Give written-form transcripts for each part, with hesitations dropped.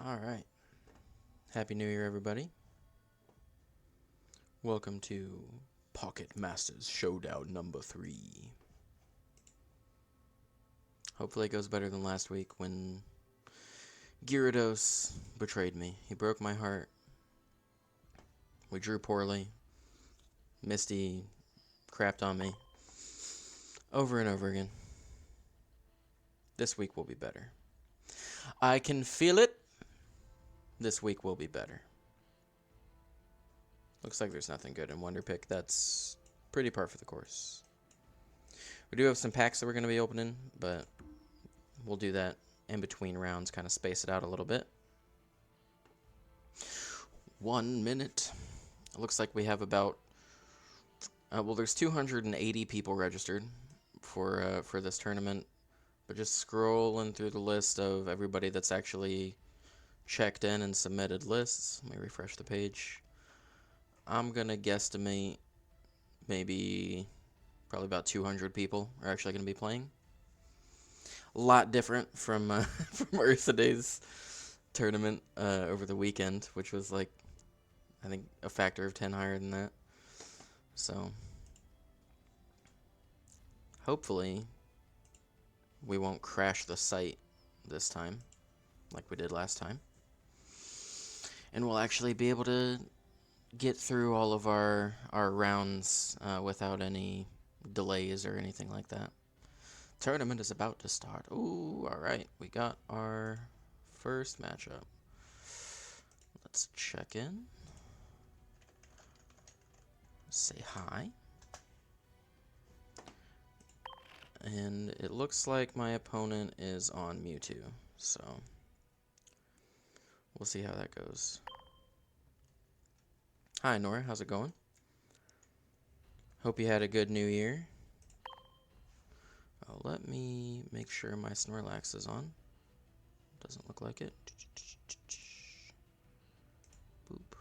Alright. Happy New Year, everybody. Welcome to Pocket Masters Showdown number 3. Hopefully it goes better than last week when Gyarados betrayed me. He broke my heart. We drew poorly. Misty crapped on me. Over and over again. This week will be better. I can feel it. This week will be better. Looks like there's nothing good in Wonder Pick. That's pretty par for the course. We do have some packs that we're going to be opening, but we'll do that in between rounds, kind of space it out a little bit. 1 minute. It looks like we have about, well, there's 280 people registered for this tournament, but just scrolling through the list of everybody that's actually checked in and submitted lists. Let me refresh the page. I'm going to guesstimate maybe probably about 200 people are actually going to be playing. A lot different from from Eartha Day's tournament over the weekend, which was like, I think, a factor of 10 higher than that. So, hopefully, we won't crash the site this time, like we did last time. And we'll actually be able to get through all of our rounds without any delays or anything like that. Tournament is about to start. Ooh, alright. We got our first matchup. Let's check in. Say hi. And it looks like my opponent is on Mewtwo, so we'll see how that goes. Hi, Nora. How's it going? Hope you had a good New Year. Oh, let me make sure my Snorlax is on. Doesn't look like it. Boop.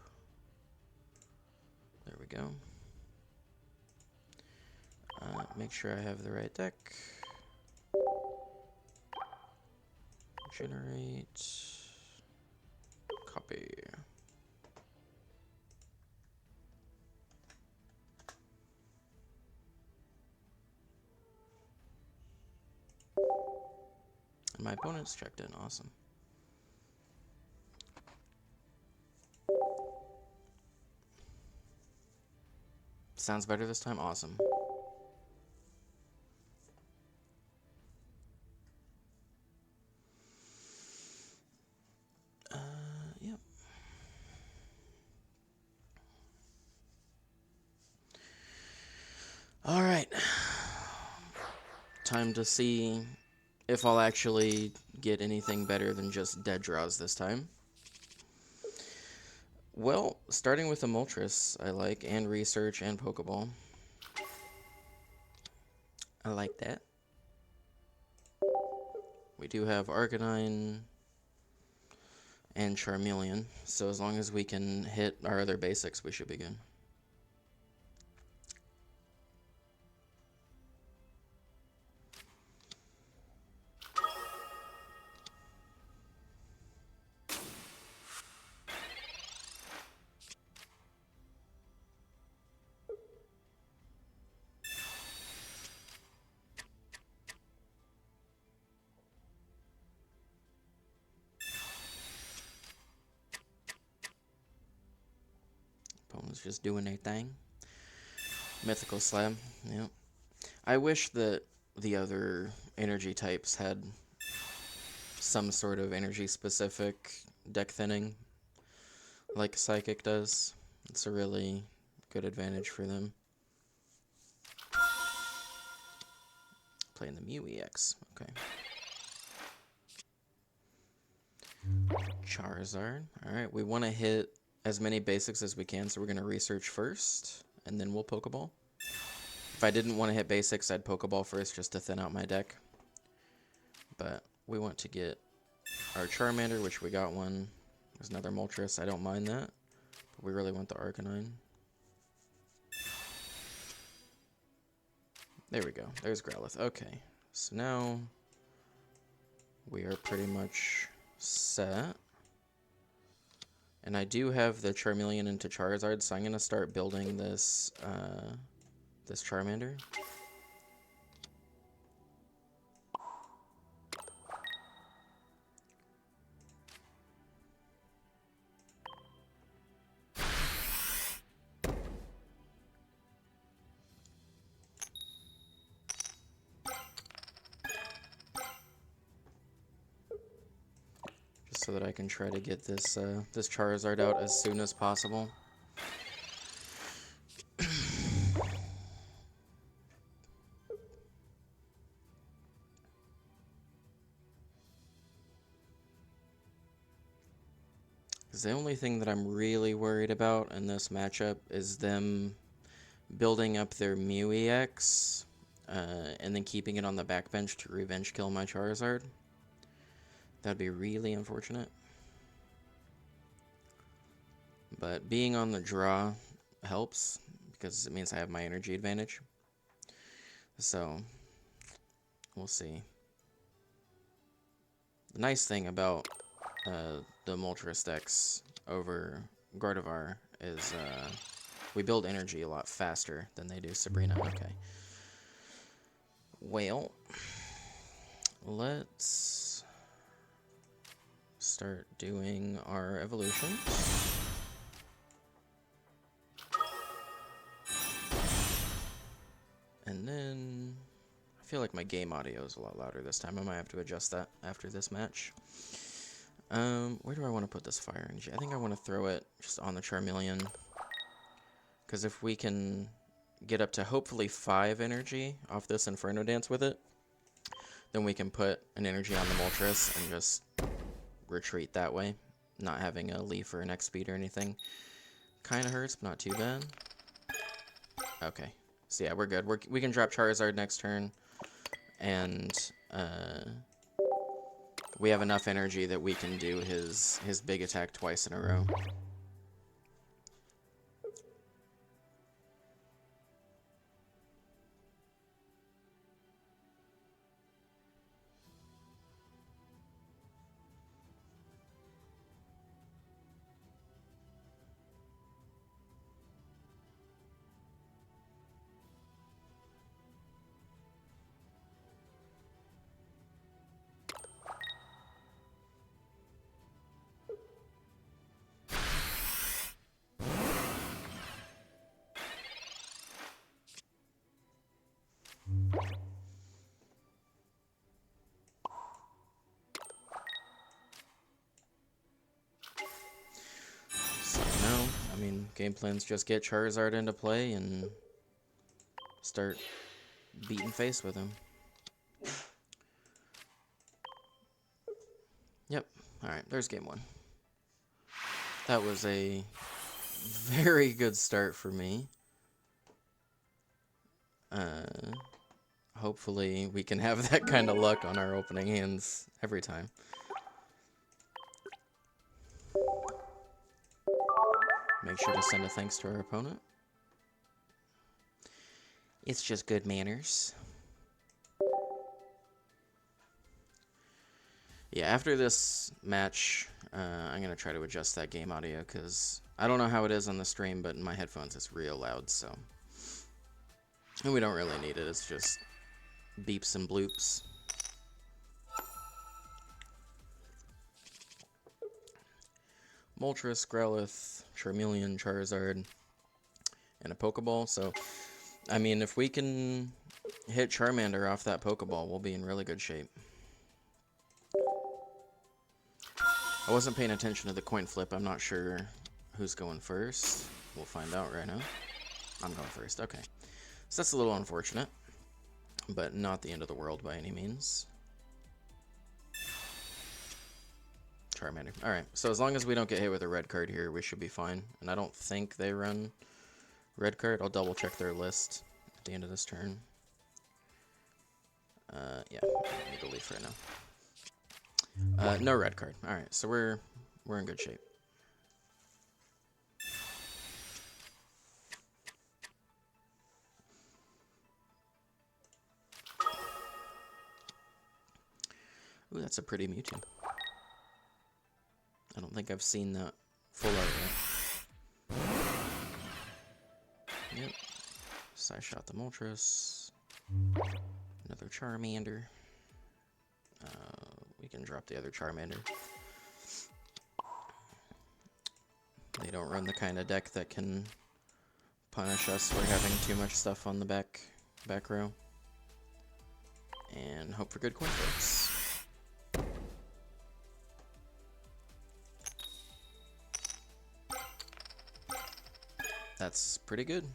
There we go. Make sure I have the right deck. Generate. Copy. And my opponent's checked in. Awesome. Sounds better this time? Awesome. Yep. Alright. Time to see if I'll actually get anything better than just dead draws this time. Well, starting with a Moltres, I like, and Research, and Pokeball. I like that. We do have Arcanine and Charmeleon, so as long as we can hit our other basics, we should be good. Opponent's just doing their thing. Mythical Slab, yep. I wish that the other energy types had some sort of energy-specific deck thinning, like Psychic does. It's a really good advantage for them. Playing the Mew EX, okay. Charizard, alright, we want to hit as many basics as we can, so we're going to research first, and then we'll Pokeball. If I didn't want to hit basics, I'd Pokeball first just to thin out my deck. But we want to get our Charmander, which we got one. There's another Moltres, I don't mind that. But we really want the Arcanine. There we go, there's Growlithe. Okay, so now we are pretty much set. And I do have the Charmeleon into Charizard, so I'm going to start building this, this Charmander. So that I can try to get this this Charizard out as soon as possible. Because the only thing that I'm really worried about in this matchup is them building up their Mew EX and then keeping it on the backbench to revenge kill my Charizard. That'd be really unfortunate. But being on the draw helps, because it means I have my energy advantage. So, we'll see. The nice thing about the Moltres decks over Gardevoir is we build energy a lot faster than they do Sabrina. Okay. Well, let's start doing our evolutions. And then I feel like my game audio is a lot louder this time. I might have to adjust that after this match. Where do I want to put this fire energy? I think I want to throw it just on the Charmeleon. Because if we can get up to hopefully 5 energy off this Inferno Dance with it, then we can put an energy on the Moltres and just retreat that way. Not having a Leaf or an X-Speed or anything. Kind of hurts, but not too bad. Okay. So yeah, we're good. We can drop Charizard next turn, and we have enough energy that we can do his big attack twice in a row. Game plan's just get Charizard into play and start beating face with him. Yep. Alright, there's game 1. That was a very good start for me. Hopefully we can have that kind of luck on our opening hands every time. Make sure to send a thanks to our opponent. It's just good manners. Yeah, after this match, I'm going to try to adjust that game audio, because I don't know how it is on the stream, but in my headphones it's real loud, so. And we don't really need it, it's just beeps and bloops. Moltres, Growlithe, Charmeleon, Charizard, and a Pokeball. So, I mean, if we can hit Charmander off that Pokeball, we'll be in really good shape. I wasn't paying attention to the coin flip. I'm not sure who's going first. We'll find out right now. I'm going first. Okay. So that's a little unfortunate, but not the end of the world by any means. Charmander. Alright, so as long as we don't get hit with a red card here, we should be fine. And I don't think they run red card. I'll double check their list at the end of this turn. Yeah, I don't need a Leaf right now. No red card. Alright, so we're in good shape. Ooh, that's a pretty Mewtwo. I don't think I've seen that Full art, right? Yep. So I shot the Moltres. Another Charmander. We can drop the other Charmander. They don't run the kind of deck that can punish us for having too much stuff on the back row. And hope for good coin flips. That's pretty good.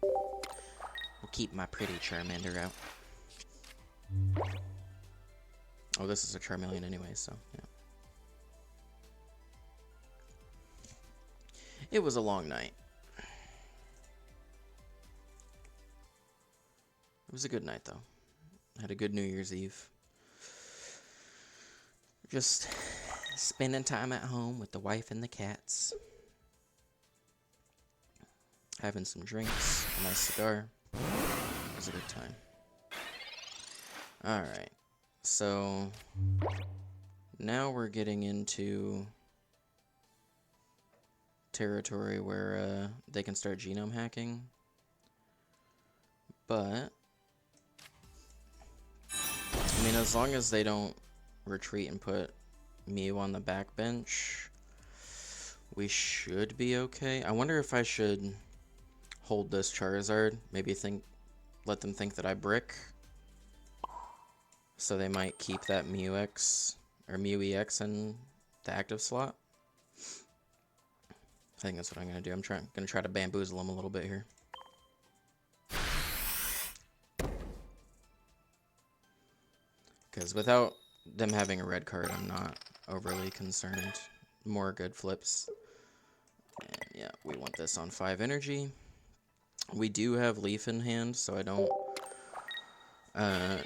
We'll keep my pretty Charmander out. Oh, this is a Charmeleon anyway, so yeah. It was a long night. It was a good night, though. Had a good New Year's Eve. Just spending time at home with the wife and the cats. Having some drinks, a nice cigar. It was a good time. Alright, so now we're getting into territory where they can start genome hacking. But I mean, as long as they don't retreat and put Mew on the backbench, we should be okay. I wonder if I should hold this Charizard. Maybe let them think that I brick. So they might keep that Mew X or Mew EX in the active slot. I think that's what I'm gonna do. I'm gonna try to bamboozle them a little bit here. Because without them having a red card, I'm not overly concerned. More good flips. And yeah, we want this on 5 energy. We do have Leaf in hand, so I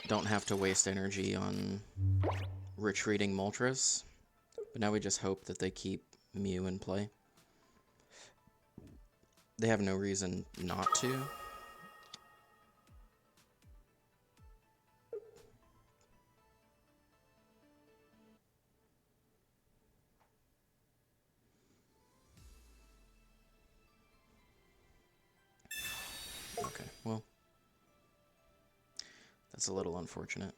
don't have to waste energy on retreating Moltres. But now we just hope that they keep Mew in play. They have no reason not to. Okay, well, that's a little unfortunate.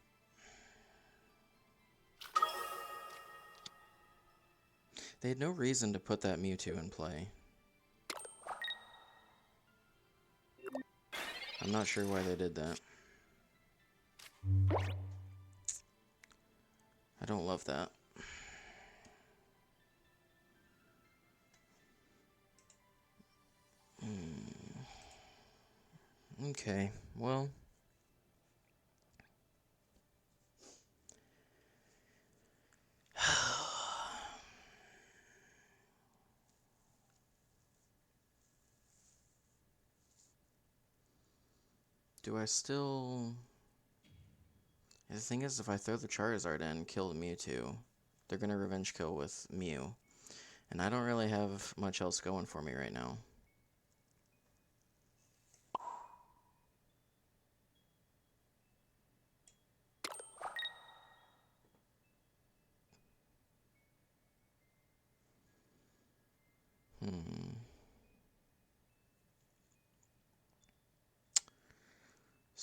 They had no reason to put that Mewtwo in play. I'm not sure why they did that. I don't love that. Okay, well. Do I still... The thing is, if I throw the Charizard in, kill the Mewtwo, they're gonna revenge kill with Mew. And I don't really have much else going for me right now.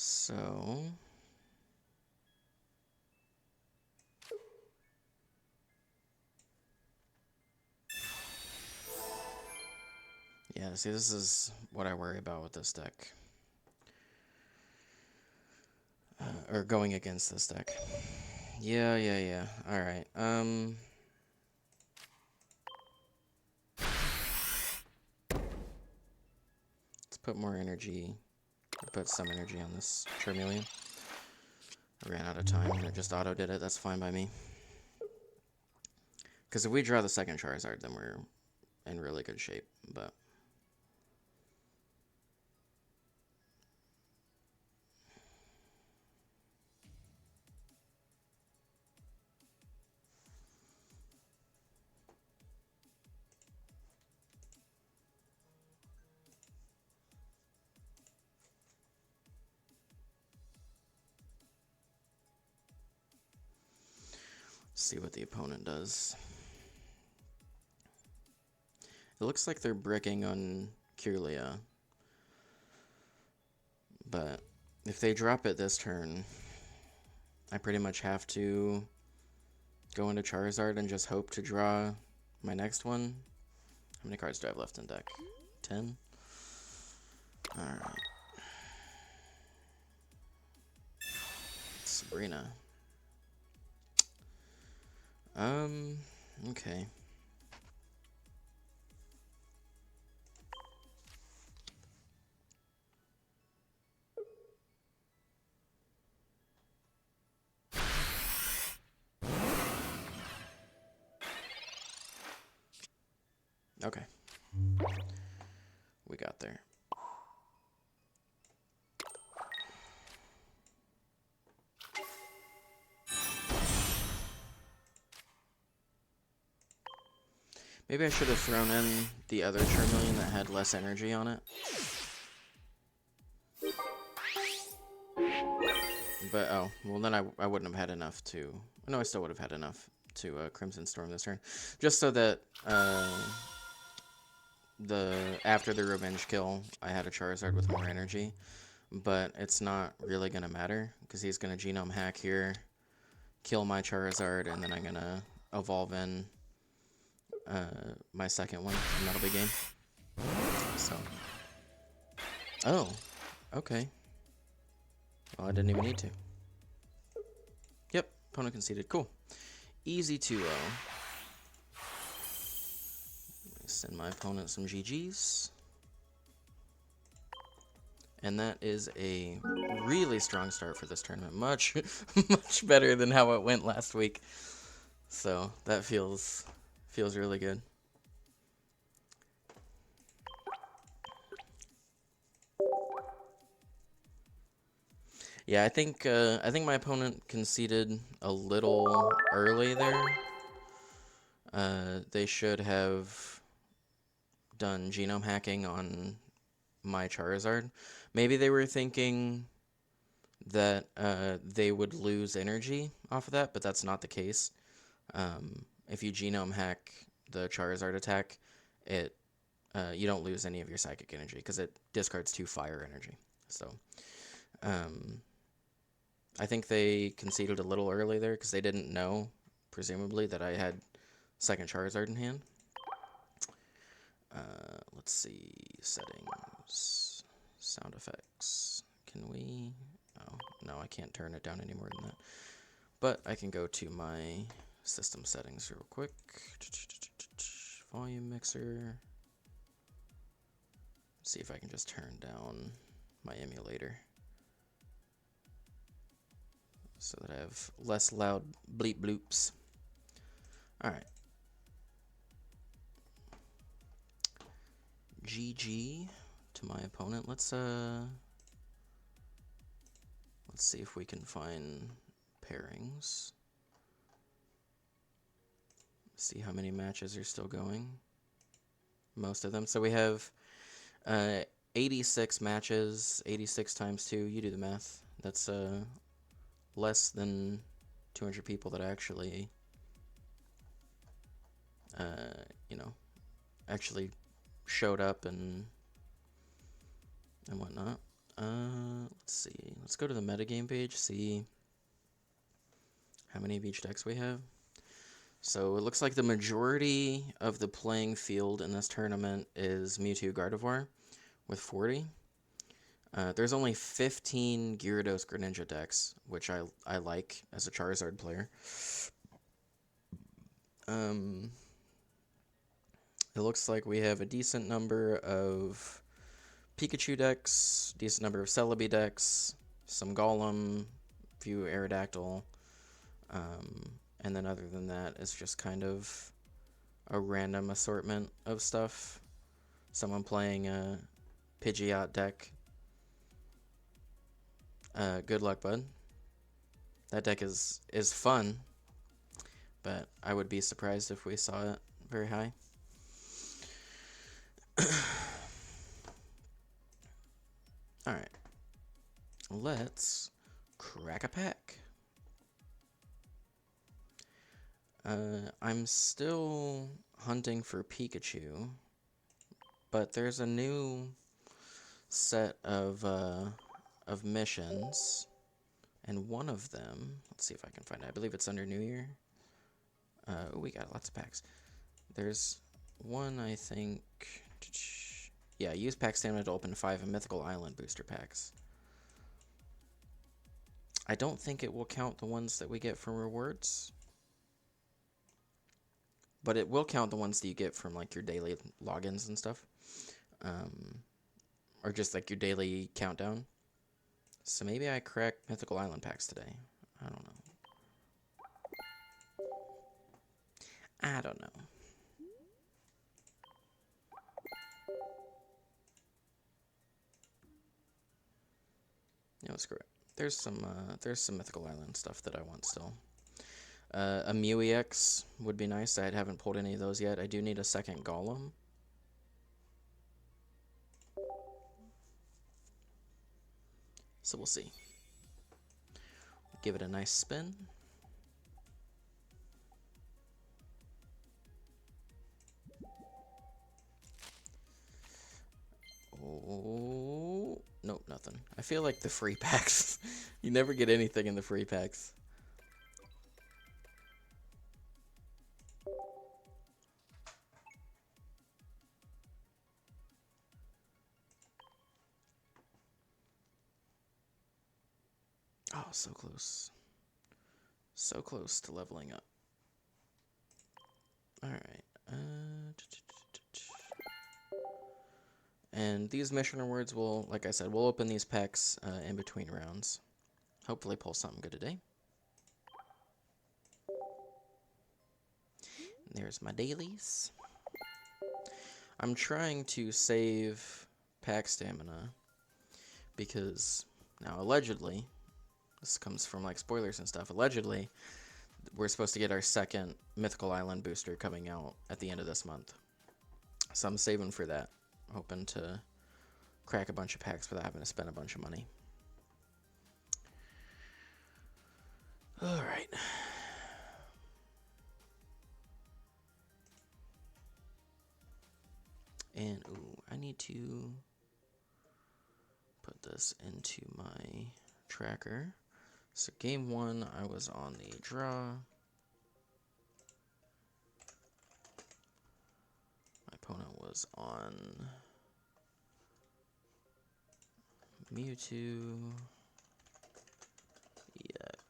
So... yeah, see, this is what I worry about with this deck. Or going against this deck. Yeah. Alright, let's put more energy. Put some energy on this Charmeleon. I ran out of time and it just auto-did it. That's fine by me. Because if we draw the second Charizard, then we're in really good shape, but... see what the opponent does. It looks like they're bricking on Kirlia. But if they drop it this turn, I pretty much have to go into Charizard and just hope to draw my next one. How many cards do I have left in deck? 10? Alright. Sabrina. Okay. Okay. We got there. Maybe I should have thrown in the other Charmeleon that had less energy on it. But, oh, well then I wouldn't have had enough to... No, I still would have had enough to Crimson Storm this turn. Just so that after the revenge kill, I had a Charizard with more energy. But it's not really going to matter, because he's going to Genome Hack here, kill my Charizard, and then I'm going to evolve in my second one, and that'll be game. So. Oh, okay. Well, I didn't even need to. Yep, opponent conceded. Cool. Easy 2-0. Send my opponent some GGs. And that is a really strong start for this tournament. Much, much better than how it went last week. So that feels really good. Yeah, I think my opponent conceded a little early there. They should have done genome hacking on my Charizard. Maybe they were thinking that they would lose energy off of that, but that's not the case. If you genome hack the Charizard attack, you don't lose any of your psychic energy because it discards 2 fire energy. So I think they conceded a little early there because they didn't know, presumably, that I had second Charizard in hand. Let's see, settings, sound effects. Can we? Oh, no, I can't turn it down any more than that. But I can go to my system settings real quick. Volume mixer. See if I can just turn down my emulator so that I have less loud bleep bloops. Alright. GG to my opponent. Let's see if we can find pairings. See how many matches are still going. Most of them. So we have 86 matches, 86 times 2. You do the math. That's less than 200 people that actually, actually showed up and whatnot. Let's see. Let's go to the metagame page, see how many of each decks we have. So it looks like the majority of the playing field in this tournament is Mewtwo Gardevoir with 40. There's only 15 Gyarados Greninja decks, which I like as a Charizard player. It looks like we have a decent number of Pikachu decks, decent number of Celebi decks, some Golem, few Aerodactyl, and then other than that, it's just kind of a random assortment of stuff. Someone playing a Pidgeot deck. Good luck, bud. That deck is fun, but I would be surprised if we saw it very high. Alright. Let's crack a pack. I'm still hunting for Pikachu, but there's a new set of missions, and one of them, let's see if I can find it. I believe it's under New Year. We got lots of packs. There's one, I think. Yeah, use pack stamina to open 5 Mythical Island booster packs. I don't think it will count the ones that we get from rewards, but it will count the ones that you get from like your daily logins and stuff, or just like your daily countdown. So maybe I crack Mythical Island packs today. I don't know. I don't know. No, screw it. There's some Mythical Island stuff that I want still. A Mew EX would be nice. I haven't pulled any of those yet. I do need a second Golem. So we'll see. Give it a nice spin. Oh, nope, nothing. I feel like the free packs. You never get anything in the free packs. Oh, so close. So close to leveling up. Alright. And these mission rewards will, like I said, we'll open these packs in between rounds. Hopefully pull something good today. There's my dailies. I'm trying to save pack stamina because now allegedly, this comes from like spoilers and stuff, allegedly we're supposed to get our second Mythical Island booster coming out at the end of this month. So I'm saving for that, hoping to crack a bunch of packs without having to spend a bunch of money. Alright. And, ooh, I need to put this into my tracker. So game 1, I was on the draw. My opponent was on Mewtwo,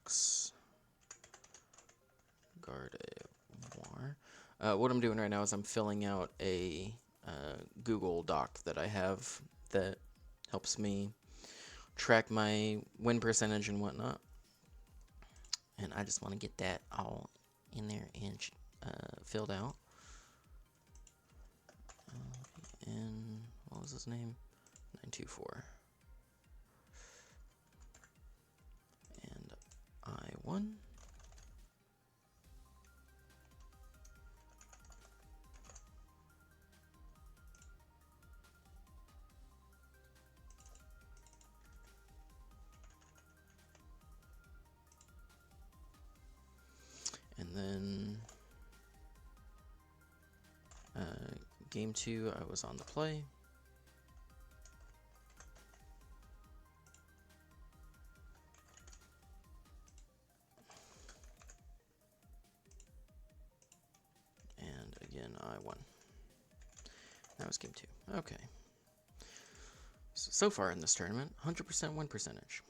EX, Gardevoir. What I'm doing right now is I'm filling out a Google Doc that I have that helps me track my win percentage and whatnot. And I just want to get that all in there and filled out. And what was his name? 924. And I won. And then game 2, I was on the play. And again, I won. That was game 2. Okay. So far in this tournament, 100% win percentage.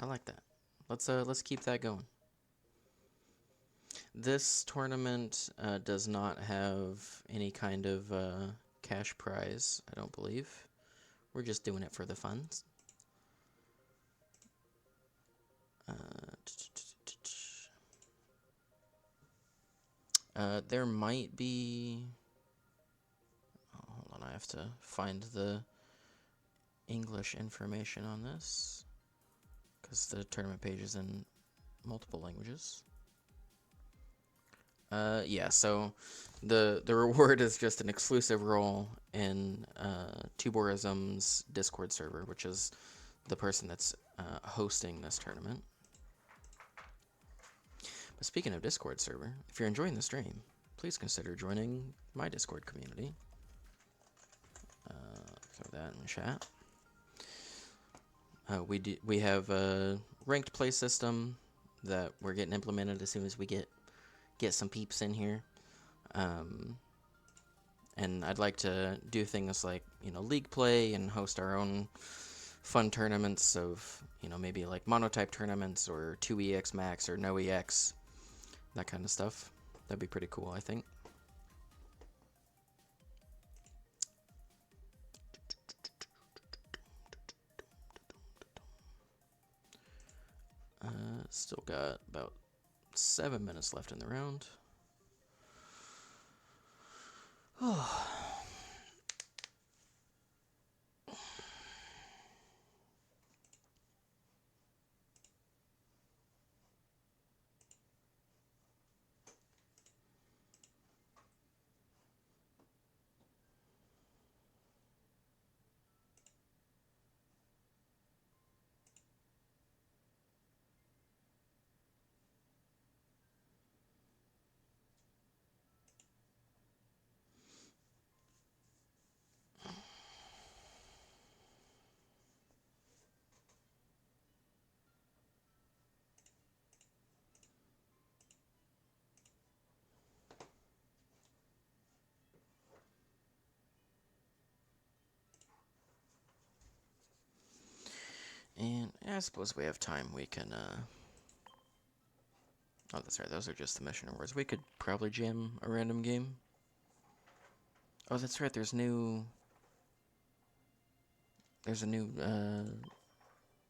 I like that. Let's keep that going. This tournament does not have any kind of cash prize, I don't believe. We're just doing it for the funds. There might be... Oh, hold on, I have to find the English information on this, because the tournament page is in multiple languages. Yeah, so the reward is just an exclusive role in Tuborism's Discord server, which is the person that's hosting this tournament. But speaking of Discord server, if you're enjoying the stream, please consider joining my Discord community. Throw that in chat. We have a ranked play system that we're getting implemented as soon as we get some peeps in here. And I'd like to do things like, league play and host our own fun tournaments of, maybe like monotype tournaments or 2EX max or no EX, that kind of stuff. That'd be pretty cool, I think. Still got about 7 minutes left in the round. And I suppose we have time. We can, oh, that's right. Those are just the mission awards. We could probably jam a random game. Oh, that's right. There's a new,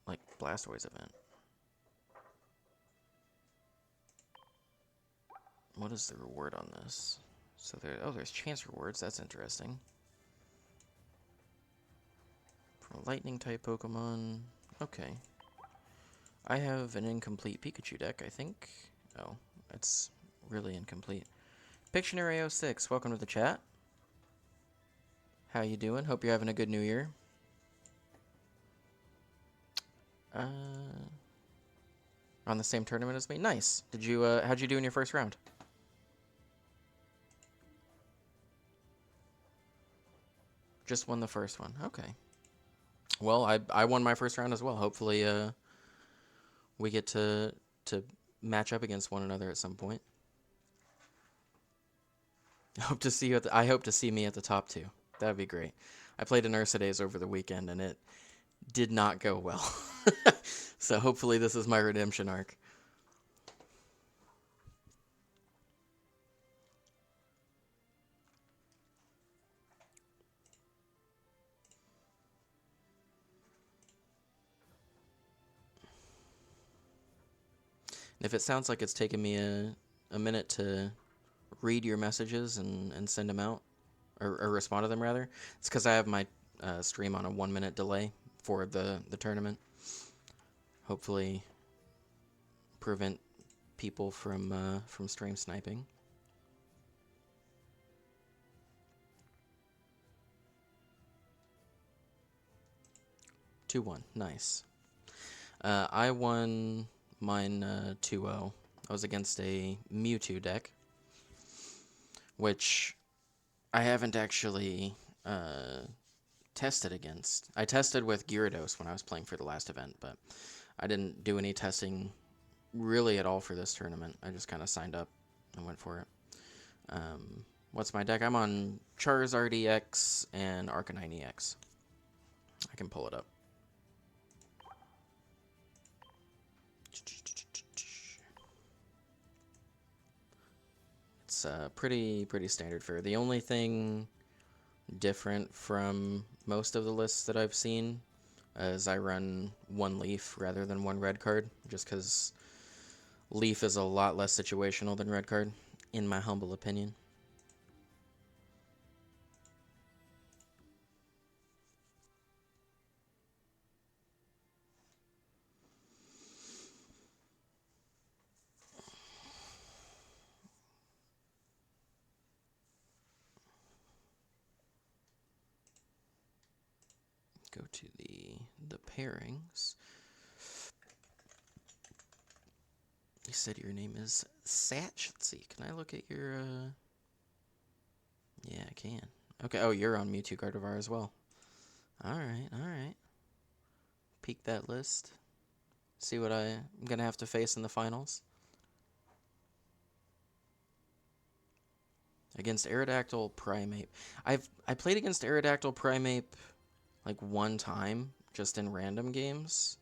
like, Blastoise event. What is the reward on this? So there's chance rewards. That's interesting. From a lightning type Pokemon. Okay. I have an incomplete Pikachu deck, I think. Oh, it's really incomplete. Pictionary 06, welcome to the chat. How you doing? Hope you're having a good new year. On the same tournament as me? Nice. Did you, how'd you do in your first round? Just won the first one. Okay. Well, I won my first round as well. Hopefully, we get to match up against one another at some point. I hope to see you I hope to see me at the top too. That'd be great. I played in Ursidays over the weekend and it did not go well. So hopefully this is my redemption arc. And if it sounds like it's taken me a minute to read your messages and send them out, or respond to them rather, it's because I have my stream on a 1-minute delay for the tournament. Hopefully prevent people from stream sniping. 2-1, nice. I won mine 2-0. I was against a Mewtwo deck, which I haven't actually tested against. I tested with Gyarados when I was playing for the last event, but I didn't do any testing really at all for this tournament. I just kind of signed up and went for it. What's my deck? I'm on Charizard EX and Arcanine EX. I can pull it up. It's pretty standard fare. The only thing different from most of the lists that I've seen is I run one Leaf rather than one red card, just because Leaf is a lot less situational than red card, in my humble opinion. Go to the pairings. said your name is Satch. Let's see. Can I look at your, Yeah, I can. Okay, oh, you're on Mewtwo Gardevoir as well. Alright, alright. Peek that list. See what I'm gonna have to face in the finals. Against Aerodactyl Primeape. I played against Aerodactyl Primeape like one time, just in random games.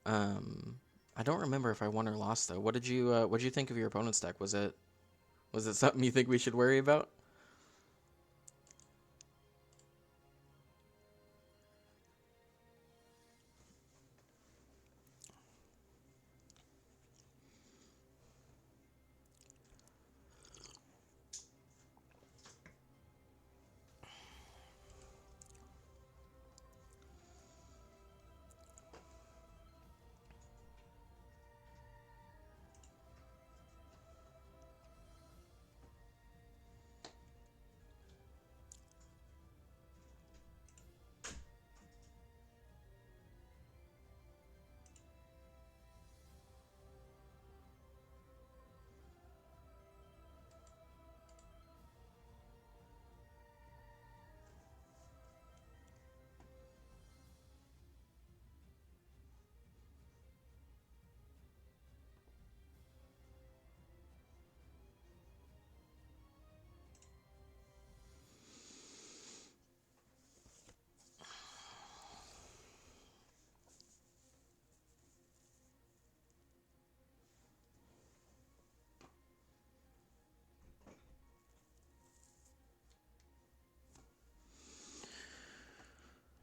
I don't remember if I won or lost though. What did you think of your opponent's deck? Was it something you think we should worry about?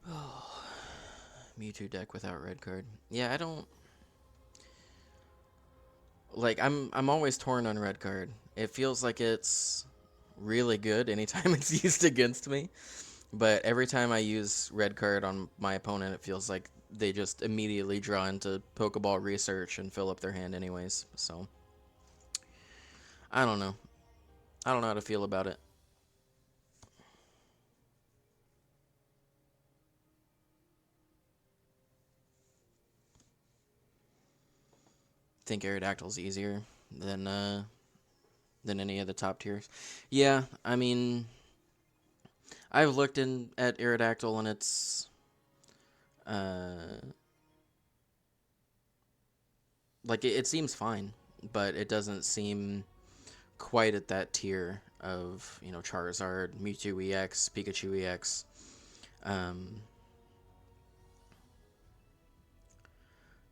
Oh, Mewtwo deck without red card. Yeah, I don't like. I'm always torn on red card. It feels like it's really good anytime it's used against me, but every time I use red card on my opponent, it feels like they just immediately draw into Pokeball research and fill up their hand anyways. So I don't know. I don't know how to feel about it. Think Aerodactyl's easier than any of the top tiers. Yeah, I mean, I've looked in at Aerodactyl and it's uh like it seems fine, but it doesn't seem quite at that tier of, Charizard, Mewtwo EX, Pikachu EX. Um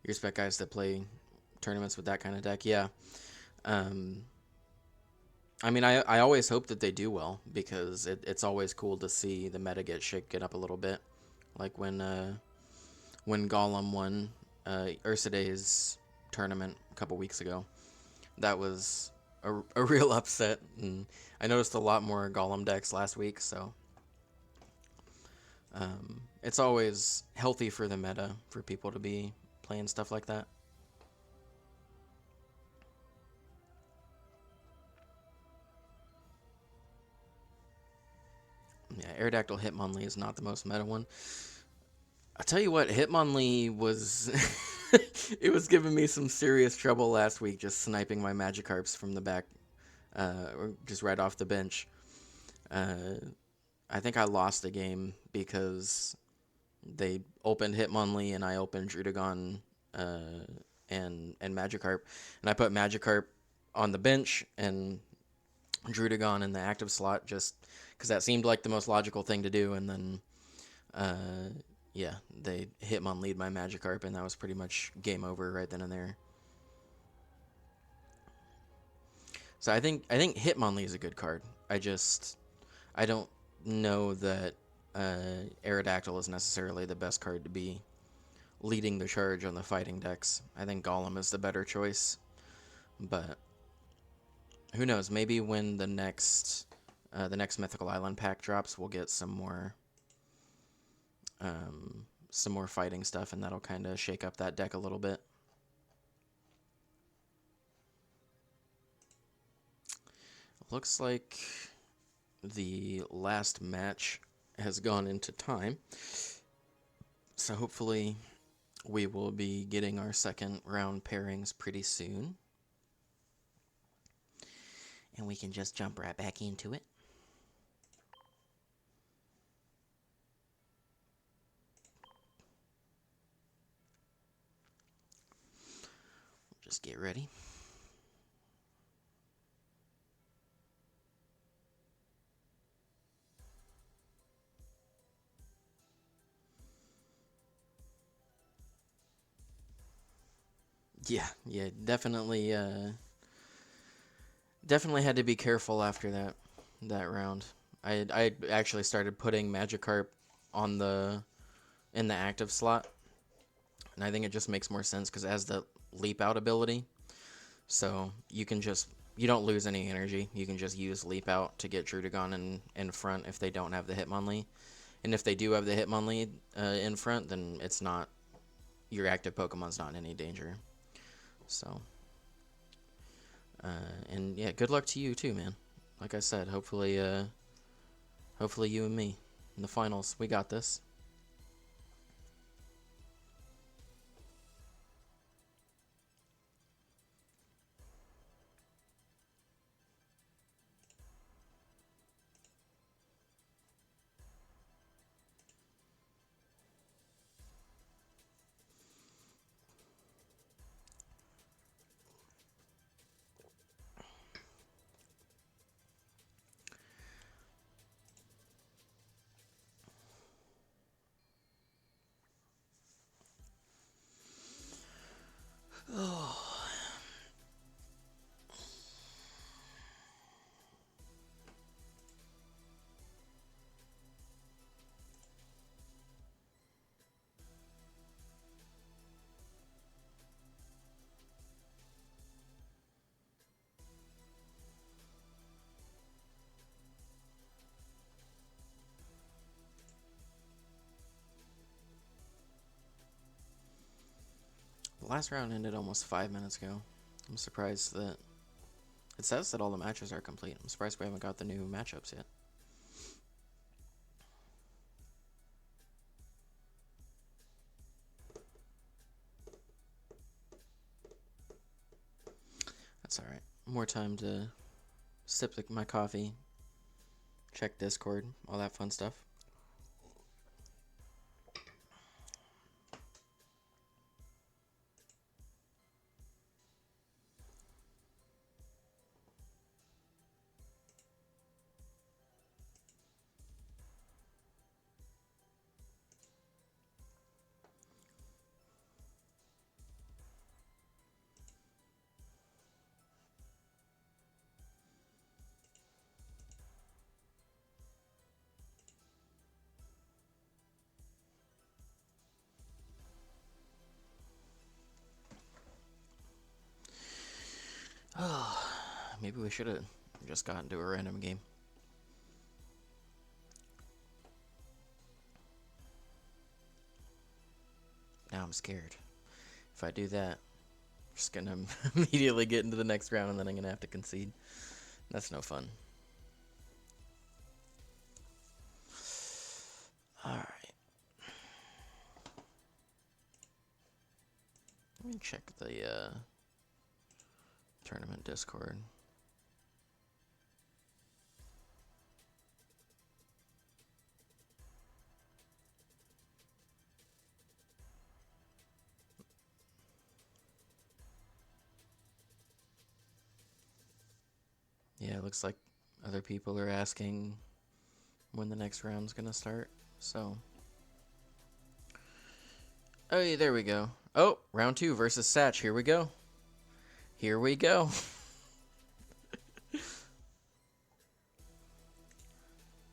you expect guys that play tournaments with that kind of deck, yeah. Um I mean, I always hope that they do well because it's always cool to see the meta get shaken up a little bit. Like when Golem won Ursiday's tournament a couple weeks ago. That was a real upset, and I noticed a lot more Golem decks last week, so it's always healthy for the meta for people to be playing stuff like that. Yeah, Aerodactyl Hitmonlee is not the most meta one. I'll tell you what, Hitmonlee was... it was giving me some serious trouble last week just sniping my Magikarps from the back, or just right off the bench. I think I lost a game because they opened Hitmonlee and I opened Druddigon and Magikarp. And I put Magikarp on the bench and Druddigon in the active slot just because that seemed like the most logical thing to do. And then, yeah, they Hitmonlee'd my Magikarp and that was pretty much game over right then and there. So I think Hitmonlee is a good card. I don't know that Aerodactyl is necessarily the best card to be leading the charge on the fighting decks. I think Golem is the better choice, but who knows? Maybe when the next Mythical Island pack drops, we'll get some more fighting stuff, and that'll kind of shake up that deck a little bit. Looks like the last match has gone into time, so hopefully We will be getting our second round pairings pretty soon. And we can just jump right back into it. Just get ready. Yeah, definitely had to be careful after that round. I actually started putting Magikarp on in the active slot, and I think it just makes more sense because it has the leap out ability. So you don't lose any energy. You can just use leap out to get Druddigon in front if they don't have the Hitmonlee. And if they do have the Hitmonlee in front, then it's not, your active Pokemon's not in any danger. So, and yeah, good luck to you too, man. Like I said, hopefully you and me in the finals. We got this. Oh. The last round ended almost 5 minutes ago. I'm surprised that it says that all the matches are complete. I'm surprised we haven't got the new matchups yet. That's alright. More time to sip my coffee, check Discord, all that fun stuff. Oh, maybe we should have just gotten to a random game. Now I'm scared. If I do that, I'm just gonna immediately get into the next round and then I'm gonna have to concede. That's no fun. Alright. Let me check the tournament Discord. Yeah, it looks like other people are asking when the next round's gonna start, so. Oh, yeah, there we go. Oh, round 2 versus Satch. Here we go. Here we go.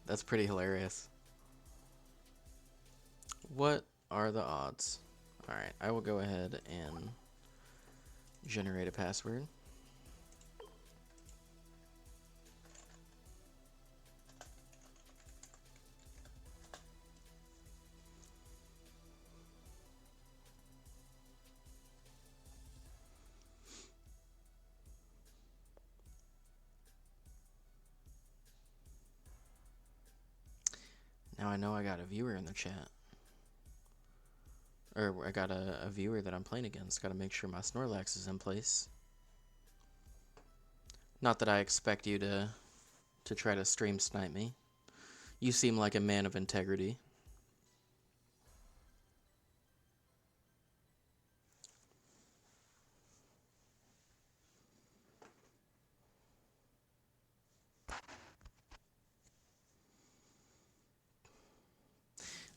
That's pretty hilarious. What are the odds? Alright, I will go ahead and generate a password. Now I know I got a viewer in the chat. Or I got a viewer that I'm playing against. Gotta make sure my Snorlax is in place. Not that I expect you to try to stream snipe me. You seem like a man of integrity.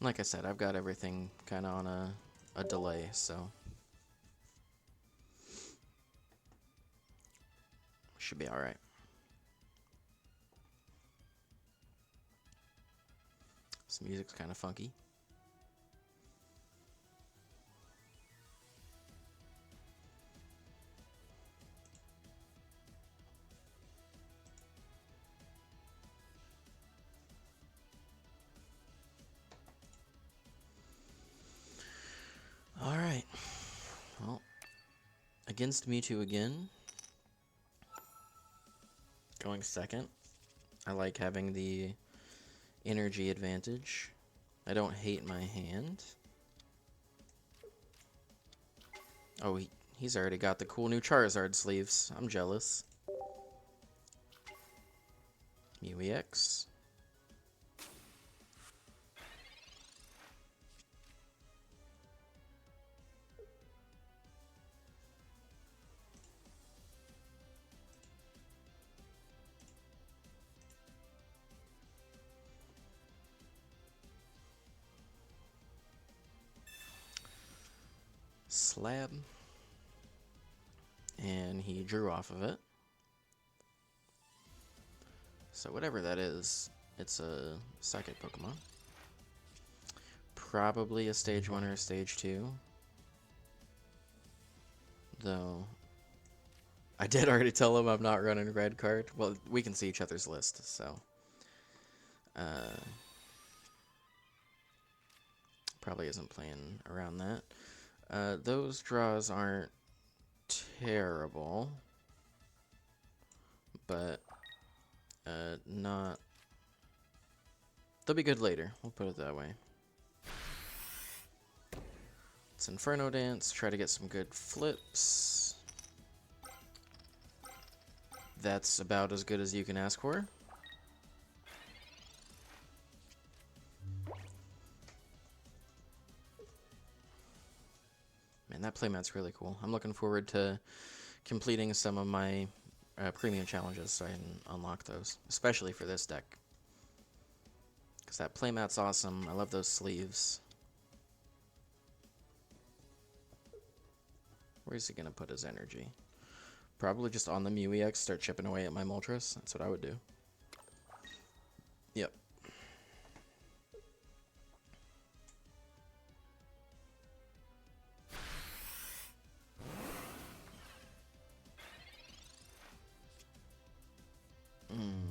Like I said, I've got everything kind of on a delay, so should be alright. This music's kind of funky. Alright. Well, against Mewtwo again. Going second. I like having the energy advantage. I don't hate my hand. Oh, he's already got the cool new Charizard sleeves. I'm jealous. Mew EX. Slab. And he drew off of it. So whatever that is, it's a psychic Pokemon. Probably a stage 1 or a stage 2. Though, I did already tell him I'm not running red card. Well, we can see each other's list, so. Probably isn't playing around that. Those draws aren't terrible, but not. They'll be good later. We'll put it that way. It's Inferno Dance. Try to get some good flips. That's about as good as you can ask for. Man, that playmat's really cool. I'm looking forward to completing some of my premium challenges so I can unlock those, especially for this deck. Because that playmat's awesome. I love those sleeves. Where's he going to put his energy? Probably just on the Mew EX, start chipping away at my Moltres. That's what I would do. Yep.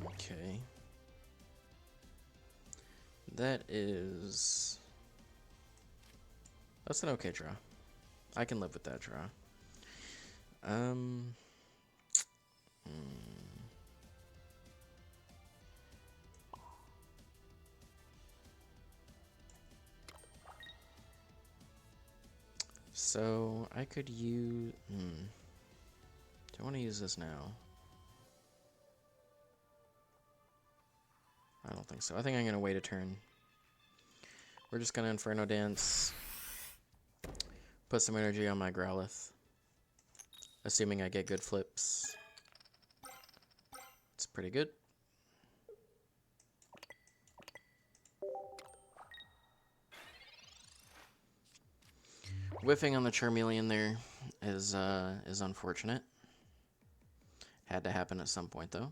Okay. That's an okay draw. I can live with that draw. So I could use. Do I want to use this now? I don't think so. I think I'm gonna wait a turn. We're just gonna Inferno Dance. Put some energy on my Growlithe. Assuming I get good flips. It's pretty good. Whiffing on the Charmeleon there is unfortunate. Had to happen at some point though.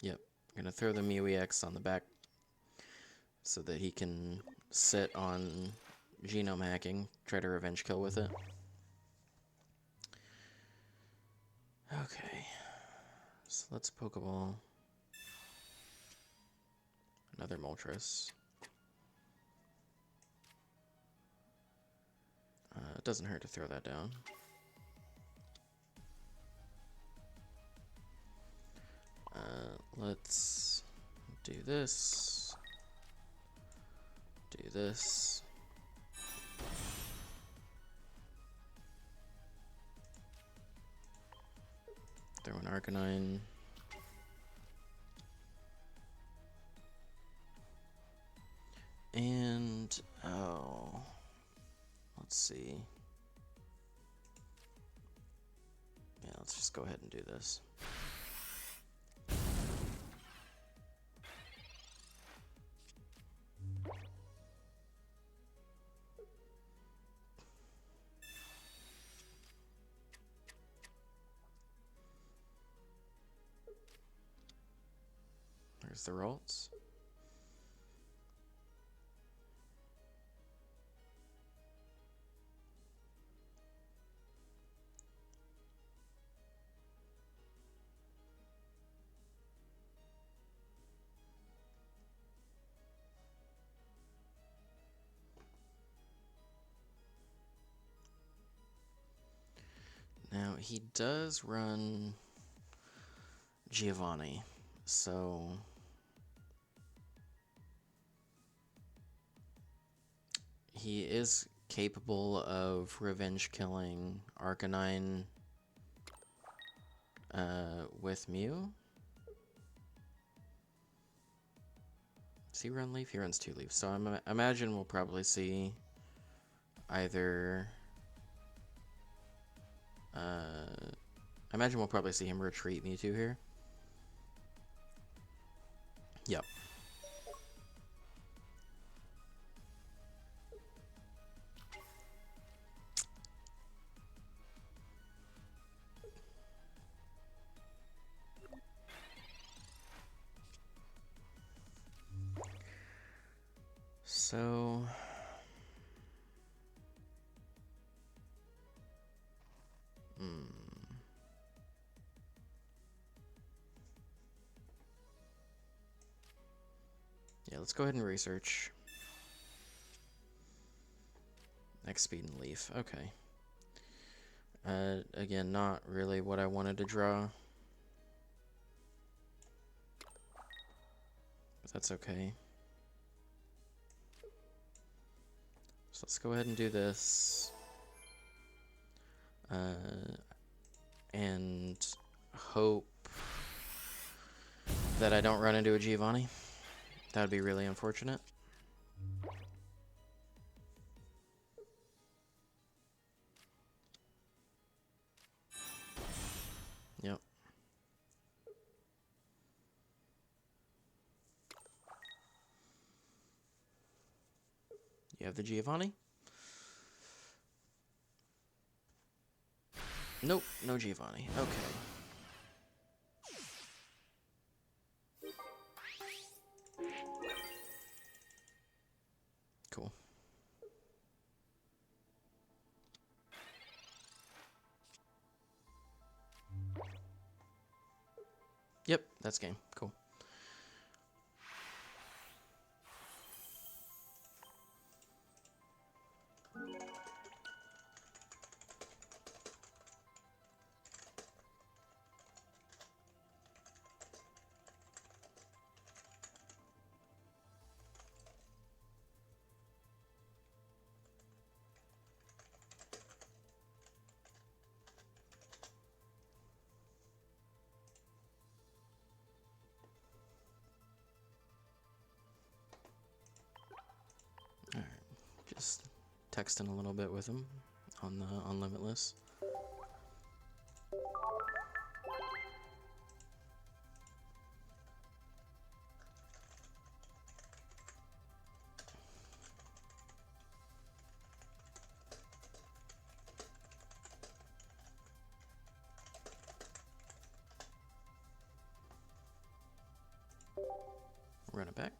Yep, gonna throw the Mew EX on the back so that he can sit on genome hacking, try to revenge kill with it. Okay, so let's Pokeball. Another Moltres. It doesn't hurt to throw that down. Let's do this. Do this. Throw an Arcanine. And, oh, let's see. Yeah, let's just go ahead and do this. There's the rolls. Now, he does run Giovanni, so he is capable of revenge killing Arcanine with Mew. Does he run Leaf? He runs 2 Leaves, so I imagine we'll probably see either... I imagine we'll probably see him retreat Mewtwo here. Yep. So... yeah, let's go ahead and research. X Speed and Leaf, okay. Again, not really what I wanted to draw. But that's okay. So let's go ahead and do this. And hope that I don't run into a Giovanni. That would be really unfortunate. Yep. You have the Giovanni? Nope, no Giovanni. Okay. Cool. Yep, that's game. Cool. Alright, just texting a little bit with him on Limitless. Run it back.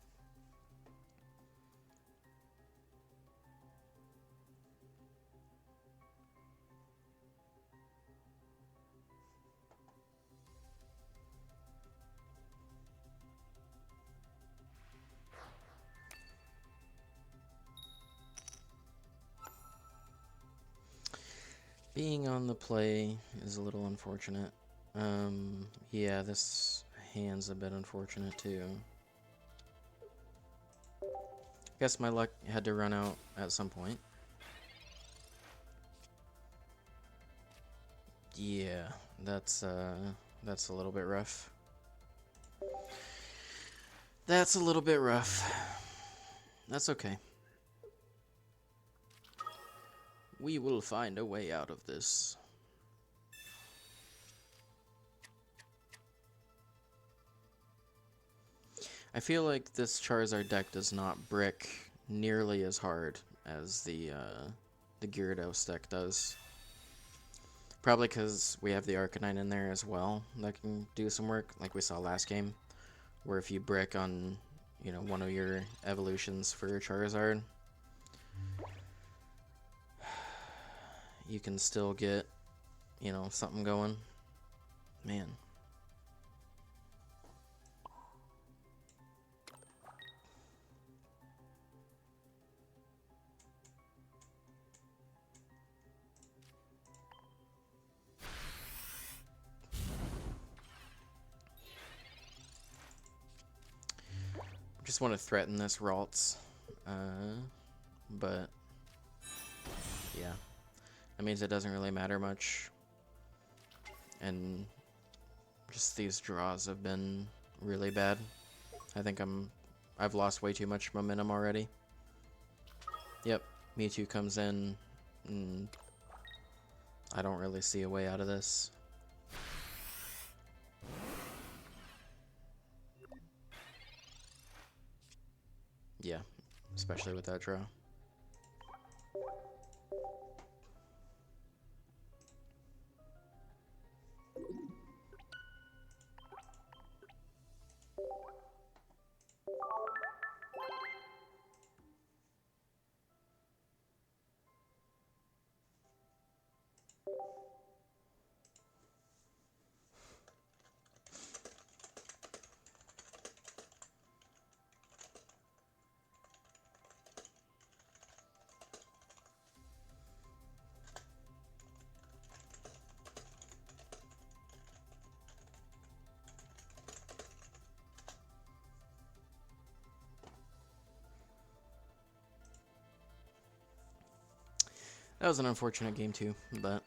Being on the play is a little unfortunate. Yeah, this hand's a bit unfortunate too. Guess my luck had to run out at some point. Yeah, that's a little bit rough. That's a little bit rough. That's okay. We will find a way out of this. I feel like this Charizard deck does not brick nearly as hard as the Gyarados deck does. Probably because we have the Arcanine in there as well that can do some work, like we saw last game, where if you brick on, you know, one of your evolutions for your Charizard, you can still get, you know, something going. Man. Just want to threaten this Ralts, but yeah, that means it doesn't really matter much, and just these draws have been really bad. I think I've lost way too much momentum already. Yep, Mewtwo comes in, and I don't really see a way out of this. Yeah, especially with that draw. That was an unfortunate game too, but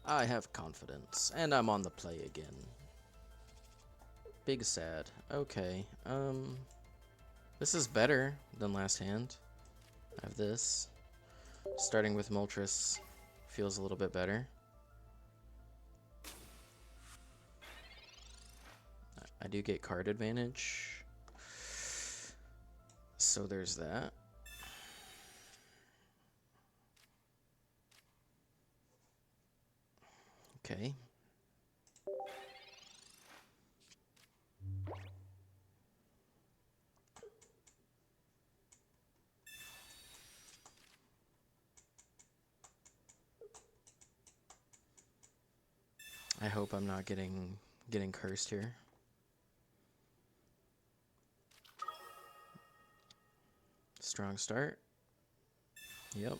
I have confidence, and I'm on the play again. Big sad. Okay, this is better than last hand. I have this. Starting with Moltres feels a little bit better. I do get card advantage, so there's that. Okay. I hope I'm not getting cursed here. Strong start. Yep.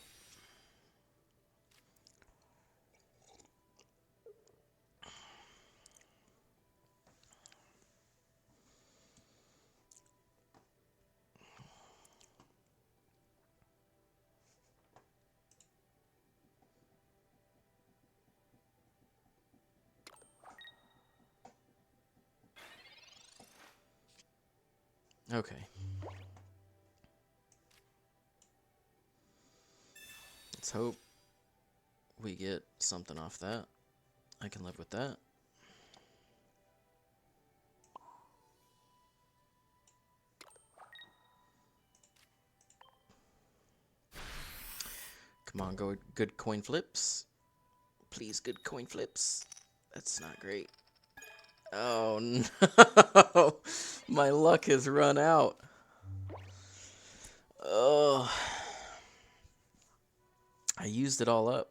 Okay. Let's hope we get something off that. I can live with that. Come on, go good coin flips. Please, good coin flips. That's not great. Oh no! My luck has run out. Oh. I used it all up.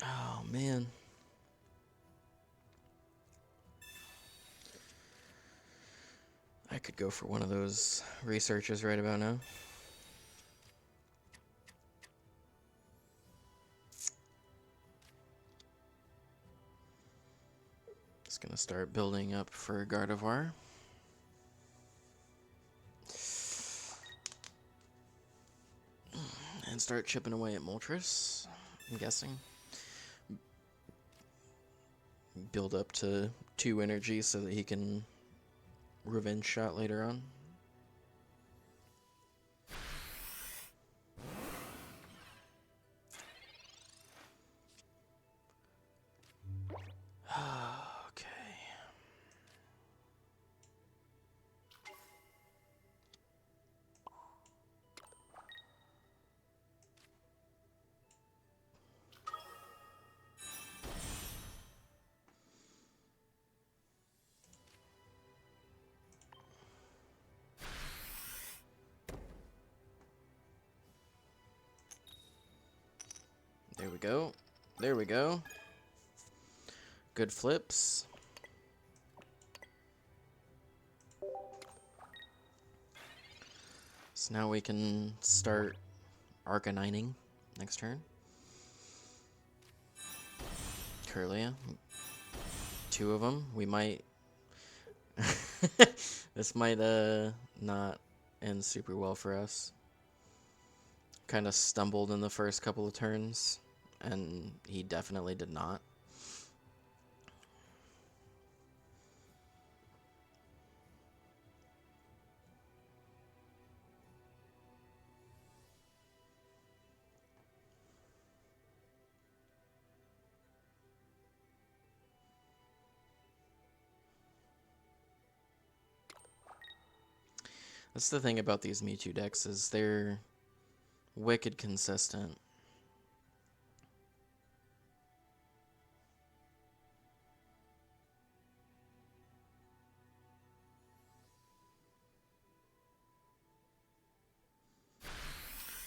Oh man. could go for one of those researches right about now. Just gonna start building up for Gardevoir. And start chipping away at Moltres, I'm guessing. Build up to 2 energy so that he can revenge shot later on. Okay. There we go. There we go. Good flips. So now we can start Arcanining next turn. Curlia. 2 of them. We might... This might not end super well for us. Kind of stumbled in the first couple of turns, and he definitely did not. That's the thing about these Mewtwo decks, is they're wicked consistent.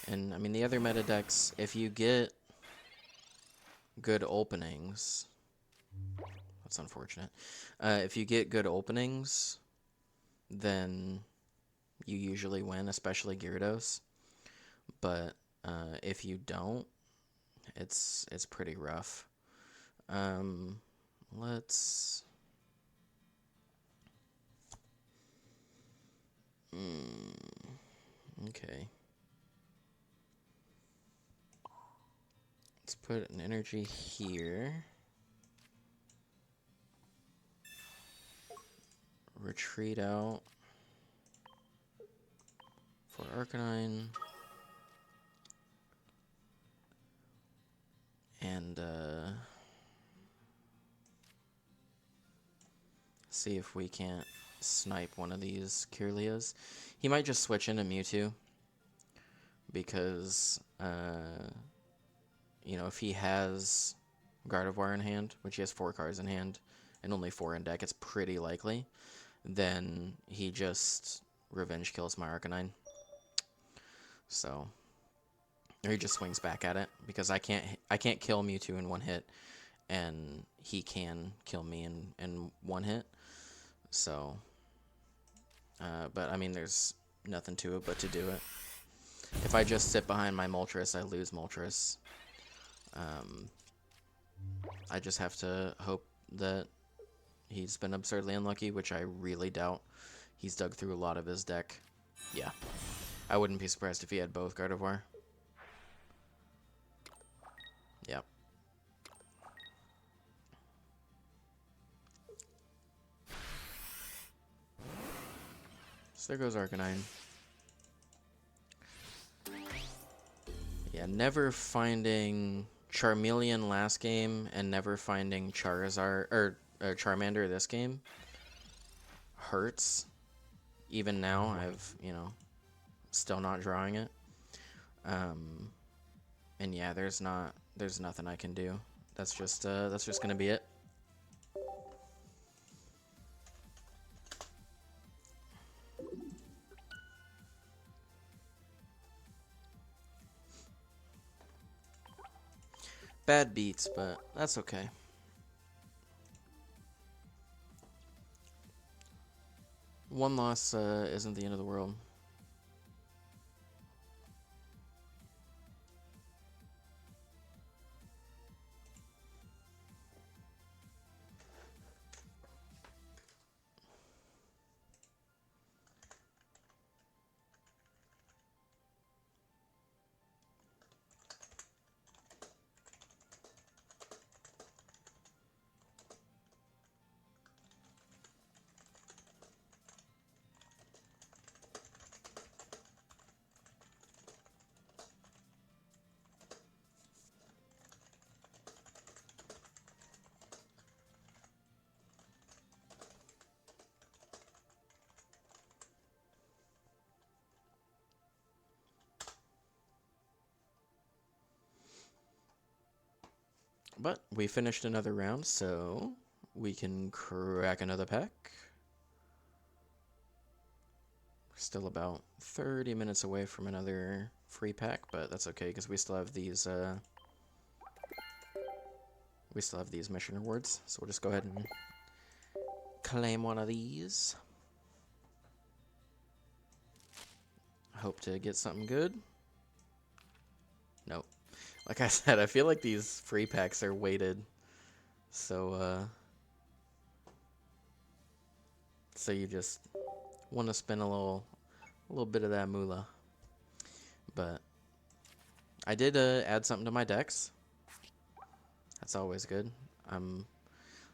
And, I mean, the other meta decks, if you get good openings... That's unfortunate. If you get good openings, then you usually win, especially Gyarados. But if you don't, it's pretty rough. Let's... Okay. Let's put an energy here. Retreat out for Arcanine. And see if we can't snipe one of these Kirlias. He might just switch into Mewtwo, because you know, if he has Gardevoir in hand, which he has 4 cards in hand and only 4 in deck, it's pretty likely, then he just revenge kills my Arcanine. So, or he just swings back at it, because I can't kill Mewtwo in 1 hit, and he can kill me in 1 hit. So, but I mean, there's nothing to it but to do it. If I just sit behind my Moltres, I lose Moltres. I just have to hope that he's been absurdly unlucky, which I really doubt. He's dug through a lot of his deck. Yeah. I wouldn't be surprised if he had both Gardevoir. Yep. So there goes Arcanine. Yeah, never finding Charmeleon last game and never finding Charizard or Charmander this game hurts. Even now, you know, still not drawing it. And yeah, there's nothing I can do. That's just gonna be it. Bad beats, but that's okay. One loss isn't the end of the world. But we finished another round, so we can crack another pack. We're still about 30 minutes away from another free pack, but that's okay because we still have these mission rewards. So we'll just go ahead and claim one of these. Hope to get something good. Nope. Like I said, I feel like these free packs are weighted. So so you just want to spend a little bit of that moolah. But I did add something to my decks. That's always good. I'm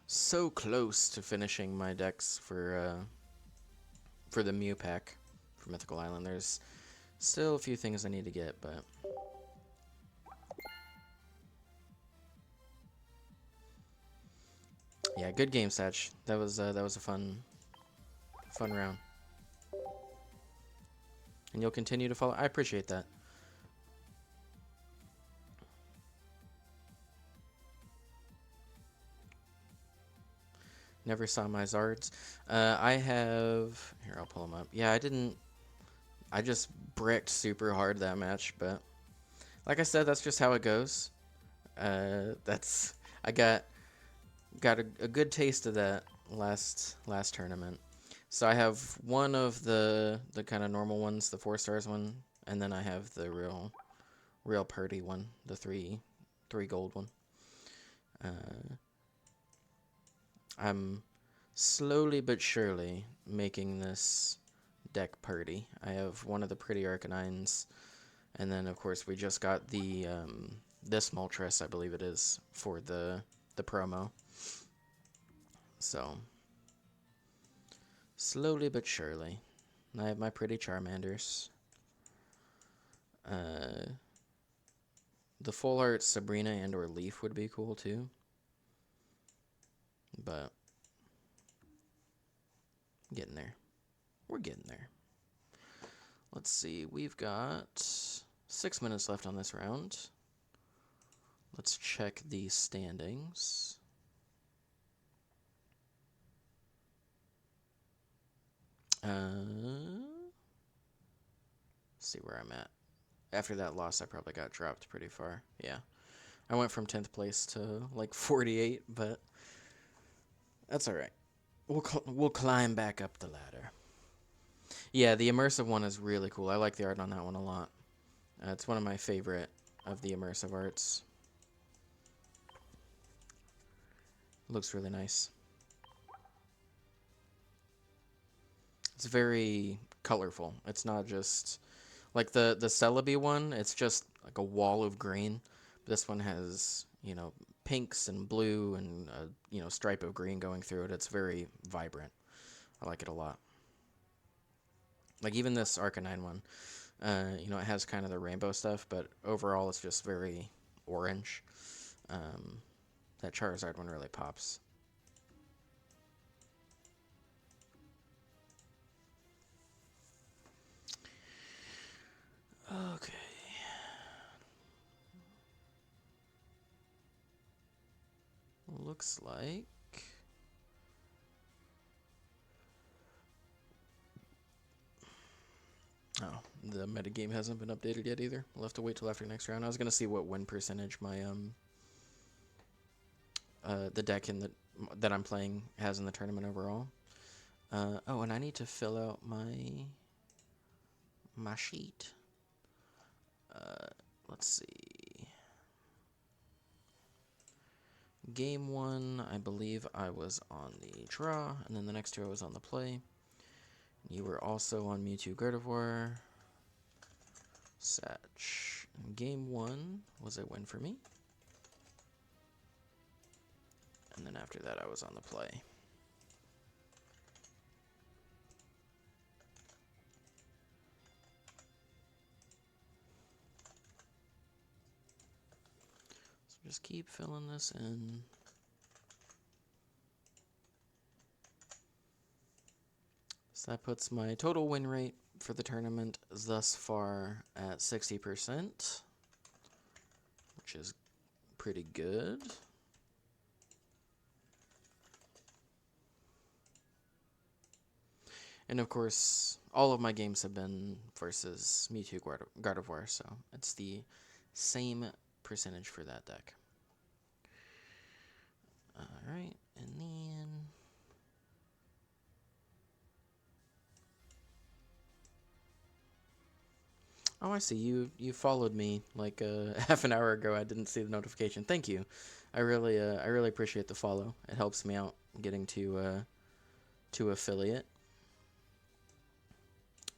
so close to finishing my decks for the Mew pack for Mythical Island. There's still a few things I need to get, but yeah, good game, Satch. That was a fun round. And you'll continue to follow. I appreciate that. Never saw my Zards. I have... Here, I'll pull them up. Yeah, I just bricked super hard that match, but... Like I said, that's just how it goes. I got a good taste of that last tournament. So I have one of the kind of normal ones, the 4 stars one, and then I have the real party one, the three gold one. I'm slowly but surely making this deck party. I have one of the pretty Arcanines, and then of course we just got the this Moltres, I believe it is, for the promo. So slowly but surely, I have my pretty Charmanders. The full art Sabrina and or Leaf would be cool too. But getting there. We're getting there. Let's see. We've got 6 minutes left on this round. Let's check the standings. See where I'm at. After that loss, I probably got dropped pretty far. Yeah. I went from 10th place to like 48, but that's all right. We'll climb back up the ladder. Yeah, the immersive one is really cool. I like the art on that one a lot. It's one of my favorite of the immersive arts. Looks really nice. It's very colorful. It's not just like the Celebi one. It's just like a wall of green. This one has, you know, pinks and blue and a, you know, stripe of green going through it. It's very vibrant. I like it a lot. Like even this Arcanine one, you know, it has kind of the rainbow stuff, but overall it's just very orange. That Charizard one really pops. Okay. Looks like... Oh, the metagame hasn't been updated yet either. We'll have to wait till after next round. I was gonna see what win percentage my the deck that I'm playing has in the tournament overall. Oh, and I need to fill out my sheet. Uh, let's see. Game 1, I believe I was on the draw, and then the next 2 I was on the play. You were also on Mewtwo Gardevoir. Satch. Game 1 was a win for me. And then after that I was on the play. So just keep filling this in. So that puts my total win rate for the tournament thus far at 60%, which is pretty good. And of course, all of my games have been versus Mewtwo Gardevoir, so it's the same percentage for that deck. Alright, and then... Oh, I see. You followed me like half an hour ago. I didn't see the notification. Thank you. I really appreciate the follow. It helps me out getting to affiliate,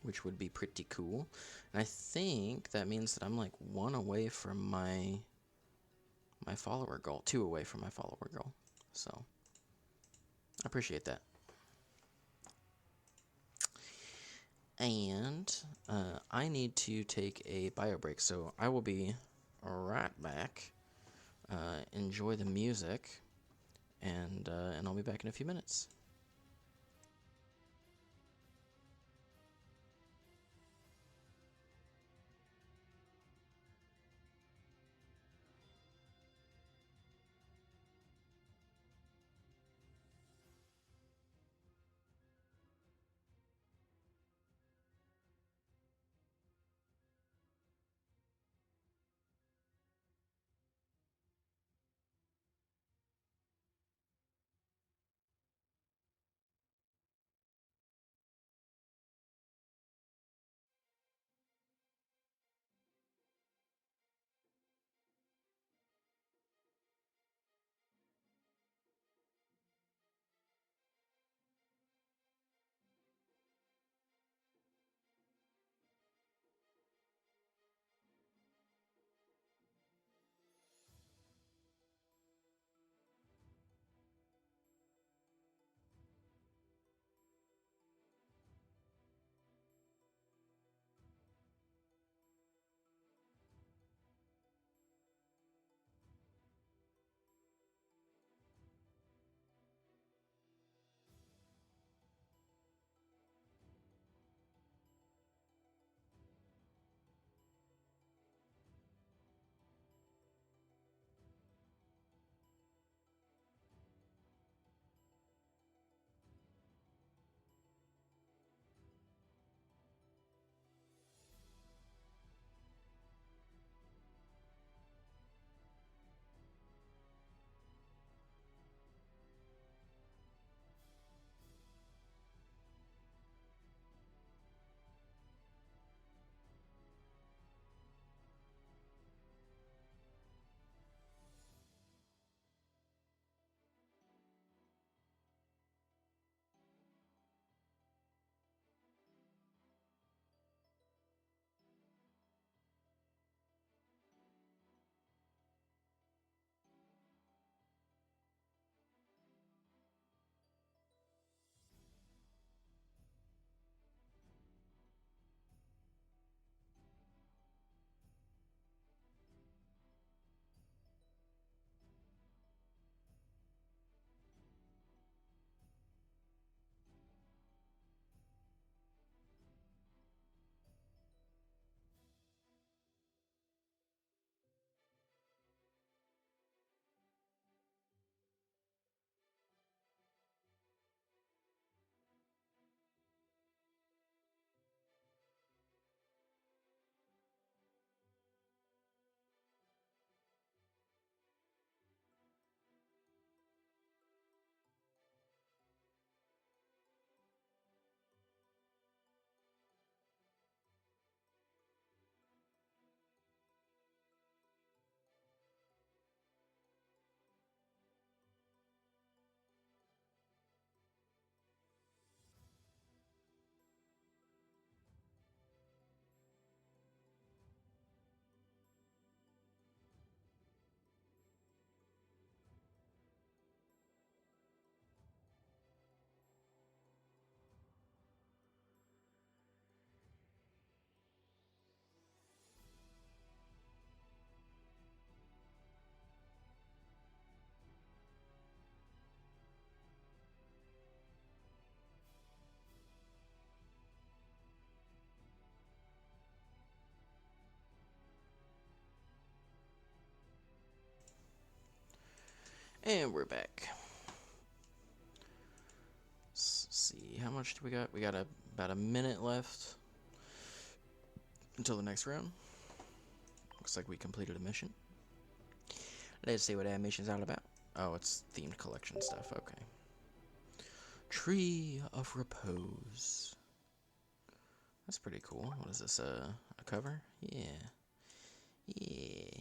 which would be pretty cool. And I think that means that I'm like 1 away from my follower goal, 2 away from my follower goal. So I appreciate that. And I need to take a bio break, so I will be right back. Enjoy the music, and I'll be back in a few minutes. And we're back. Let's see, how much do we got? We got about a minute left until the next round. Looks like we completed a mission. Let's see what that mission's all about. Oh, it's themed collection stuff. Okay. Tree of Repose. That's pretty cool. What is this? A cover? Yeah. Yeah.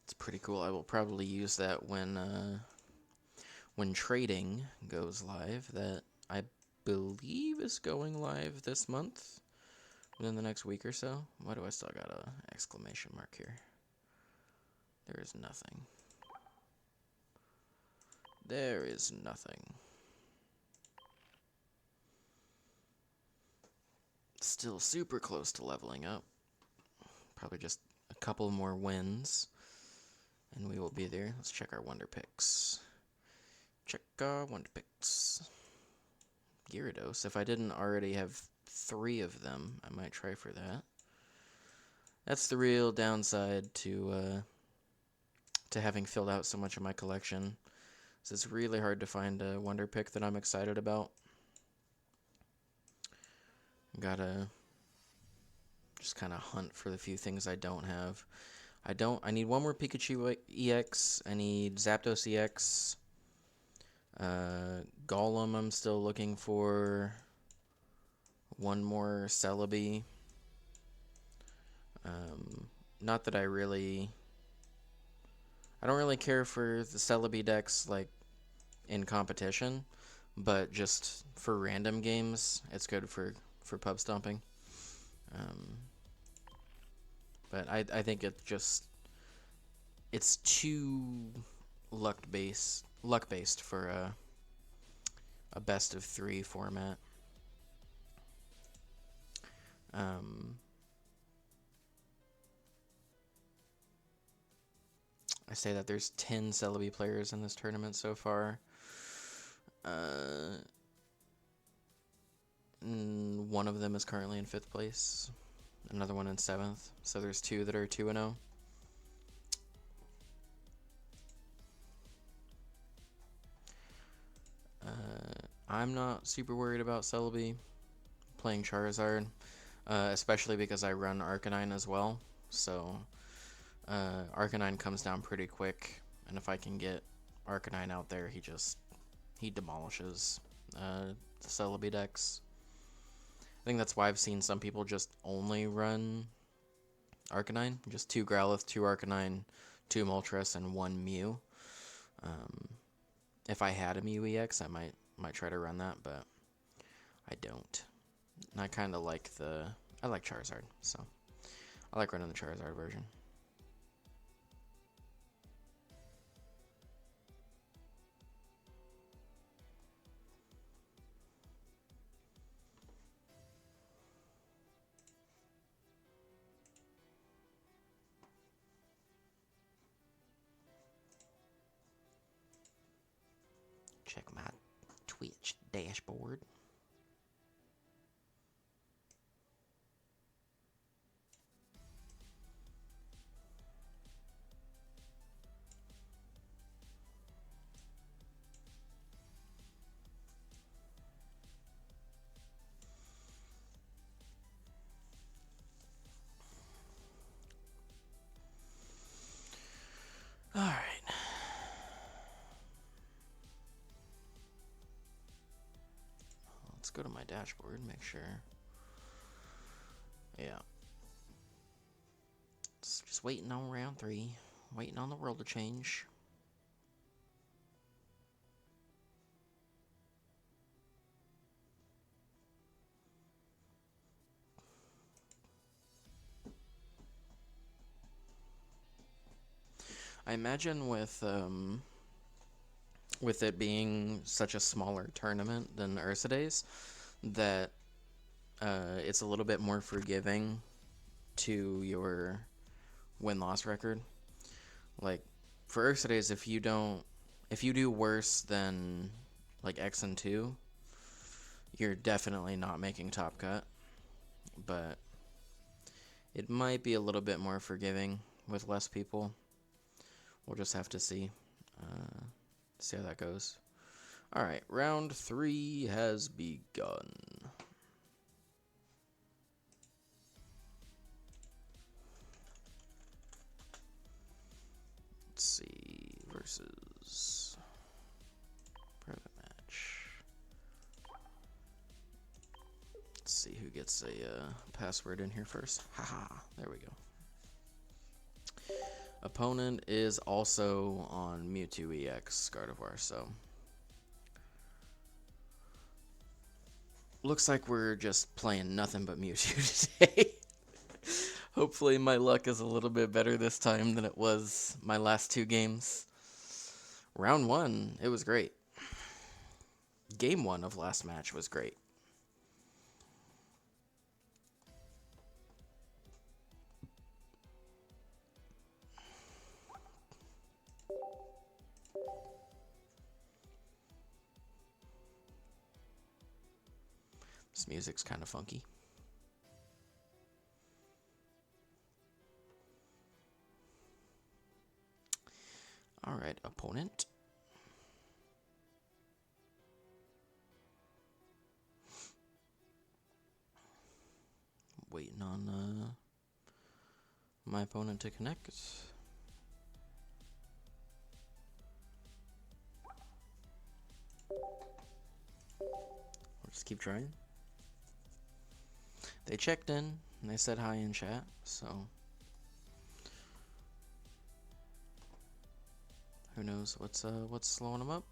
It's pretty cool. I will probably use that when trading goes live. That I believe is going live this month, within the next week or so. Why do I still got a exclamation mark here? There is nothing. There is nothing. Still super close to leveling up. Probably just a couple more wins, and we will be there. Let's check our Wonder Picks. Check our Wonder Picks. Gyarados. If I didn't already have 3 of them, I might try for that. That's the real downside to having filled out so much of my collection. So it's really hard to find a Wonder Pick that I'm excited about. Gotta just kind of hunt for the few things I don't have. I need one more Pikachu EX. I need Zapdos EX. Golem I'm still looking for. One more Celebi. Not that I don't really care for the Celebi decks like in competition, but just for random games, it's good for pub stomping. But I think it's too luck based for a best of 3 format. I say that there's 10 Celebi players in this tournament so far. One of them is currently in 5th place. Another one in 7th. So there's 2 that are 2-0. I'm not super worried about Celebi playing Charizard, especially because I run Arcanine as well. So Arcanine comes down pretty quick, and if I can get Arcanine out there, he demolishes the Celebi decks. I think that's why I've seen some people just only run Arcanine, just 2 Growlithe, 2 Arcanine, 2 Moltres, and 1 Mew. If I had a Mew EX, I might try to run that, but I don't. And I kind of like I like Charizard, so I like running the Charizard version. Check my Twitch dashboard. All right. Let's go to my dashboard, make sure. Yeah. Just waiting on round 3. Waiting on the world to change. I imagine with it being such a smaller tournament than Ursa Days, that it's a little bit more forgiving to your win-loss record. Like for Ursa Days, if you do worse than like X and 2, you're definitely not making top cut. But it might be a little bit more forgiving with less people. We'll just have to see how that goes. All right, round 3 has begun. Let's see, versus private match. Let's see who gets a password in here first. Haha, there we go. Opponent is also on Mewtwo EX Gardevoir, so looks like we're just playing nothing but Mewtwo today. Hopefully my luck is a little bit better this time than it was my last 2 games. Round 1, it was great. Game 1 of last match was great. This music's kind of funky. All right, opponent. Waiting on my opponent to connect. We'll just keep trying. They checked in and they said hi in chat, so who knows what's slowing them up.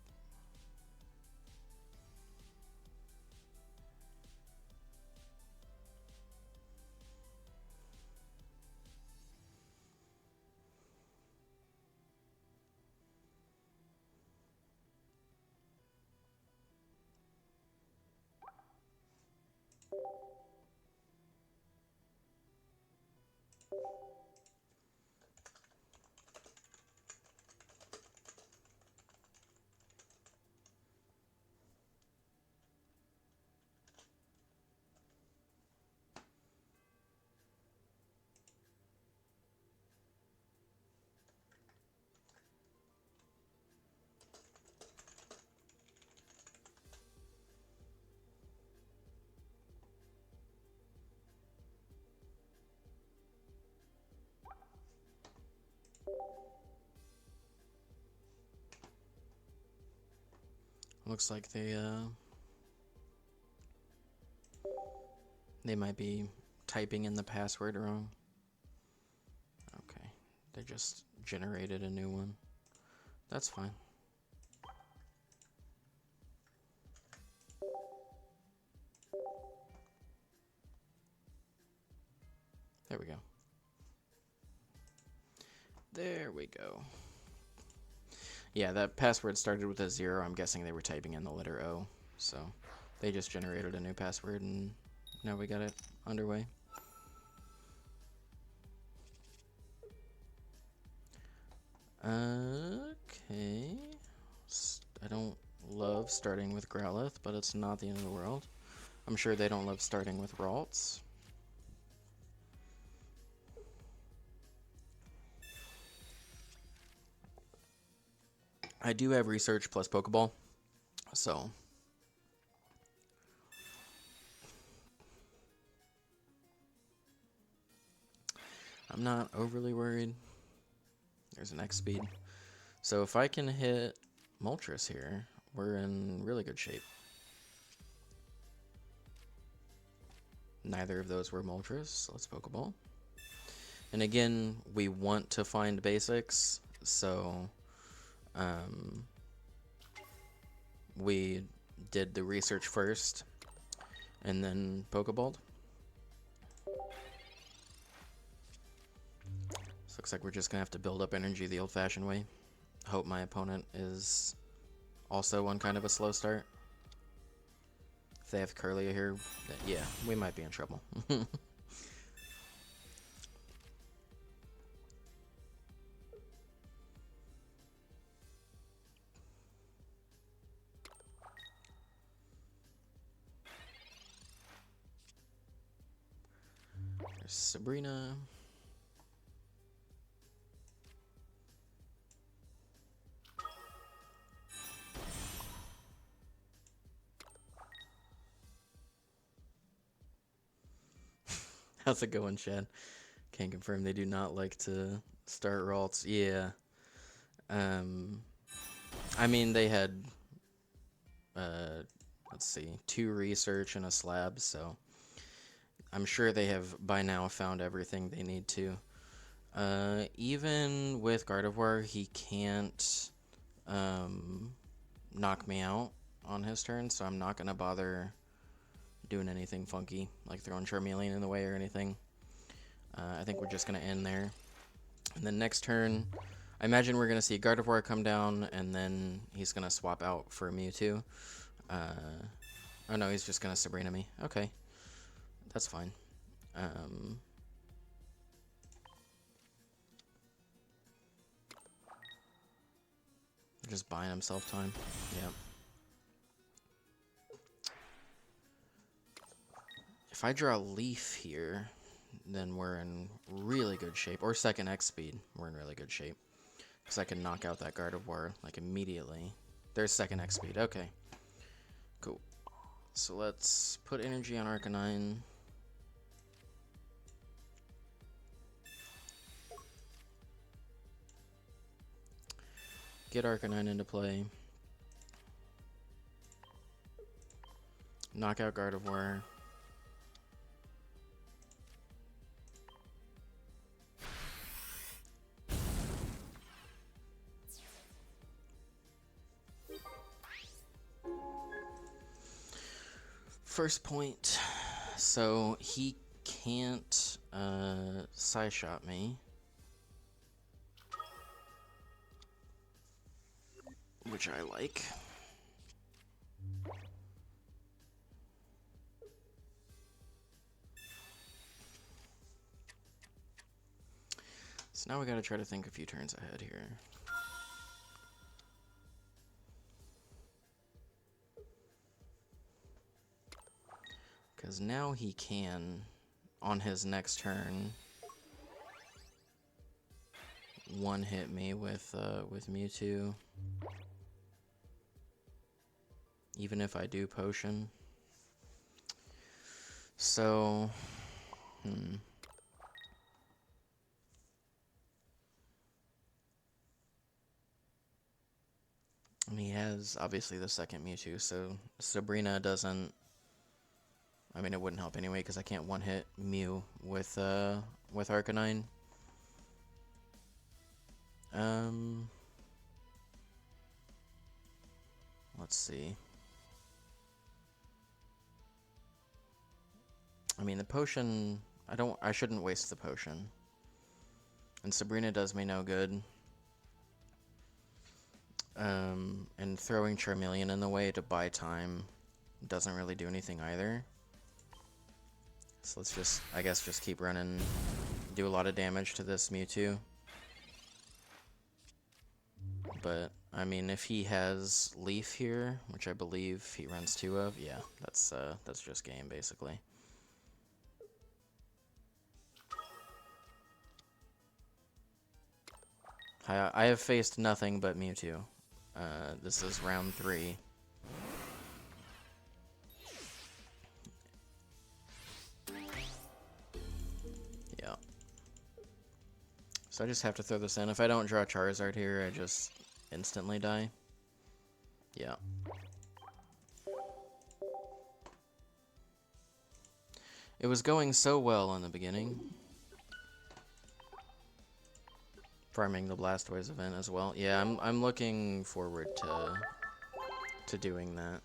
Looks like they might be typing in the password wrong. Okay, they just generated a new one. That's fine. There we go. There we go. Yeah, that password started with a 0. I'm guessing they were typing in the letter O. So they just generated a new password and now we got it underway. Okay. I don't love starting with Growlithe, but it's not the end of the world. I'm sure they don't love starting with Ralts. I do have Research plus Pokeball, so I'm not overly worried. There's an X speed. So if I can hit Moltres here, we're in really good shape. Neither of those were Moltres, so let's Pokeball. And again, we want to find basics, so we did the research first and then Pokeballed. So looks like we're just gonna have to build up energy the old-fashioned way. Hope my opponent is also on kind of a slow start. If they have Curlia here, then yeah, we might be in trouble. There's Sabrina. How's it going, Chad? Can confirm they do not like to start Ralts. Yeah. Um, I mean, they had, uh, let's see, 2 research and a slab, so I'm sure they have by now found everything they need to. Even with Gardevoir, he can't knock me out on his turn, so I'm not going to bother doing anything funky, like throwing Charmeleon in the way or anything. I think we're just going to end there. And then next turn, I imagine we're going to see Gardevoir come down, and then he's going to swap out for Mewtwo. Oh no, he's just going to Sabrina me. Okay, that's fine. Just buying himself time. Yep. If I draw a Leaf here, then we're in really good shape. Or second X speed, we're in really good shape. Because I can knock out that Gardevoir, like, immediately. There's second X speed, okay. Cool. So let's put energy on Arcanine. Get Arcanine into play. Knock out Gardevoir. First point. So he can't Psy-Shot me. Which I like. So now we gotta try to think a few turns ahead here. Because now he can, on his next turn, one-hit me with Mewtwo. Even if I do Potion. So, And he has, obviously, the second Mewtwo, so Sabrina doesn't... I mean, it wouldn't help anyway, because I can't one-hit Mew with Arcanine. Let's see. I mean, the potion... I shouldn't waste the potion. And Sabrina does me no good. And throwing Charmeleon in the way to buy time doesn't really do anything either. So let's just, I guess, just keep running, do a lot of damage to this Mewtwo. But, I mean, if he has Leaf here, which I believe he runs 2 of, yeah, that's just game, basically. I have faced nothing but Mewtwo. This is round 3. Yeah. So I just have to throw this in. If I don't draw Charizard here, I just instantly die. Yeah. It was going so well in the beginning. Farming the Blastoise event as well. Yeah, I'm looking forward to doing that.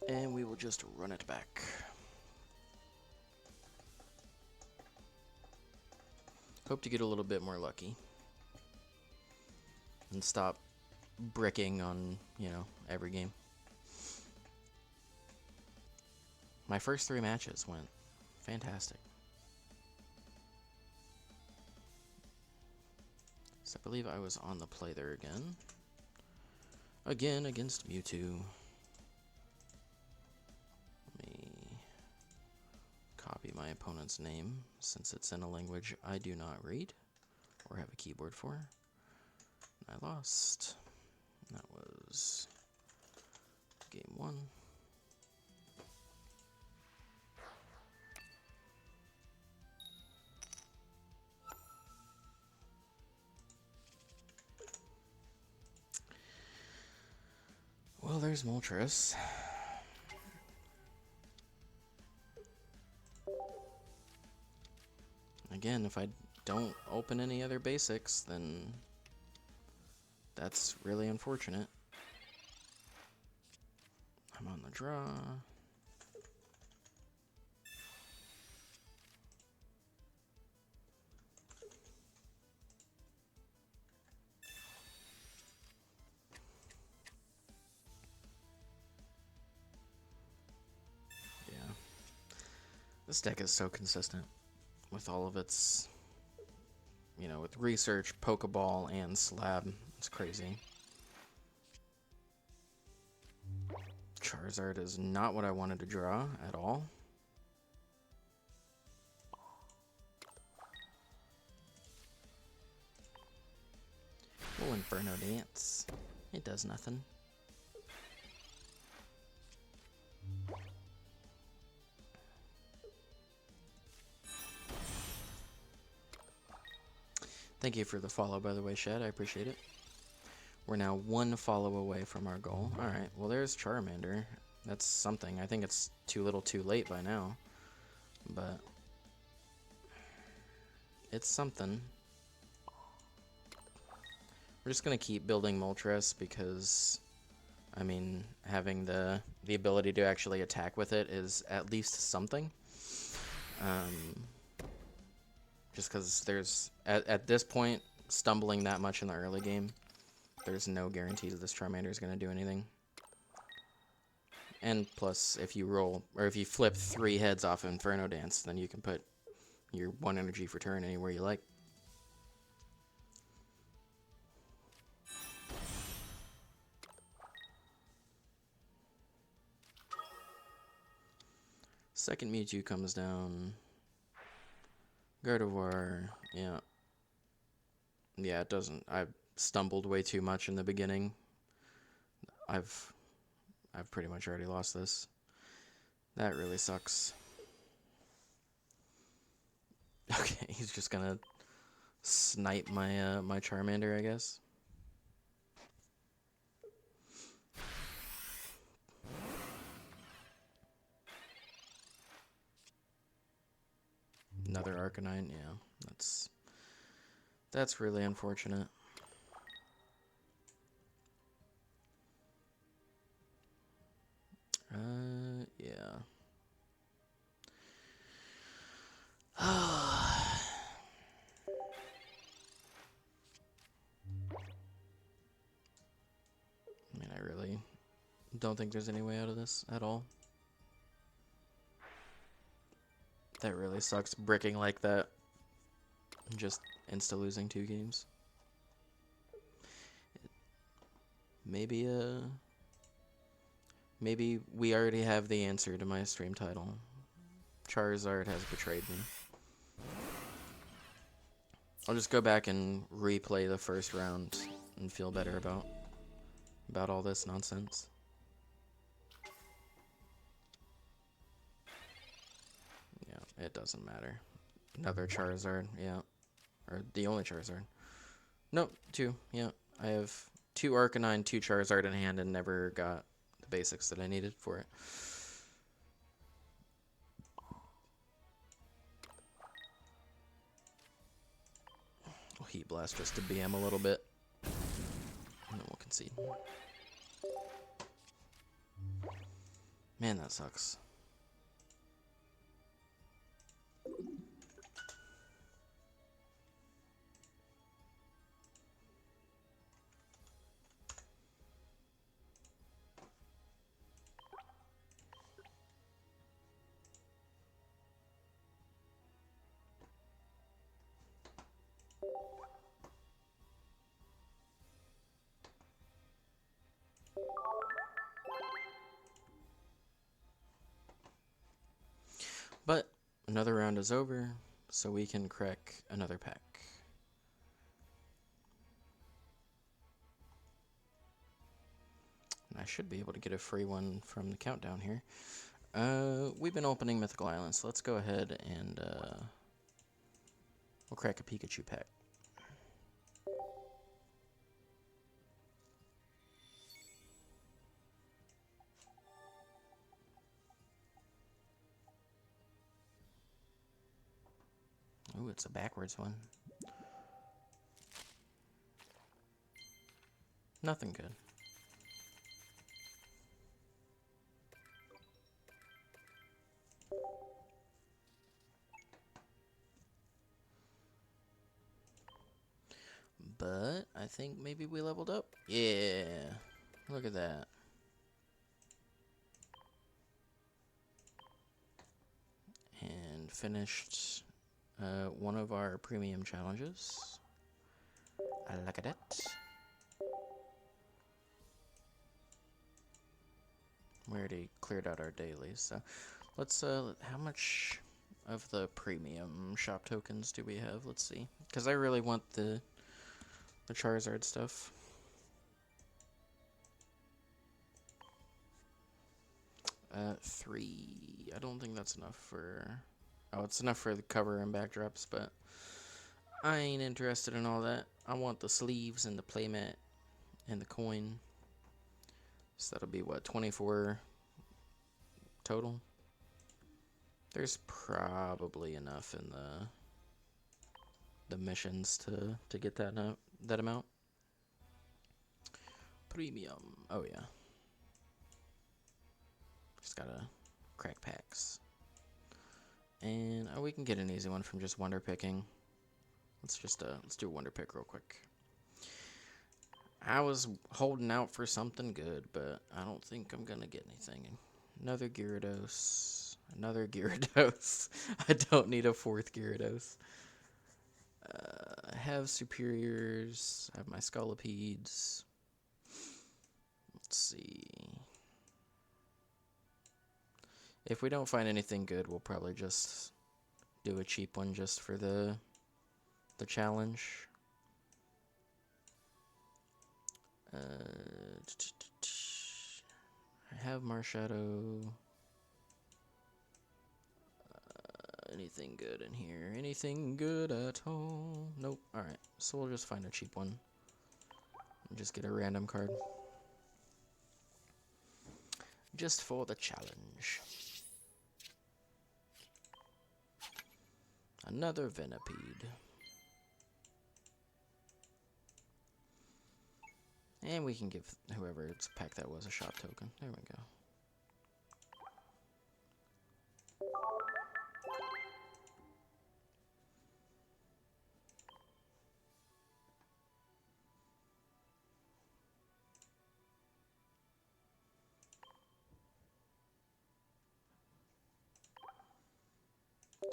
And we will just run it back. Hope to get a little bit more lucky. And stop bricking on, you know, every game. My first 3 matches went fantastic. So I believe I was on the play there again. Again against Mewtwo. Let me copy my opponent's name, since it's in a language I do not read or have a keyboard for. I lost. That was game 1. there's Moltres. Again, if I don't open any other basics, then that's really unfortunate. I'm on the draw. Yeah. This deck is so consistent with all of its, you know, with Research, Pokeball, and Slab. It's crazy. Charizard is not what I wanted to draw at all. Well, Inferno Dance. It does nothing. Thank you for the follow, by the way, Shed. I appreciate it. We're now one follow away from our goal. Alright, well, there's Charmander. That's something. I think it's too little too late by now. But it's something. We're just going to keep building Moltres because, I mean, having the ability to actually attack with it is at least something. Just because there's, at this point, stumbling that much in the early game, there's no guarantee that this Charmander is going to do anything. And plus, if you roll, or if you flip 3 heads off of Inferno Dance, then you can put your 1 energy for turn anywhere you like. Second Mewtwo comes down. Gardevoir, yeah. Yeah, it doesn't. I stumbled way too much in the beginning. I've pretty much already lost this. That really sucks. Okay, he's just gonna snipe my my Charmander, I guess. Another Arcanine, yeah. That's really unfortunate. Yeah. I mean, I really don't think there's any way out of this at all. That really sucks, bricking like that. Just insta-losing 2 games. Maybe we already have the answer to my stream title. Charizard has betrayed me. I'll just go back and replay the first round and feel better about all this nonsense. Yeah, it doesn't matter. Another Charizard, yeah. Or the only Charizard. Nope, 2, yeah. I have 2 Arcanine, 2 Charizard in hand and never got the basics that I needed for it. We'll Heat Blast just to BM a little bit. And then we'll concede. Man, that sucks. But another round is over, so we can crack another pack. And I should be able to get a free one from the countdown here. We've been opening Mythical Islands, so let's go ahead and we'll crack a Pikachu pack. Ooh, it's a backwards one. Nothing good. But I think maybe we leveled up. Yeah. Look at that. And finished one of our premium challenges. I like it. We already cleared out our dailies, so let's how much of the premium shop tokens do we have? Let's see, because I really want the Charizard stuff. Three. I don't think that's enough for. Oh, it's enough for the cover and backdrops, but I ain't interested in all that. I want the sleeves and the playmat and the coin. So that'll be what, 24 total? There's probably enough in the missions to get that amount. Premium. Oh yeah. Just gotta crack packs. And we can get an easy one from just wonder picking. Let's do a wonder pick real quick. I was holding out for something good, but I don't think I'm gonna get anything. Another Gyarados. Another Gyarados. I don't need a fourth Gyarados. I have superiors. I have my Scolopedes. Let's see. If we don't find anything good, we'll probably just do a cheap one just for the challenge. I have Marshadow. Anything good in here? Anything good at all? Nope. Alright, so we'll just find a cheap one. And just get a random card. Just for the challenge. Another Venipede. And we can give whoever's pack that was a shop token. There we go.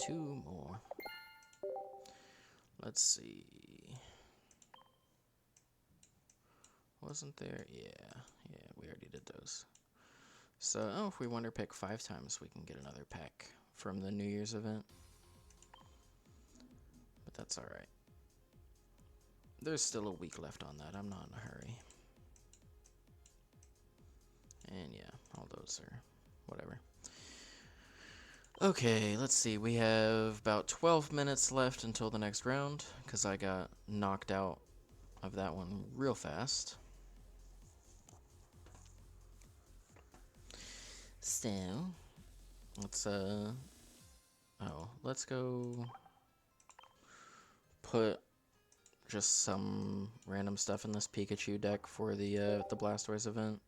Two more. Let's see. Wasn't there? Yeah, we already did those. So, if we wonder pick 5 times, we can get another pack from the New Year's event. But that's alright. There's still a week left on that. I'm not in a hurry. And yeah, all those are whatever. Okay, let's see. We have about 12 minutes left until the next round, because I got knocked out of that one real fast. So, let's go put just some random stuff in this Pikachu deck for the Blastoise event.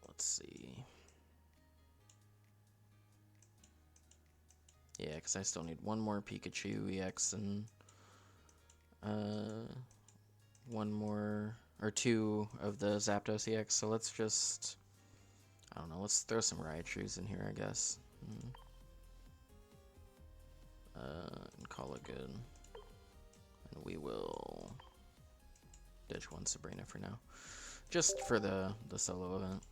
Let's see. Yeah, because I still need one more Pikachu EX and one more or two of the Zapdos EX. So let's just, I don't know, let's throw some Raichus in here, I guess. And call it good. And we will ditch one Sabrina for now. Just for the solo event.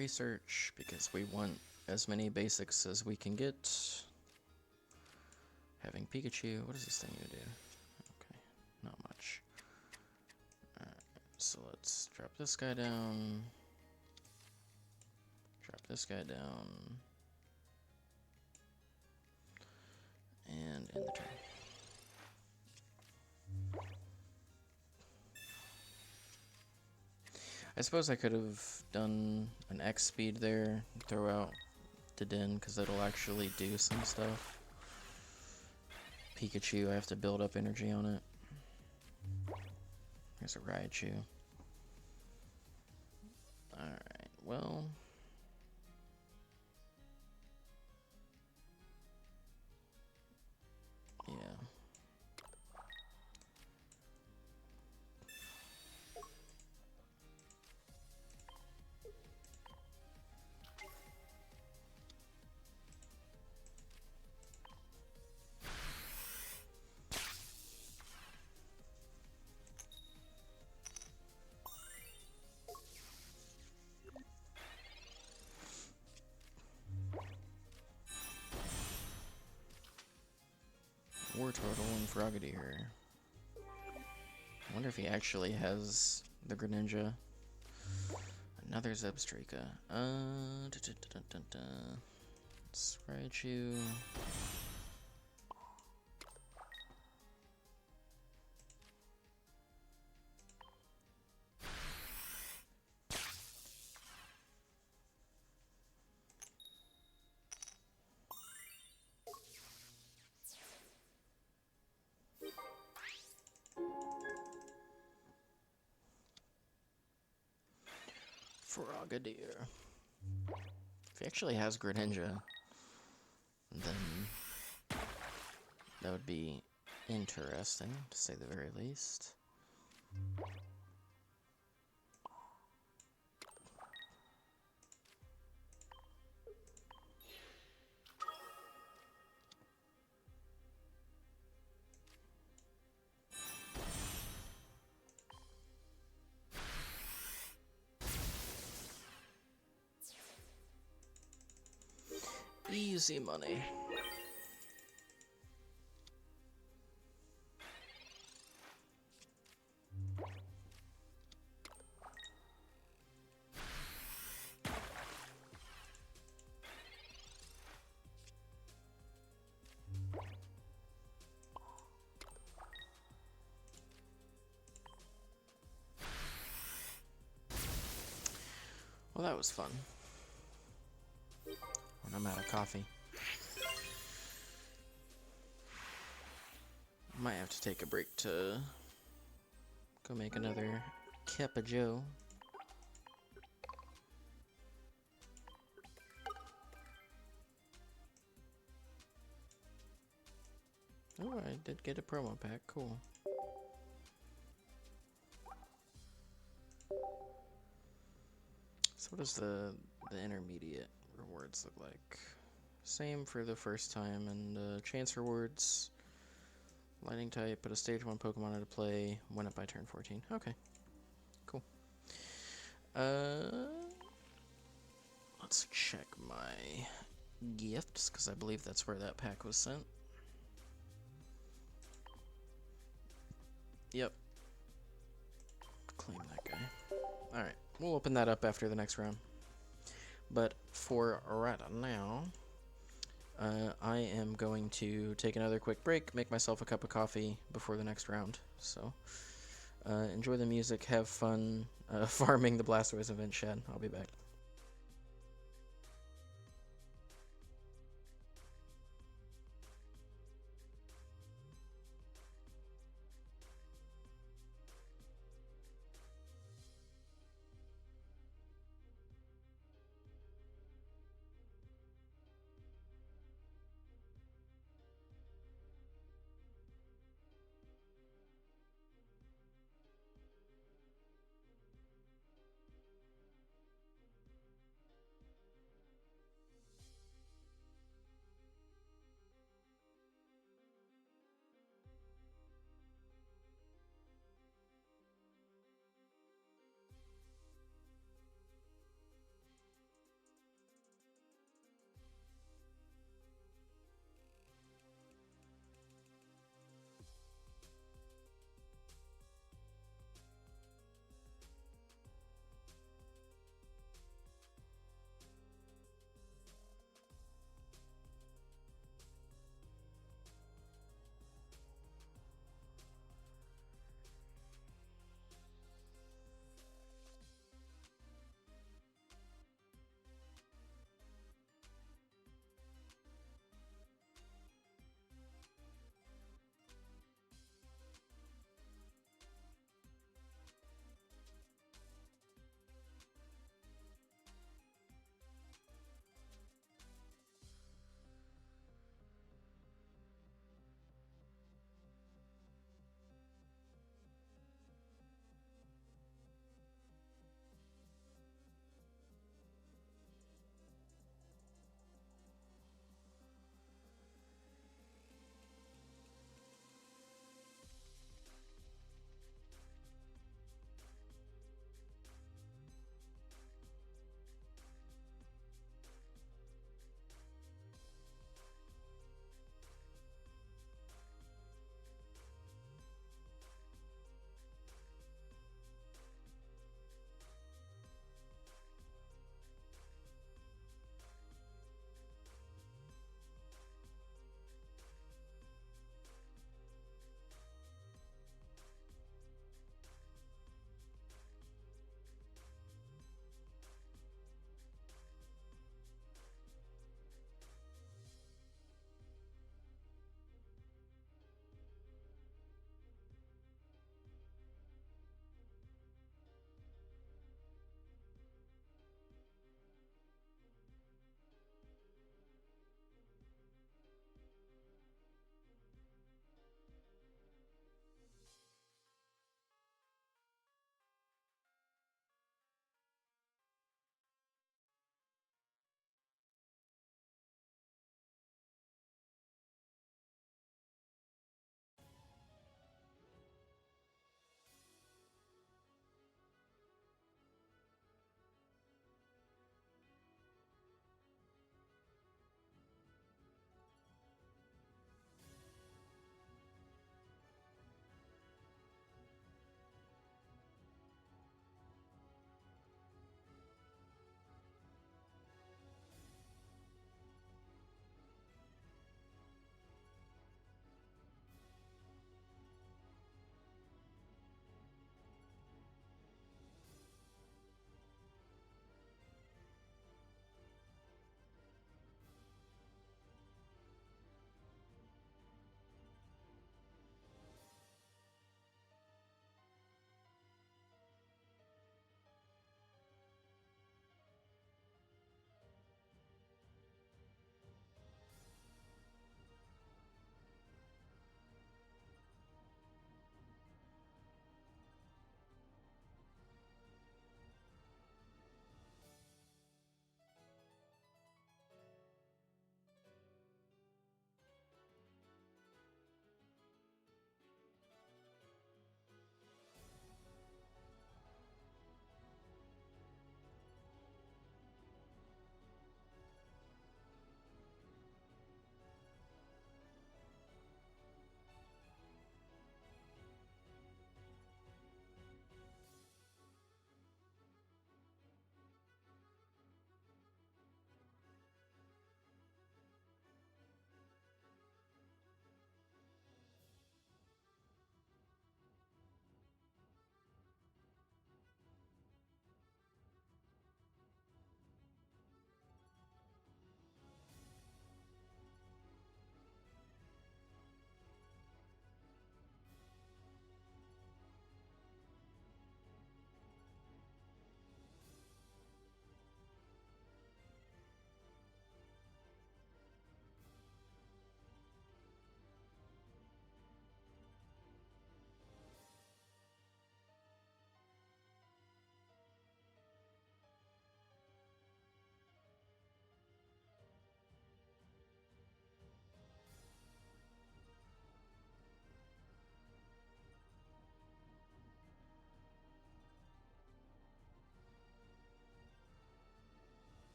research because we want as many basics as we can get. Having Pikachu, what does this thing do? Okay, not much. Alright, so let's drop this guy down. Drop this guy down. And end the turn. I suppose I could have done an X speed there, throw out the Den, because that'll actually do some stuff. Pikachu, I have to build up energy on it. There's a Raichu. Alright, well... yeah. War Turtle and Frogadier. I wonder if he actually has the Greninja. Another Zebstrika. It's Raichu. Frogadier. If he actually has Greninja, then that would be interesting, to say the very least. Easy money. Well, that was fun. When I'm out of coffee. Might have to take a break to go make another cup of joe. Oh, I did get a promo pack. Cool. So what does the intermediate rewards look like? Same for the first time, and chance rewards. Lightning type, put a stage 1 Pokemon into play, win it by turn 14. Okay. Cool. Let's check my gifts, because I believe that's where that pack was sent. Yep. Claim that guy. Alright, we'll open that up after the next round. But for right now, I am going to take another quick break, make myself a cup of coffee before the next round. So, enjoy the music, have fun farming the Blastoise event shed. I'll be back.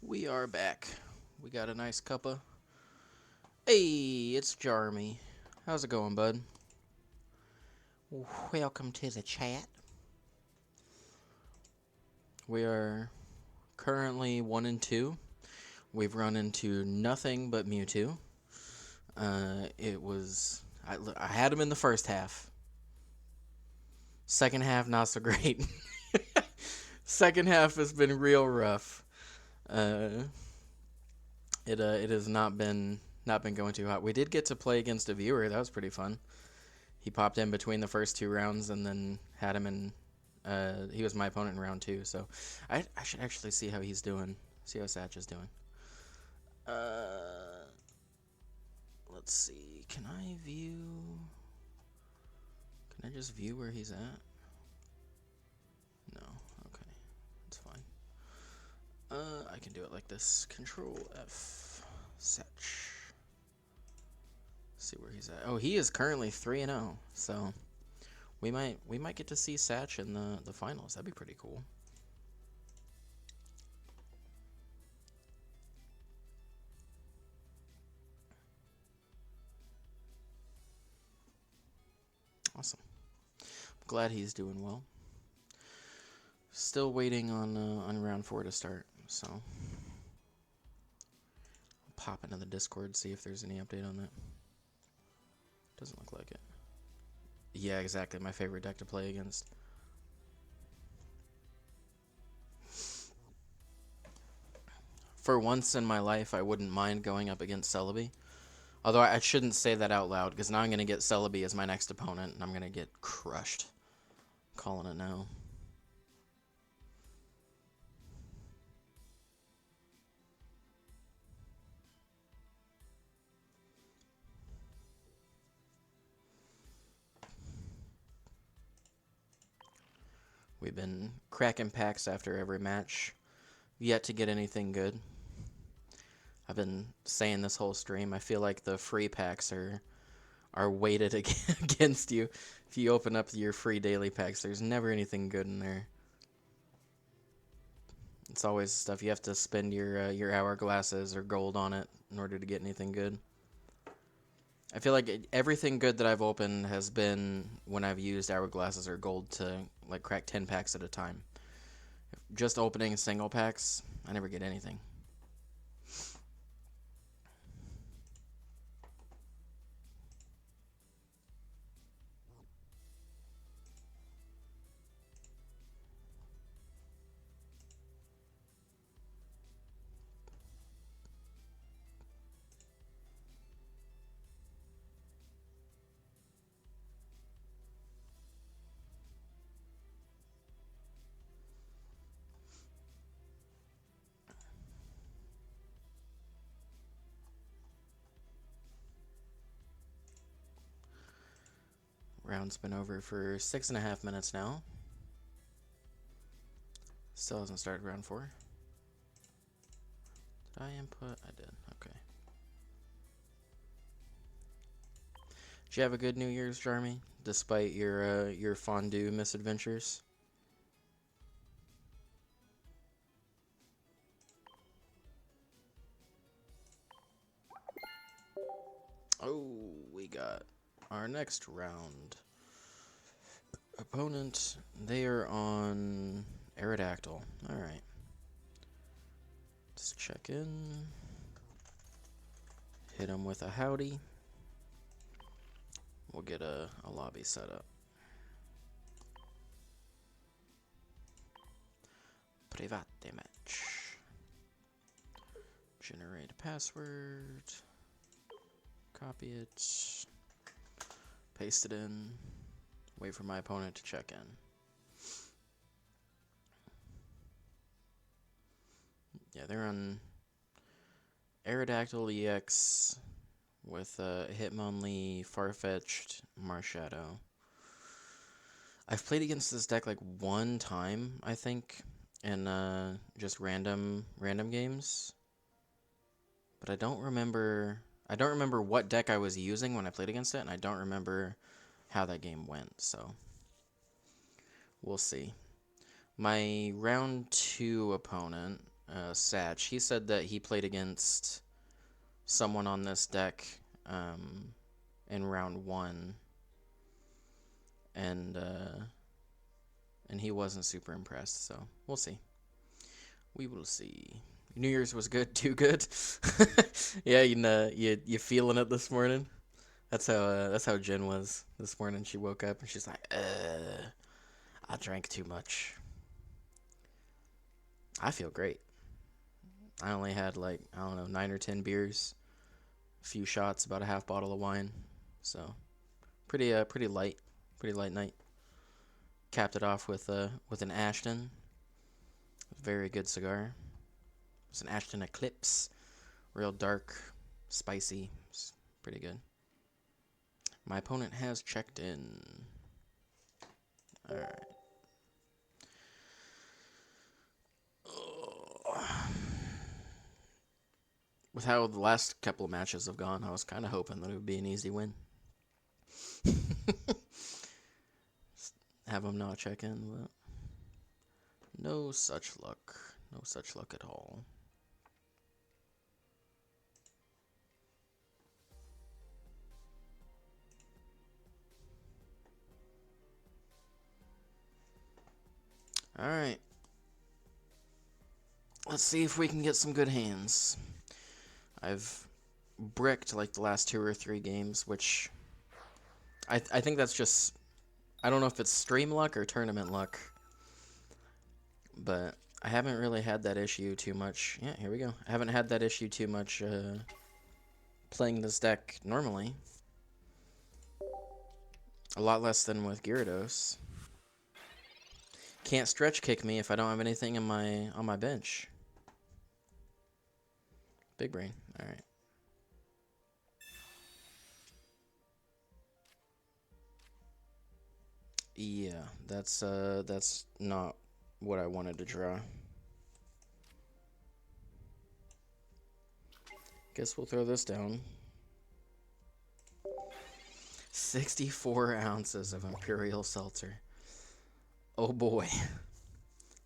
We are back. We got a nice cuppa. Hey, it's Jarmy. How's it going, bud? Welcome to the chat. We are currently 1 and 2. We've run into nothing but Mewtwo. I had him in the first half. Second half, not so great. Second half has been real rough. It has not been going too hot. We did get to play against a viewer. That was pretty fun. He popped in between the first 2 rounds and then had him in. He was my opponent in round 2, so I should actually see how he's doing. See how Satch is doing. Let's see. Can I view? Can I just view where he's at? No. Okay, that's fine. I can do it like this. Control F. Satch. See where he's at. Oh, he is currently 3-0. So we might get to see Satch in the finals. That'd be pretty cool. Awesome. I'm glad he's doing well. Still waiting on round 4 to start. So I'll pop into the Discord, see if there's any update on that. Doesn't look like it. Yeah, exactly. My favorite deck to play against. For once in my life, I wouldn't mind going up against Celebi. Although I shouldn't say that out loud, because now I'm going to get Celebi as my next opponent, and I'm going to get crushed. Calling it now. We've been cracking packs after every match. Yet to get anything good. I've been saying this whole stream, I feel like the free packs are weighted against you. If you open up your free daily packs, there's never anything good in there. It's always stuff you have to spend your hourglasses or gold on it in order to get anything good. I feel like everything good that I've opened has been when I've used hourglasses or gold to like crack 10 packs at a time. Just opening single packs, I never get anything. Round's been over for 6.5 minutes now. Still hasn't started round 4. Did I input? I did. Okay. Did you have a good New Year's, Jarmy? Despite your fondue misadventures? Oh, we got our next round. Opponent, they are on Aerodactyl. Alright. Let's check in. Hit him with a howdy. We'll get a lobby set up. Private match. Generate a password. Copy it. Paste it in. Wait for my opponent to check in. Yeah, they're on Aerodactyl EX with Hitmonlee, Farfetch'd, Marshadow. I've played against this deck like 1 time, I think, in just random games. But I don't remember what deck I was using when I played against it, and I don't remember how that game went, so we'll see. My round 2 opponent Sag. He said that he played against someone on this deck in round 1, and he wasn't super impressed. So we'll see. We will see. New Year's was good, too good. Yeah, you know, you feeling it this morning? That's how Jen was this morning. She woke up and she's like, I drank too much. I feel great. I only had like, I don't know, 9 or 10 beers, a few shots, about a half bottle of wine. So pretty light night. Capped it off with an Ashton. Very good cigar. It's an Ashton Eclipse. Real dark, spicy. It's pretty good. My opponent has checked in. Alright. With how the last couple of matches have gone, I was kind of hoping that it would be an easy win. Have him not check in, but no such luck. No such luck at all. Alright. Let's see if we can get some good hands. I've bricked like the last 2 or 3 games, which I think that's just, I don't know if it's stream luck or tournament luck, but I haven't really had that issue too much. Yeah, here we go. I haven't had that issue too much playing this deck normally. A lot less than with Gyarados. Can't stretch kick me if I don't have anything on my bench. Big brain. All right. Yeah, that's not what I wanted to draw. Guess we'll throw this down. 64 ounces of Imperial Seltzer. Oh boy.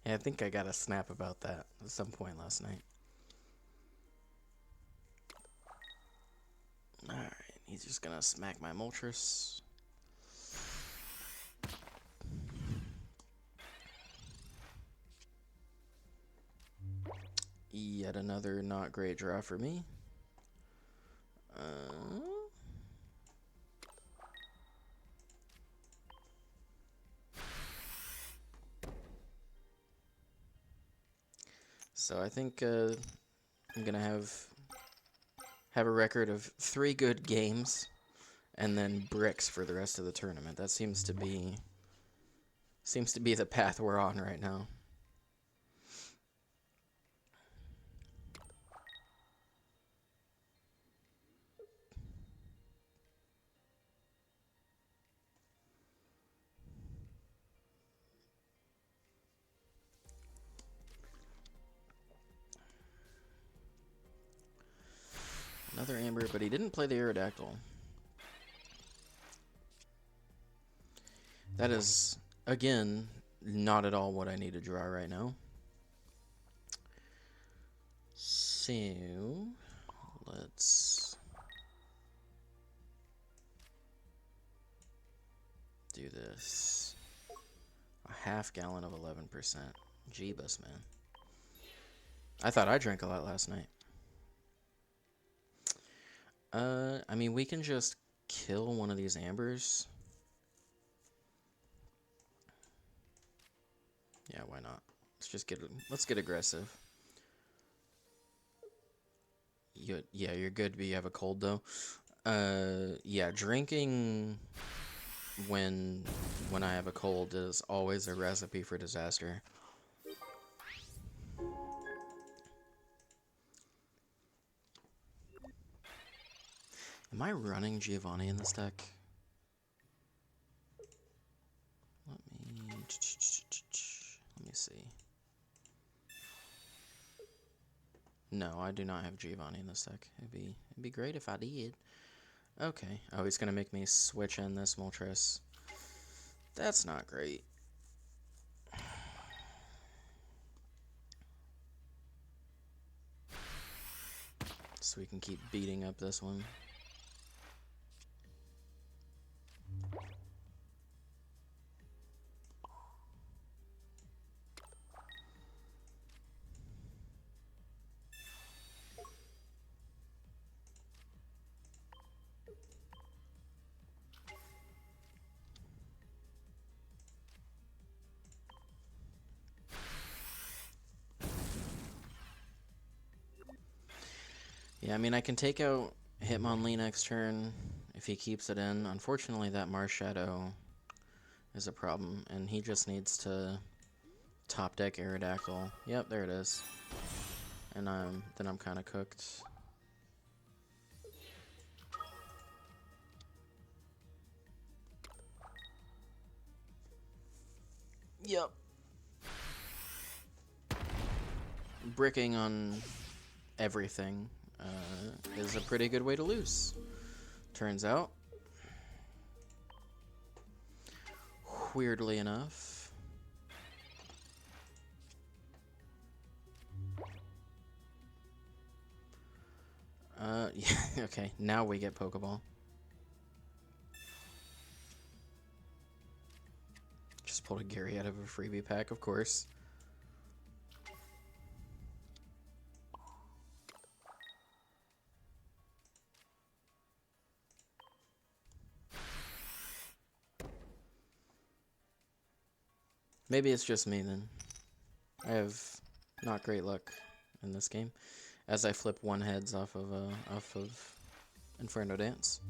Yeah, I think I got a snap about that at some point last night. Alright, he's just gonna smack my Moltres. Yet another not great draw for me. So I think I'm gonna have a record of 3 good games, and then bricks for the rest of the tournament. That seems to be the path we're on right now. Another Amber, but he didn't play the Aerodactyl. That is, again, not at all what I need to draw right now. So, let's do this. A half gallon of 11%. Jeebus, man. I thought I drank a lot last night. I mean, we can just kill one of these Ambers. Yeah, why not? Let's get aggressive. Yeah, you're good, but you have a cold though. Yeah, drinking when I have a cold is always a recipe for disaster. Am I running Giovanni in this deck? Let me see. No, I do not have Giovanni in this deck. It'd be great if I did. Okay. Oh, he's gonna make me switch in this Moltres. That's not great. so we can keep beating up this one. Yeah, I mean, I can take out Hitmonlee next turn if he keeps it in. Unfortunately, that Marshadow is a problem, and he just needs to top deck Aerodactyl. Yep, there it is. And then I'm kind of cooked. Yep. Bricking on everything is a pretty good way to lose, turns out. Weirdly enough. Yeah, okay, now we get Pokeball. Just pulled a Gary out of a freebie pack, of course. Maybe it's just me then. I have not great luck in this game, as I flip one heads off of Inferno Dance.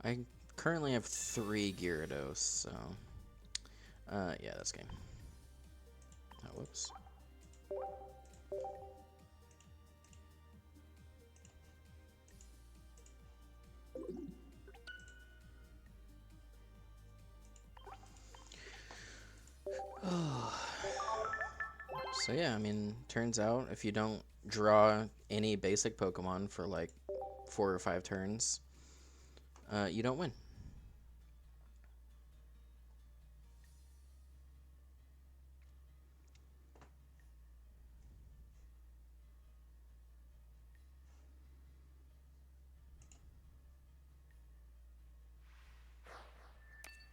I currently have 3 Gyarados, so yeah, that's game. Oh, whoops. So yeah, I mean, turns out if you don't draw any basic Pokemon for like 4 or 5 turns, you don't win.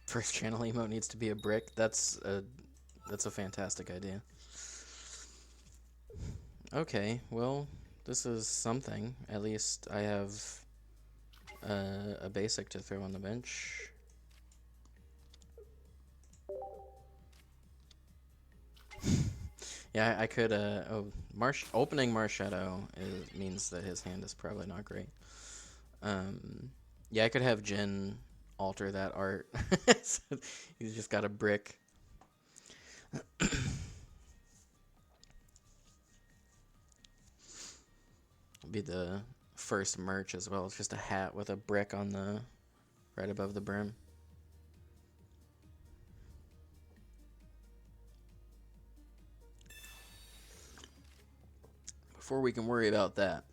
First channel emote needs to be a brick. That's a fantastic idea. Okay, well, this is something. At least I have a basic to throw on the bench. Yeah, I could. Oh, opening Marshadow means that his hand is probably not great. Yeah, I could have Jin alter that art. So he's just got a brick. Be the first merch as well. It's just a hat with a brick on the right above the brim. Before we can worry about that,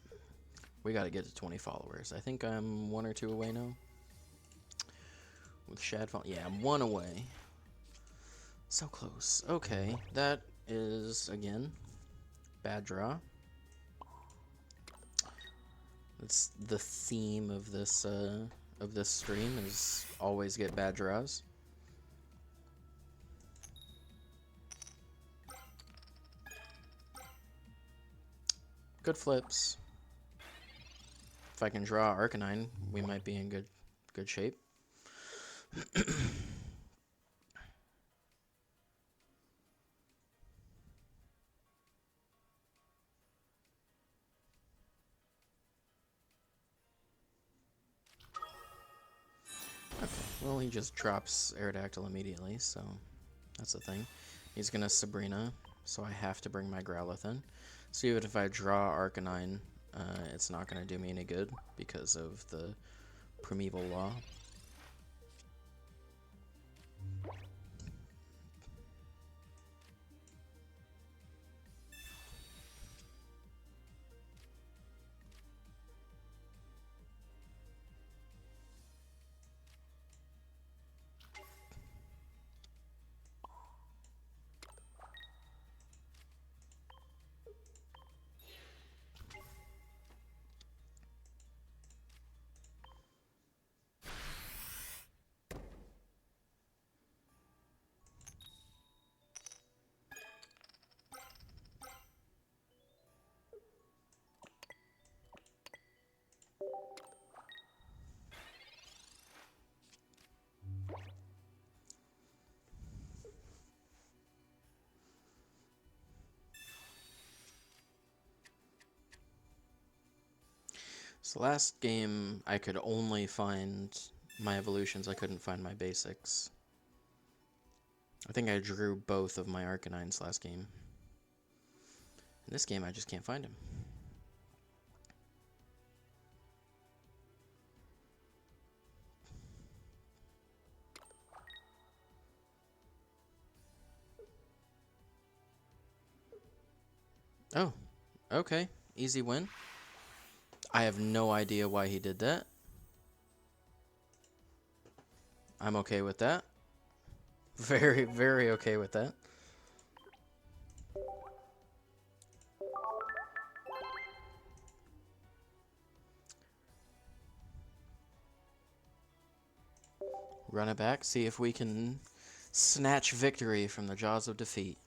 we got to get to 20 followers. I think I'm 1 or 2 away now. With Shadfall, yeah, I'm 1 away. So close. Okay, that is again bad draw. That's the theme of this stream, is always get bad draws. Good flips. If I can draw Arcanine, we might be in good shape. Okay, well, he just drops Aerodactyl immediately, so that's the thing. He's gonna Sabrina, so I have to bring my Growlithe in. So even if I draw Arcanine, it's not gonna do me any good because of the Primeval Law. So last game, I could only find my evolutions. I couldn't find my basics. I think I drew both of my Arcanines last game. In this game, I just can't find him. Oh, okay. Easy win. I have no idea why he did that. I'm okay with that. Very, very okay with that. Run it back, see if we can snatch victory from the jaws of defeat.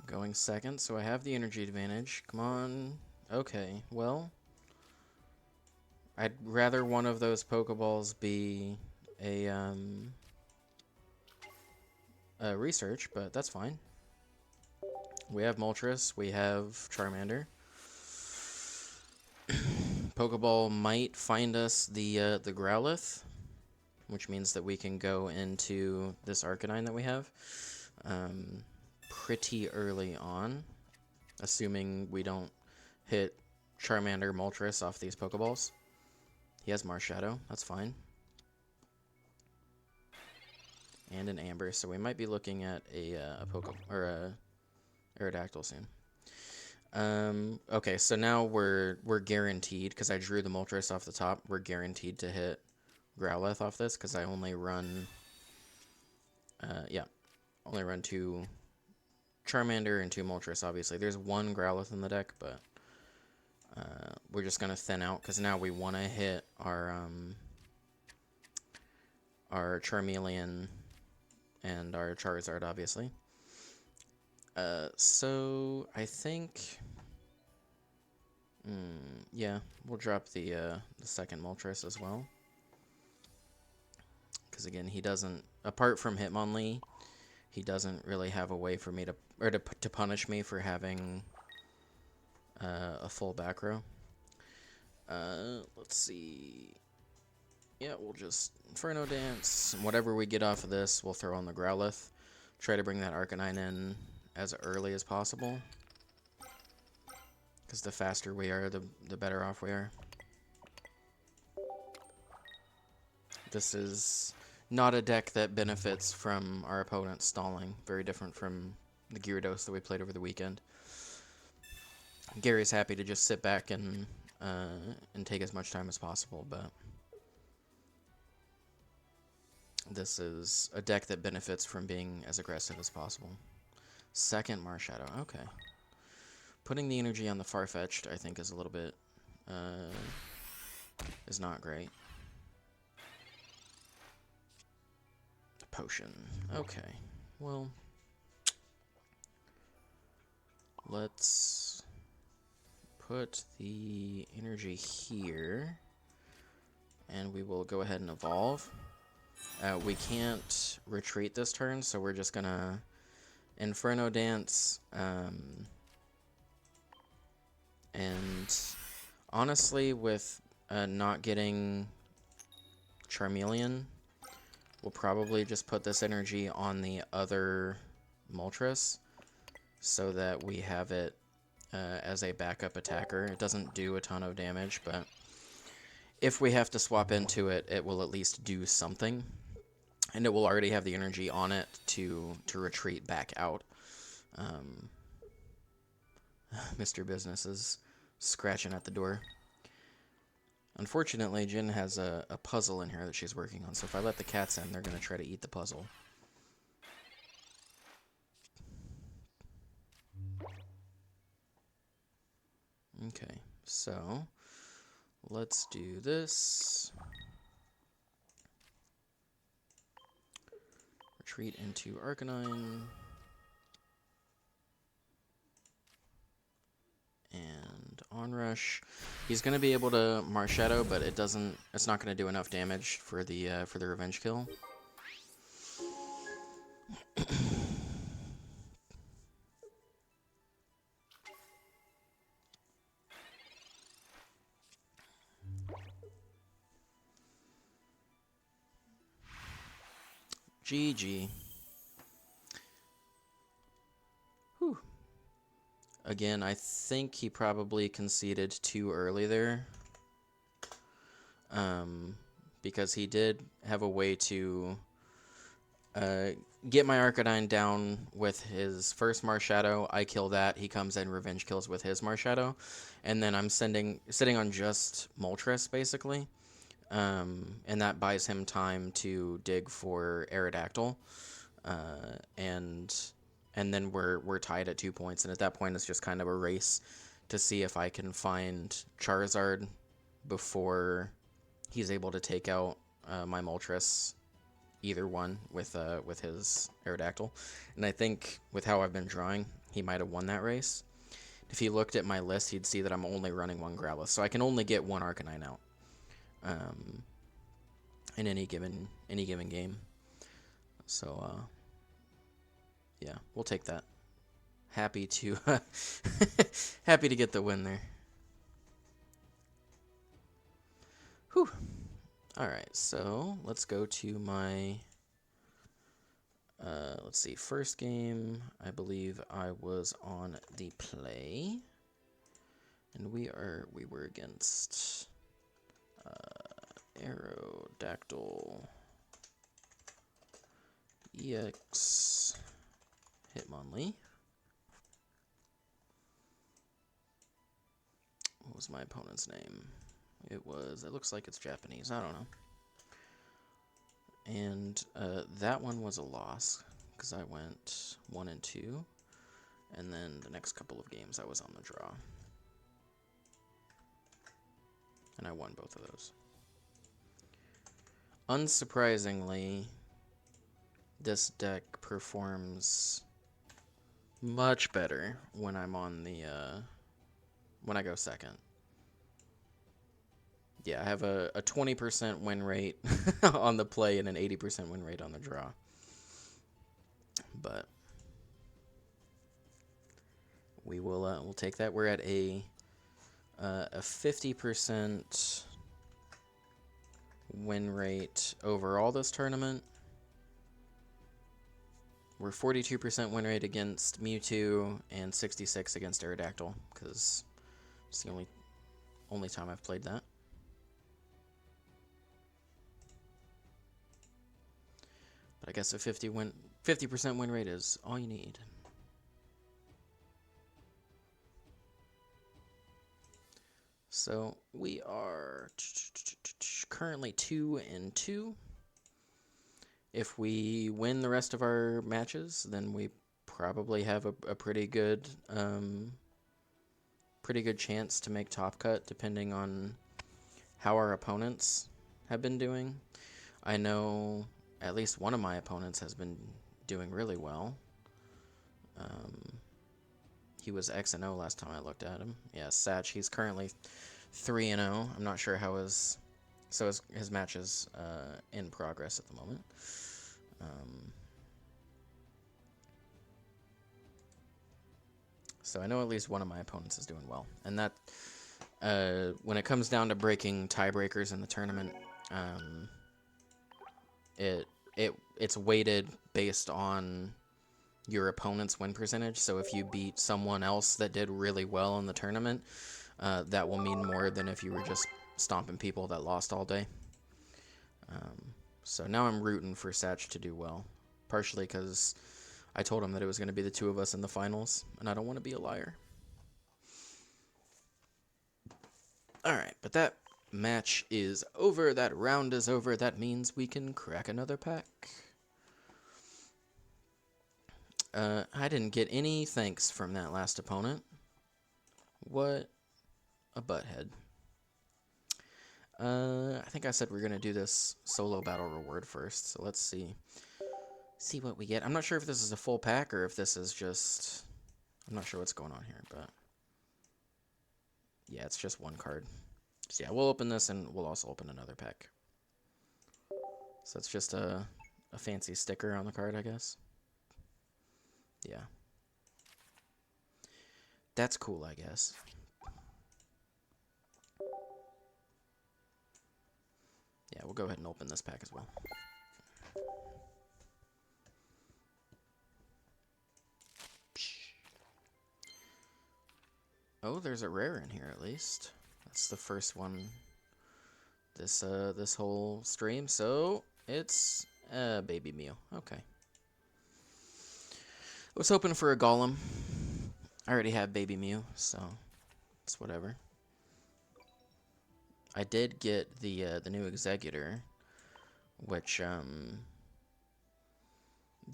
Going second, so I have the energy advantage. Come on. Okay, well, I'd rather one of those Pokeballs be a research, but that's fine. We have Moltres, we have Charmander. Pokeball might find us the Growlithe, which means that we can go into this Arcanine that we have pretty early on, assuming we don't hit Charmander, Moltres off these Pokeballs. He has Marshadow, that's fine. And an Amber, so we might be looking at a Aerodactyl soon. Okay, so now we're guaranteed, because I drew the Moltres off the top, we're guaranteed to hit Growlithe off this, because I only run, only run 2 Charmander and 2 Moltres, obviously. There's 1 Growlithe in the deck, but we're just going to thin out, because now we want to hit our Charmeleon and our Charizard, obviously. So I think, yeah, we'll drop the second Moltres as well. Because again, he doesn't, apart from Hitmonlee, he doesn't really have a way for me to punish me for having a full back row. Let's see. Yeah, we'll just Inferno Dance. Whatever we get off of this, we'll throw on the Growlithe. Try to bring that Arcanine in as early as possible. Because the faster we are, the better off we are. This is not a deck that benefits from our opponent stalling. Very different from the Gyarados that we played over the weekend. Gary's happy to just sit back and take as much time as possible, but this is a deck that benefits from being as aggressive as possible. Second Marshadow, okay. Putting the energy on the Farfetch'd, I think, is a little bit, is not great. Potion, okay. Well, let's put the energy here, and we will go ahead and evolve. We can't retreat this turn, so we're just gonna Inferno Dance, and honestly, with not getting Charmeleon, we'll probably just put this energy on the other Moltres, so that we have it as a backup attacker. It doesn't do a ton of damage, but if we have to swap into it, it will at least do something. And it will already have the energy on it to retreat back out. Mr. Business is scratching at the door. Unfortunately, Jin has a puzzle in here that she's working on, so if I let the cats in, they're going to try to eat the puzzle. Okay, so let's do this. retreat into Arcanine. And Onrush. He's gonna be able to Marshadow, but it's not gonna do enough damage for the revenge kill. GG. Whew. Again, I think he probably conceded too early there. Because he did have a way to get my Arcanine down with his first Marshadow. I kill that. He comes in, revenge kills with his Marshadow. And then I'm sitting on just Moltres, basically. And that buys him time to dig for Aerodactyl. And then we're tied at 2 points. And at that point, it's just kind of a race to see if I can find Charizard before he's able to take out my Moltres, either one, with his Aerodactyl. And I think with how I've been drawing, he might have won that race. If he looked at my list, he'd see that I'm only running one Growlithe, so I can only get one Arcanine out in any given game. So yeah, we'll take that. Happy to happy to get the win there. Whew. Alright, so let's go to my, let's see, first game, I believe I was on the play, and we were against Aerodactyl, EX, Hitmonlee. What was my opponent's name? It looks like it's Japanese, I don't know. And that one was a loss, because I went 1 and 2, and then the next couple of games I was on the draw. And I won both of those. Unsurprisingly, this deck performs much better when I'm on the, when I go second. Yeah, I have a 20% win rate on the play and an 80% win rate on the draw. But we'll take that. We're at a 50% win rate overall this tournament. We're 42% win rate against Mewtwo and 66 against Aerodactyl, because it's the only time I've played that. But I guess a 50% win rate is all you need. So we are currently 2 and 2. If we win the rest of our matches, then we probably have a pretty good chance to make top cut, depending on how our opponents have been doing. I know at least one of my opponents has been doing really well. He was X&O last time I looked at him. Yeah, Satch, he's currently 3-0. I'm not sure how his match is in progress at the moment. So I know at least one of my opponents is doing well. And that, when it comes down to breaking tiebreakers in the tournament, it's weighted based on your opponent's win percentage. So if you beat someone else that did really well in the tournament, that will mean more than if you were just stomping people that lost all day. So now I'm rooting for Satch to do well, partially because I told him that it was going to be the two of us in the finals, and I don't want to be a liar. Alright, but that match is over. That round is over. That means we can crack another pack. I didn't get any thanks from that last opponent. What a butthead. I think I said we're going to do this solo battle reward first, so let's see. see what we get. I'm not sure if this is a full pack or if this is just... I'm not sure what's going on here, but... Yeah, it's just one card. So yeah, we'll open this and we'll also open another pack. So it's just a fancy sticker on the card, I guess. Yeah. That's cool, I guess. Yeah, we'll go ahead and open this pack as well. Oh, there's a rare in here at least. That's the first one this whole stream. So it's Baby Mew. Okay. I was hoping for a Golem. I already have Baby Mew, so it's whatever. I did get the new Executor, which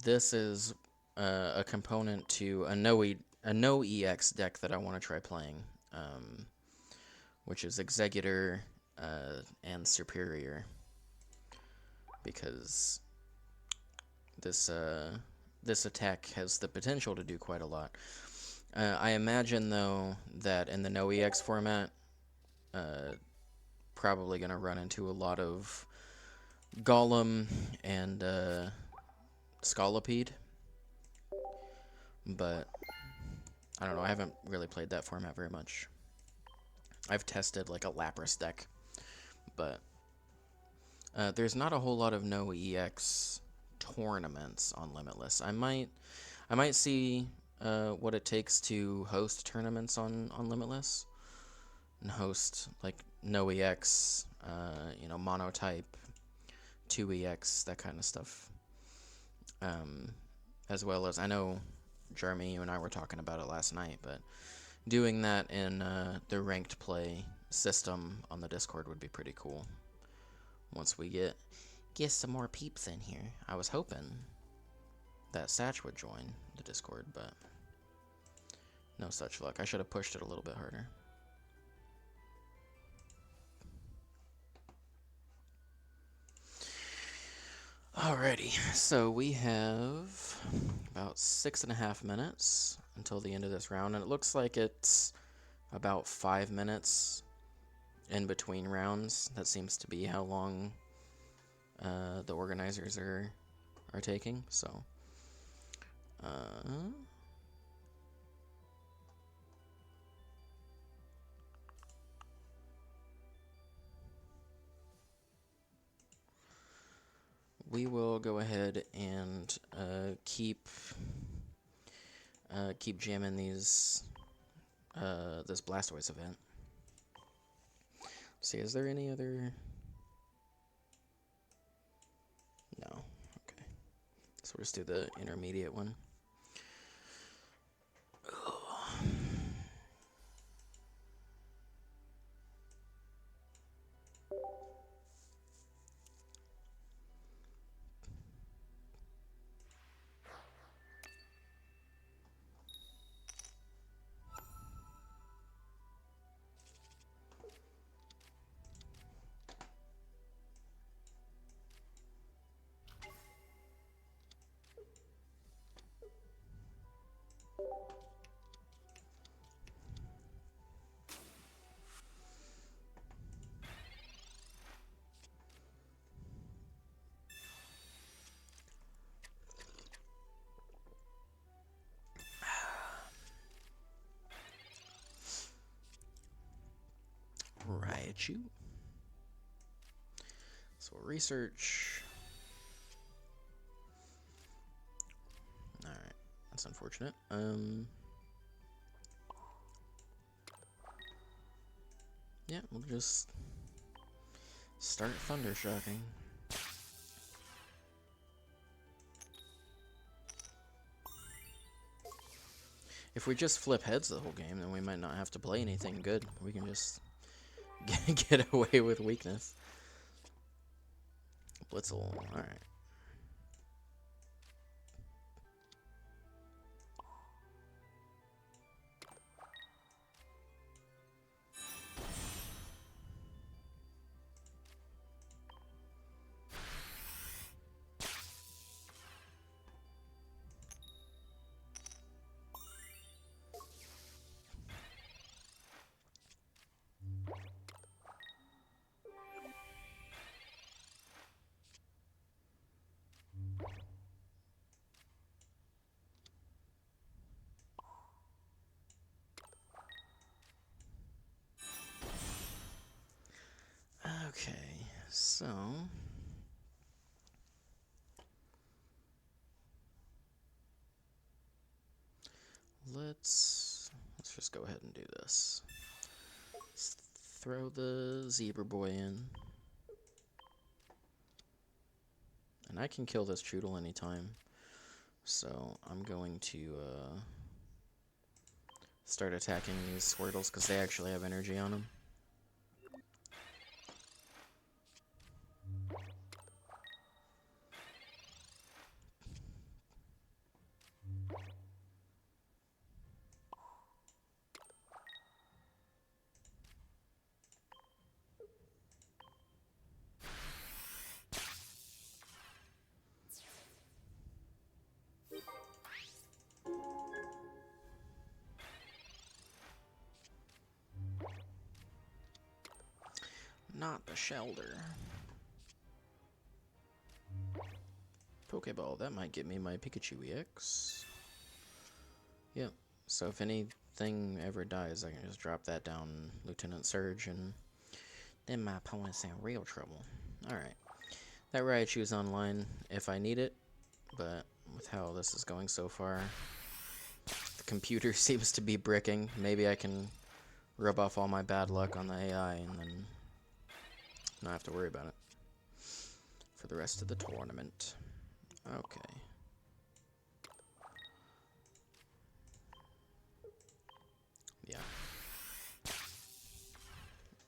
this is a component to a no EX deck that I want to try playing, which is Executor and Superior, because this attack has the potential to do quite a lot. I imagine though that in the no EX format, probably gonna run into a lot of Golem and Scolipede, but I don't know, I haven't really played that format very much. I've tested like a Lapras deck, but there's not a whole lot of no EX tournaments on Limitless. I might see what it takes to host tournaments on Limitless, and host like no EX, you know, monotype, 2EX, that kind of stuff. As well as, I know, Jeremy, you and I were talking about it last night, but doing that in the ranked play system on the Discord would be pretty cool. Once we get some more peeps in here. I was hoping that Satch would join the Discord, but no such luck. I should have pushed it a little bit harder. Alrighty, so we have about 6.5 minutes until the end of this round, and it looks like it's about 5 minutes in between rounds. That seems to be how long the organizers are taking, so we will go ahead and keep jamming these this Blastoise event. Let's see, is there any other? No. Okay. So we'll just do the intermediate one. Raichu. So we'll research. Alright, that's unfortunate. Yeah, we'll just start Thundershocking. If we just flip heads the whole game, then we might not have to play anything good. We can just get away with weakness. Blitzel, alright. So let's just go ahead and do this. Let's throw the zebra boy in. And I can kill this Choodle anytime. So I'm going to start attacking these Squirtles because they actually have energy on them. Not the Shelter. Pokeball, that might get me my Pikachu EX. Yep, so if anything ever dies, I can just drop that down Lieutenant Surge, and then my opponent's in real trouble. Alright, that Raichu's online if I need it, but with how this is going so far, the computer seems to be bricking. Maybe I can rub off all my bad luck on the AI and then not have to worry about it for the rest of the tournament. Okay. Yeah.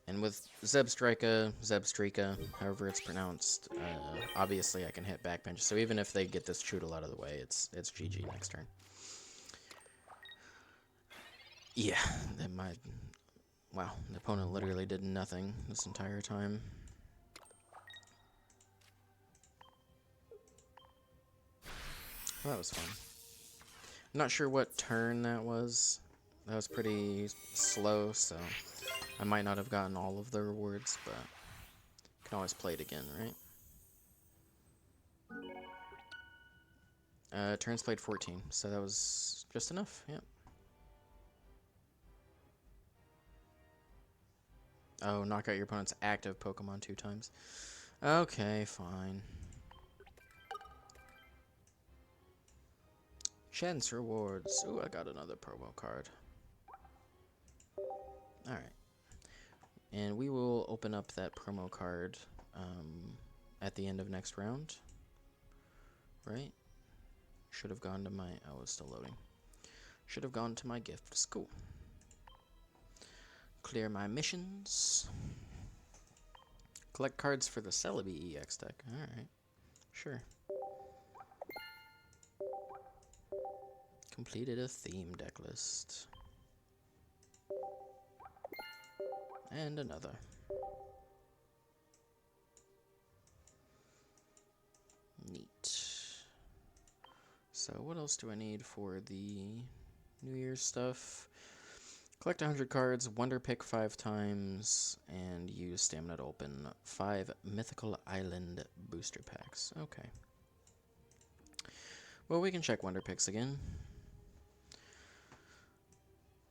And with Zebstrika, however it's pronounced, obviously I can hit backbench. So even if they get this Choodle out of the way, it's GG next turn. Yeah, wow, the opponent literally did nothing this entire time. Well, that was fun. I'm not sure what turn that was. That was pretty slow, so I might not have gotten all of the rewards, but can always play it again, right? Turns played 14, so that was just enough, yeah. Oh, knock out your opponent's active Pokemon 2 times. Okay, fine. Chance rewards. Ooh, I got another promo card. Alright. And we will open up that promo card at the end of next round. Right? Should have gone to my... Oh, it's still loading. Should have gone to my gifts. Cool. Clear my missions. Collect cards for the Celebi EX deck. Alright. Sure. Completed a theme deck list. And another. Neat. So what else do I need for the New Year's stuff? Collect 100 cards, Wonder Pick 5 times, and use Stamina to open 5 Mythical Island booster packs. Okay. Well, we can check Wonder Picks again.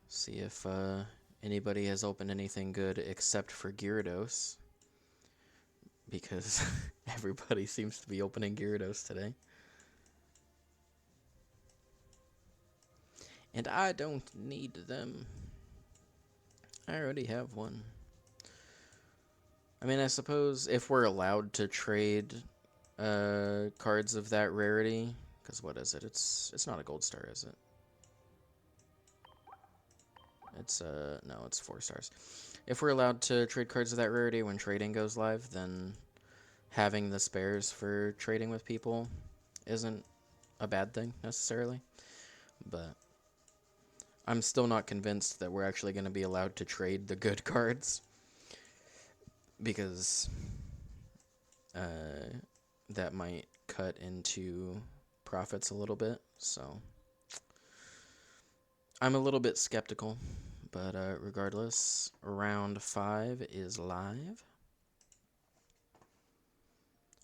See if anybody has opened anything good except for Gyarados. Because everybody seems to be opening Gyarados today. And I don't need them. I already have one. I mean, I suppose if we're allowed to trade cards of that rarity, because what is it? It's not a gold star, is it? It's no, it's 4 stars. If we're allowed to trade cards of that rarity when trading goes live, then having the spares for trading with people isn't a bad thing necessarily. But I'm still not convinced that we're actually going to be allowed to trade the good cards, because that might cut into profits a little bit. So I'm a little bit skeptical, but regardless, round 5 is live.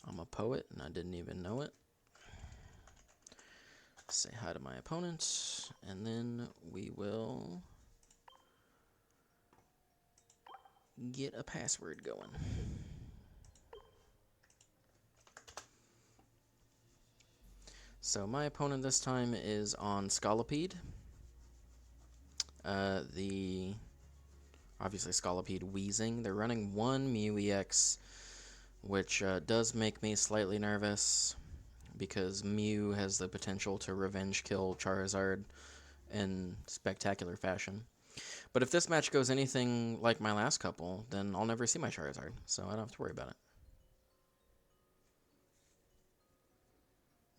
I'm a poet, and I didn't even know it. Say hi to my opponent, and then we will get a password going. So my opponent this time is on Scolipede. The obviously Scolipede Wheezing. They're running one Mew EX, which does make me slightly nervous because Mew has the potential to revenge kill Charizard in spectacular fashion. But if this match goes anything like my last couple, then I'll never see my Charizard, so I don't have to worry about it.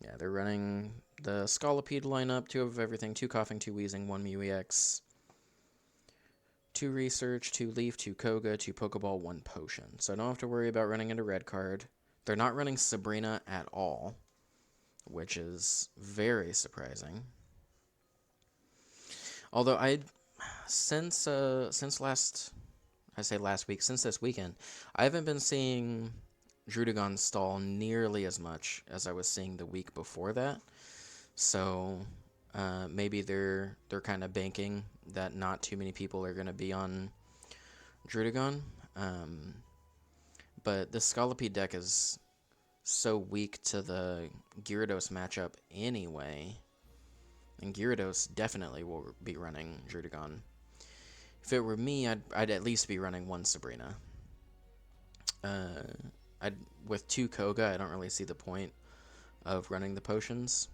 Yeah, they're running the Scolipede lineup, 2 of everything, 2 Coughing, 2 Wheezing, 1 Mew EX, 2 Research, 2 Leaf, 2 Koga, 2 Pokeball, 1 Potion. So I don't have to worry about running into red card. They're not running Sabrina at all, which is very surprising. Although since last week, since this weekend, I haven't been seeing Druddigon stall nearly as much as I was seeing the week before that. So maybe they're kind of banking that not too many people are going to be on Druddigon. But the Scolipede deck is so weak to the Gyarados matchup anyway. And Gyarados definitely will be running Druddigon. If it were me, I'd at least be running 1 Sabrina. With 2 Koga, I don't really see the point of running the potions.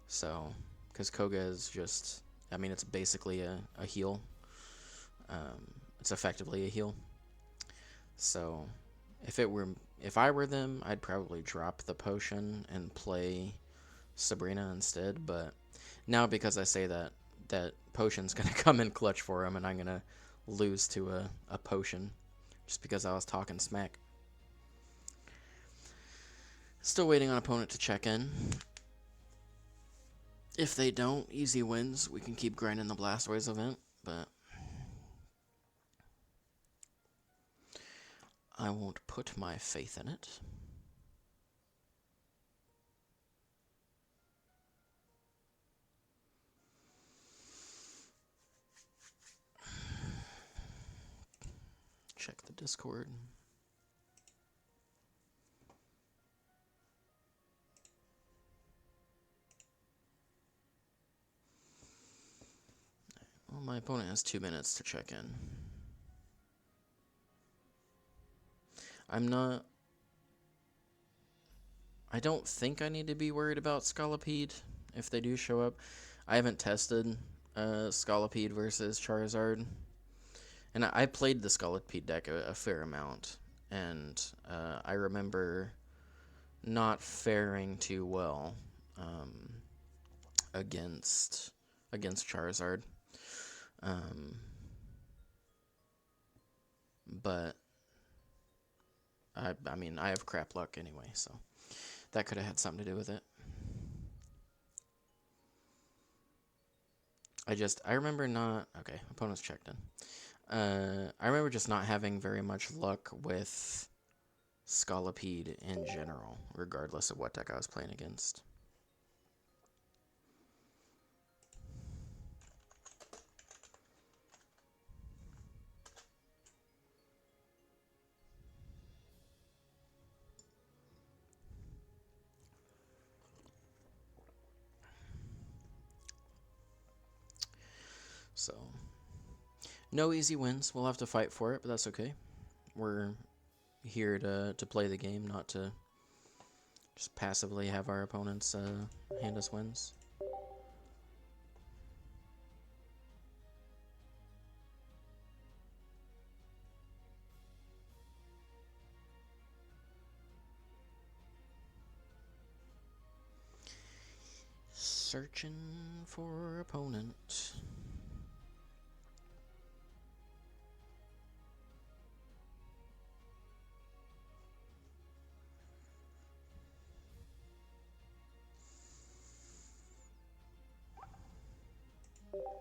So, because Koga is just, I mean, it's basically a heal. It's effectively a heal. So, if I were them, I'd probably drop the potion and play Sabrina instead. But now, because I say that potion's gonna come in clutch for him, and I'm gonna lose to a potion just because I was talking smack. Still waiting on opponent to check in. If they don't, easy wins. We can keep grinding the Blastoise event, but I won't put my faith in it. Check the Discord. Well, my opponent has 2 minutes to check in. I don't think I need to be worried about Scolipede if they do show up. I haven't tested Scolipede versus Charizard. And I played the Scolipede deck a fair amount. And I remember not faring too well against Charizard. But I mean, I have crap luck anyway, so that could have had something to do with it. I remember not... Okay, opponent's checked in. I remember just not having very much luck with Scolipede in general, regardless of what deck I was playing against. So, no easy wins. We'll have to fight for it, but that's okay. We're here to play the game, not to just passively have our opponents hand us wins. Searching for opponent.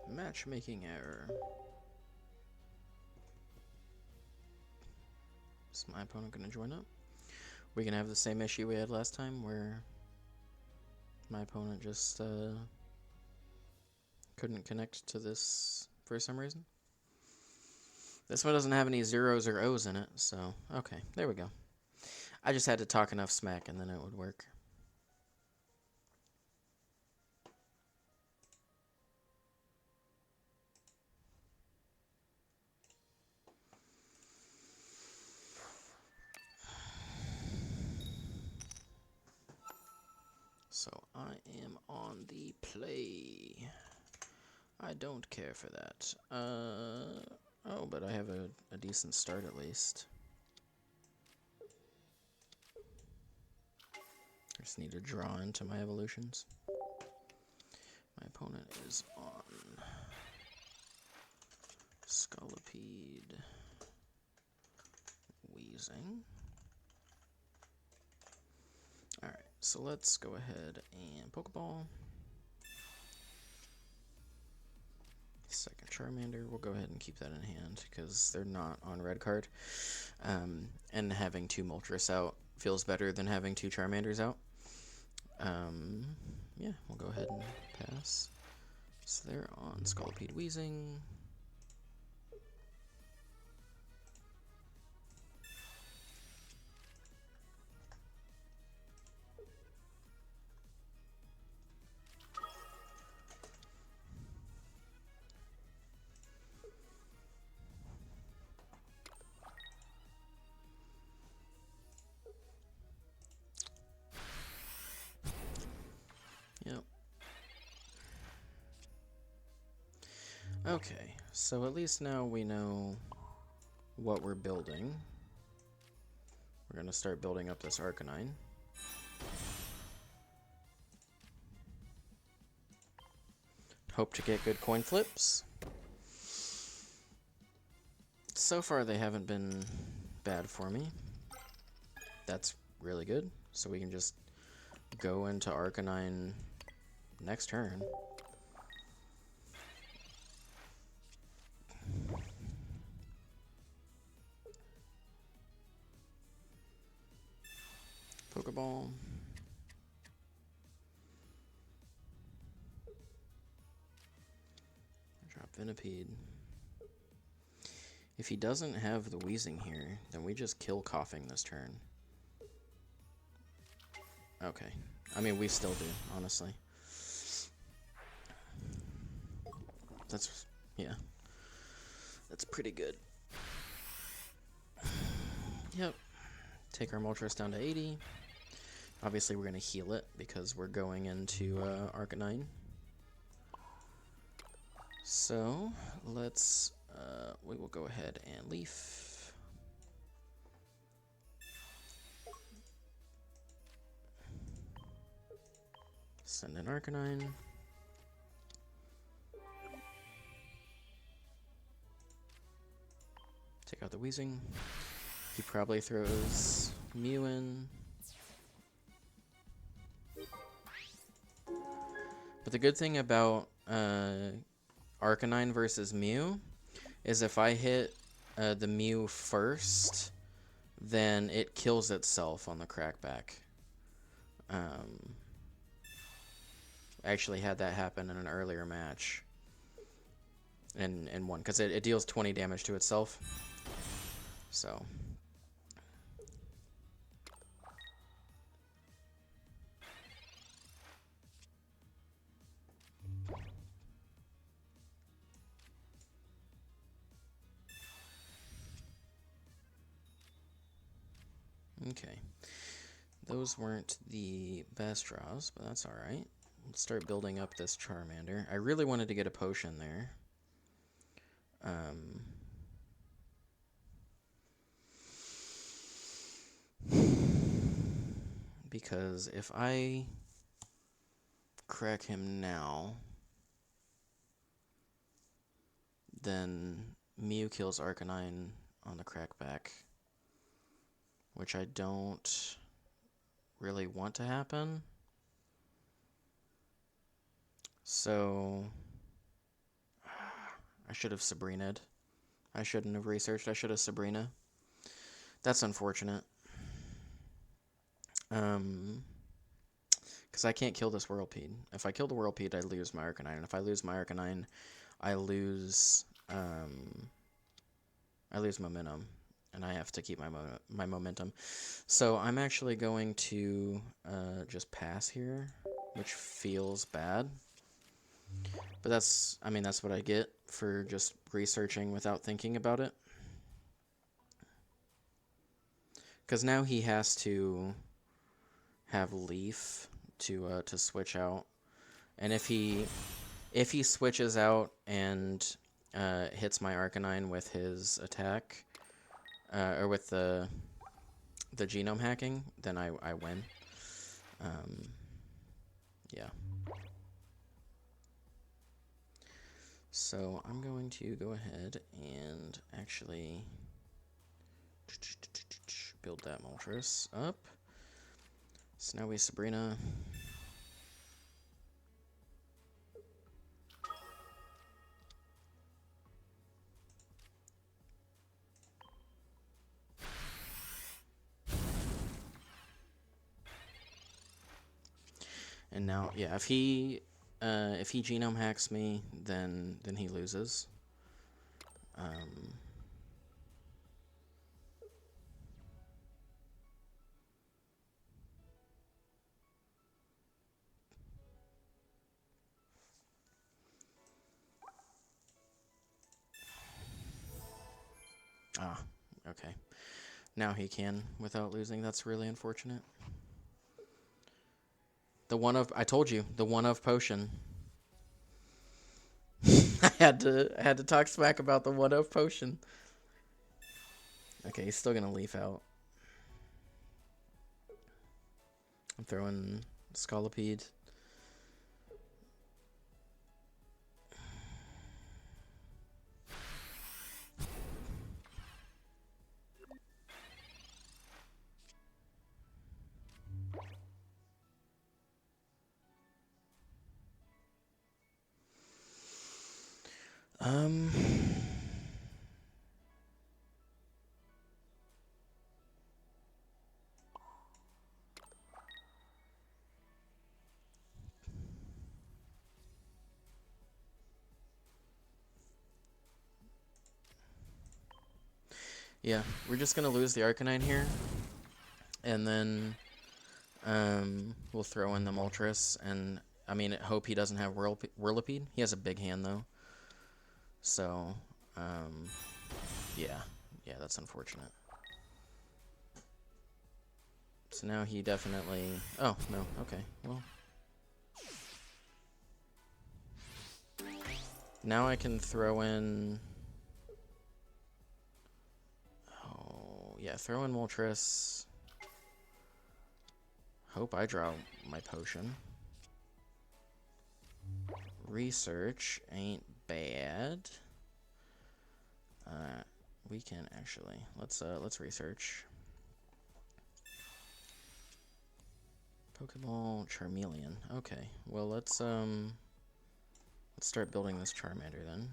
Matchmaking error. Is my opponent going to join up? We can have the same issue we had last time where my opponent just couldn't connect to this for some reason. This one doesn't have any zeros or O's in it, so okay, there we go. I just had to talk enough smack and then it would work. So I am on the play. I don't care for that. Oh, but I have a decent start at least. I just need to draw into my evolutions. My opponent is on Scolipede, Wheezing. Alright, so let's go ahead and Pokeball. Second Charmander, we'll go ahead and keep that in hand because they're not on red card. And having 2 Moltres out feels better than having 2 Charmanders out. Yeah, we'll go ahead and pass. So they're on Scolipede, Wheezing. Yep. Okay, so at least now we know what we're building. We're going to start building up this Arcanine. Hope to get good coin flips. So far they haven't been bad for me. That's really good. So we can just go into Arcanine next turn. Pokeball. Drop Venipede. If he doesn't have the Wheezing here, then we just kill Coughing this turn. Okay. I mean, we still do, honestly. That's, yeah. That's pretty good. Yep. Take our Moltres down to 80. Obviously, we're going to heal it because we're going into Arcanine. So, let's, we will go ahead and Leaf. Send in Arcanine. Take out the Wheezing. He probably throws Mew in. But the good thing about Arcanine versus Mew is if I hit the Mew first, then it kills itself on the crackback. I actually had that happen in an earlier match. And won, because it deals 20 damage to itself. So. Okay. Those weren't the best draws, but that's alright. Let's start building up this Charmander. I really wanted to get a potion there. Because if I crack him now, then Mew kills Arcanine on the crackback, which I don't really want to happen. So I should have Sabrina'd. I shouldn't have researched. I should have Sabrina. That's unfortunate. Because I can't kill this Whirlpeed. If I kill the Whirlpeed, I lose my Arcanine. And if I lose my Arcanine, I lose momentum. And I have to keep my momentum. So I'm actually going to just pass here, which feels bad. But that's, I mean, that's what I get for just researching without thinking about it. Because now he has to have Leaf to switch out. And if he switches out and hits my Arcanine with his attack, or with the genome hacking, then I win. Yeah. So I'm going to go ahead and actually build that Moltres up. So now we Sabrina. And now, yeah, if he genome hacks me, then he loses. Ah, okay. Now he can without losing. That's really unfortunate. I told you, the one of potion. I had to talk smack about the one of potion. Okay, he's still gonna leaf out. I'm throwing Scolipede. Yeah, we're just gonna lose the Arcanine here, and then we'll throw in the Moltres, and I mean, hope he doesn't have Whirlipede. He has a big hand though, so yeah, that's unfortunate. So now he definitely. Oh no, okay, well. Now I can throw in. Oh, yeah, throw in Moltres. Hope I draw my potion. Research ain't bad. We can actually let's research. Pokeball, Charmeleon. Okay, well let's start building this Charmander then.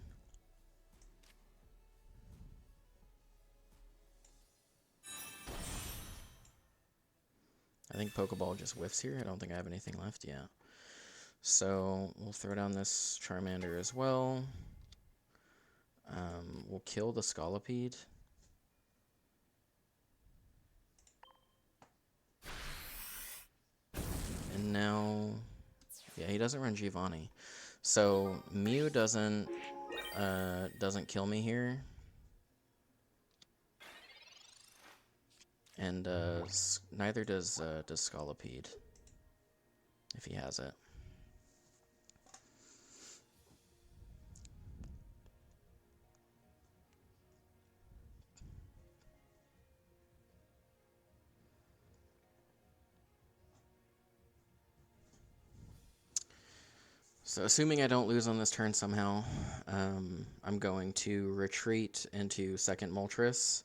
I think Pokeball just whiffs here. I don't think I have anything left yet. So we'll throw down this Charmander as well. We'll kill the Scolipede. And now, yeah, he doesn't run Giovanni. So Mew doesn't kill me here. And neither does Scolipede, if he has it. So assuming I don't lose on this turn somehow, I'm going to retreat into second Moltres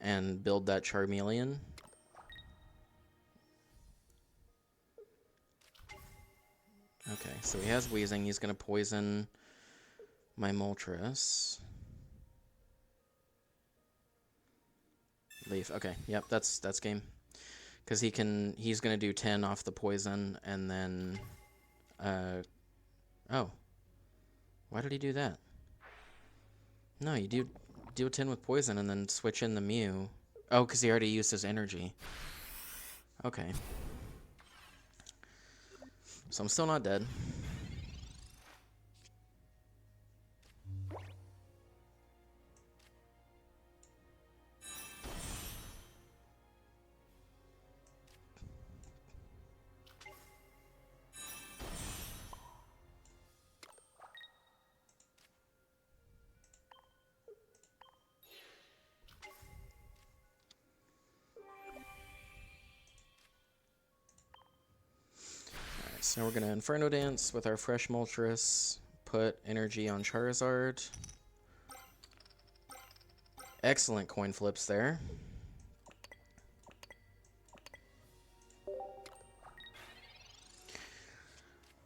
and build that Charmeleon. Okay, so he has Wheezing. He's going to poison my Moltres. Leaf. Okay, yep, that's game. Because he's going to do 10 off the poison, and then... oh. Why did he do that? No, you do a 10 with poison and then switch in the Mew. Oh, because he already used his energy. Okay. So I'm still not dead. So now we're going to Inferno Dance with our fresh Moltres, put energy on Charizard. Excellent coin flips there.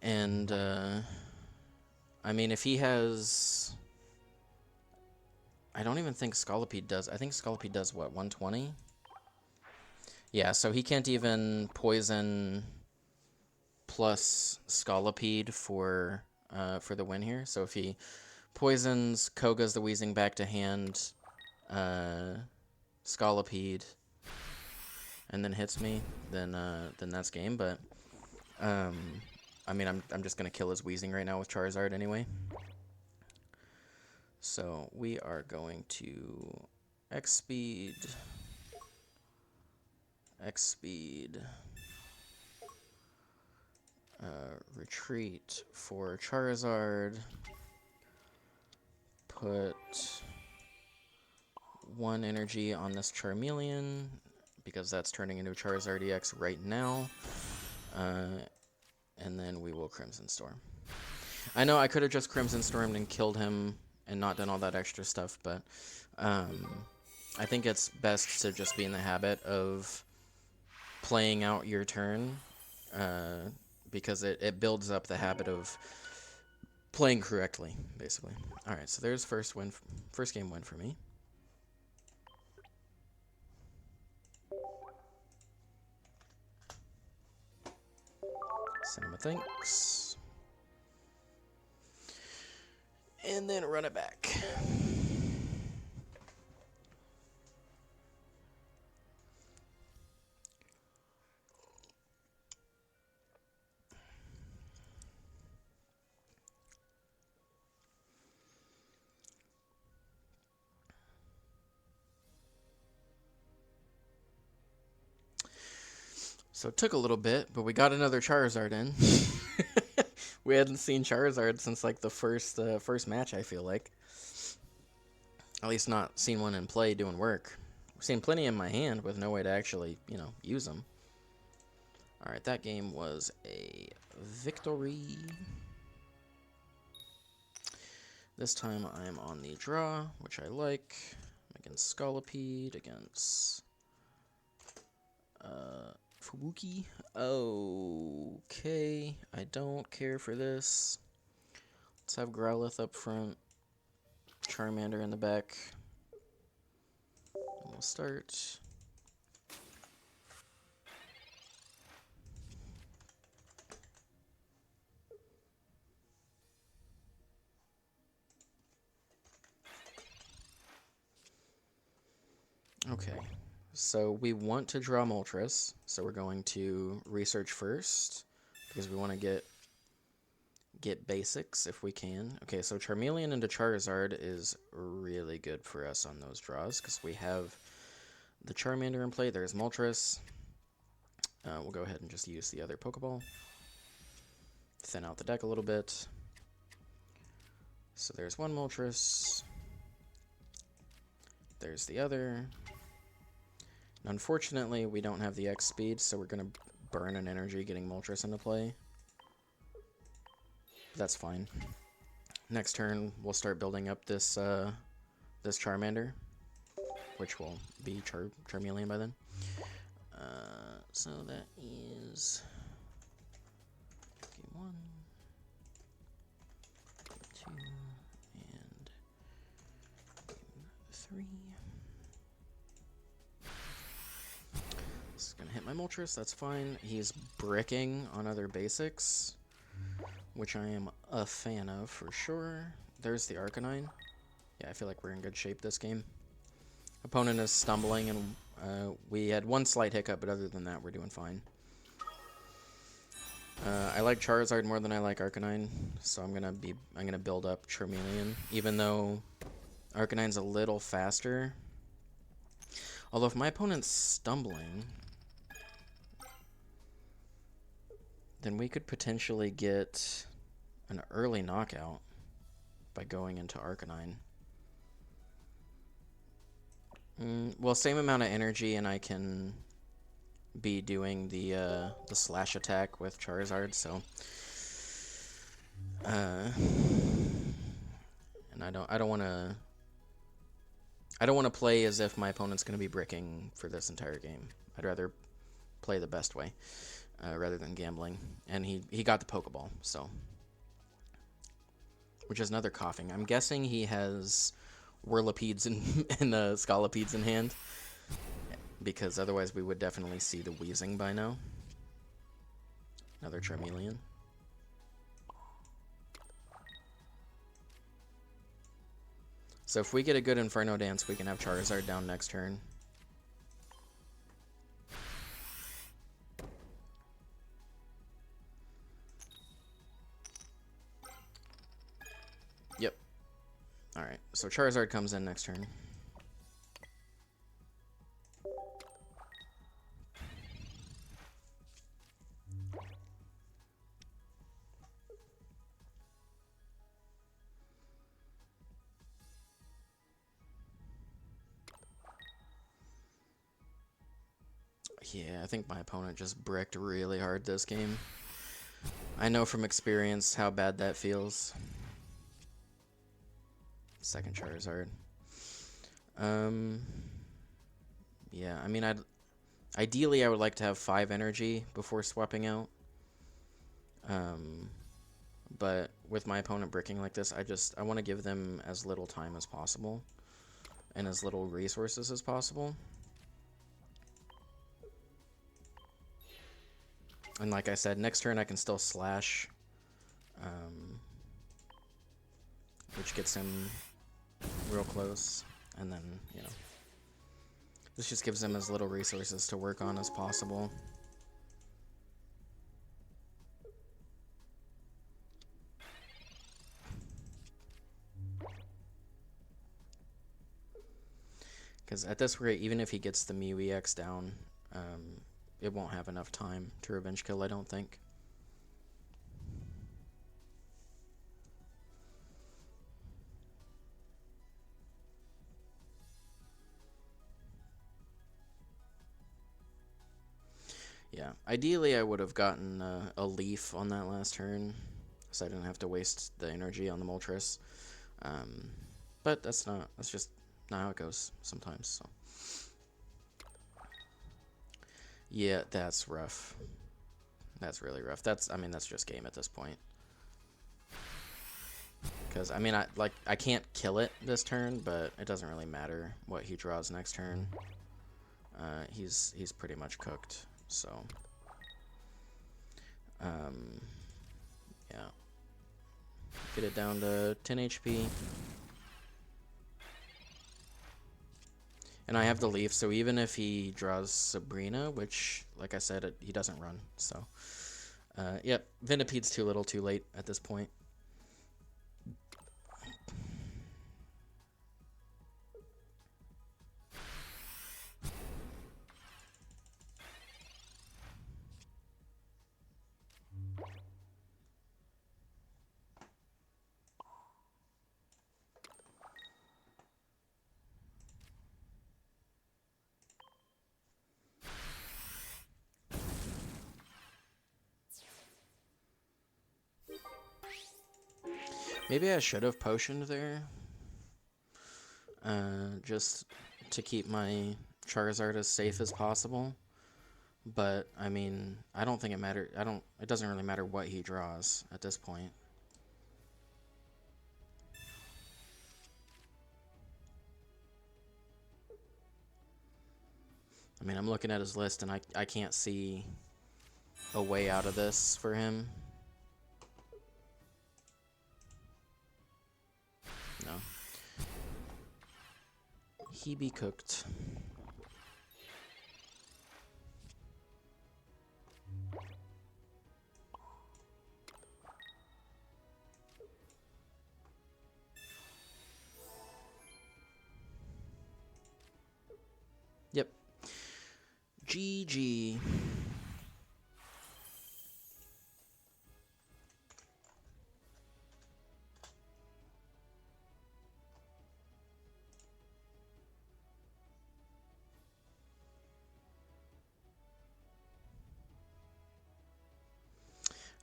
And, I mean, if he has... I don't even think Scolipede does. I think Scolipede does, what, 120? Yeah, so he can't even poison plus Scolipede for the win here. So if he poisons Koga's the Weezing back to hand, Scolipede, and then hits me, then that's game. But I mean, I'm just gonna kill his Weezing right now with Charizard anyway. So we are going to X speed, retreat for Charizard, put 1 energy on this Charmeleon, because that's turning into Charizard EX right now, and then we will Crimson Storm. I know I could have just Crimson Stormed and killed him and not done all that extra stuff, but I think it's best to just be in the habit of playing out your turn, because it builds up the habit of playing correctly, basically. Alright, so there's first game win for me. Send him a thanks. And then run it back. So it took a little bit, but we got another Charizard in. We hadn't seen Charizard since like the first match, I feel like. At least not seen one in play doing work. I've seen plenty in my hand with no way to actually, use them. Alright, that game was a victory. This time I'm on the draw, which I like. I'm against Scolipede, against Fubuki. Okay, I don't care for this. Let's have Growlithe up front, Charmander in the back. And we'll start. Okay, so we want to draw Moltres, so we're going to research first, because we want to get basics if we can. Okay, so Charmeleon into Charizard is really good for us on those draws, because we have the Charmander in play. There's Moltres. We'll go ahead and just use the other Pokeball. Thin out the deck a little bit. So there's one Moltres. There's the other. Unfortunately, we don't have the X speed, so we're going to burn an energy getting Moltres into play. But that's fine. Next turn, we'll start building up this this Charmander, which will be Charmeleon by then. So that is game 1, game 2, and game 3. This is gonna hit my Moltres, that's fine. He's bricking on other basics, which I am a fan of for sure. There's the Arcanine. Yeah, I feel like we're in good shape this game. Opponent is stumbling, and we had one slight hiccup, but other than that, we're doing fine. I like Charizard more than I like Arcanine, so I'm gonna build up Charmeleon, even though Arcanine's a little faster. Although if my opponent's stumbling, then we could potentially get an early knockout by going into Arcanine. Well, same amount of energy, and I can be doing the slash attack with Charizard, so and I don't want to play as if my opponent's going to be bricking for this entire game. I'd rather play the best way rather than gambling. And he got the Pokeball, so. Which is another coughing. I'm guessing he has Whirlipedes and Scolopedes in hand. Because otherwise we would definitely see the wheezing by now. Another Charmeleon. So if we get a good Inferno Dance, we can have Charizard down next turn. Yep. Alright, so Charizard comes in next turn. Yeah, I think my opponent just bricked really hard this game. I know from experience how bad that feels. Second Charizard. Yeah, I mean, ideally I would like to have 5 energy before swapping out. But with my opponent bricking like this, I want to give them as little time as possible and as little resources as possible. And like I said, next turn I can still slash, which gets him real close. And then, you know, this just gives him as little resources to work on as possible. Because at this rate, even if he gets the Mew EX down, it won't have enough time to revenge kill, I don't think. Yeah, ideally I would have gotten a Leaf on that last turn, so I didn't have to waste the energy on the Moltres. But that's just not how it goes sometimes, so. Yeah, that's rough. That's really rough. I mean, that's just game at this point. Because, I mean, I can't kill it this turn, but it doesn't really matter what he draws next turn. He's pretty much cooked, so. Yeah. Get it down to 10 HP. And I have the Leaf, so even if he draws Sabrina, which, like I said, he doesn't run, so. Yep, Vinipede's too little too late at this point. Maybe I should have potioned there. Just to keep my Charizard as safe as possible. But, I mean, I don't think it matters. It doesn't really matter what he draws at this point. I mean, I'm looking at his list and I can't see a way out of this for him. No. He be cooked. Yep. GG.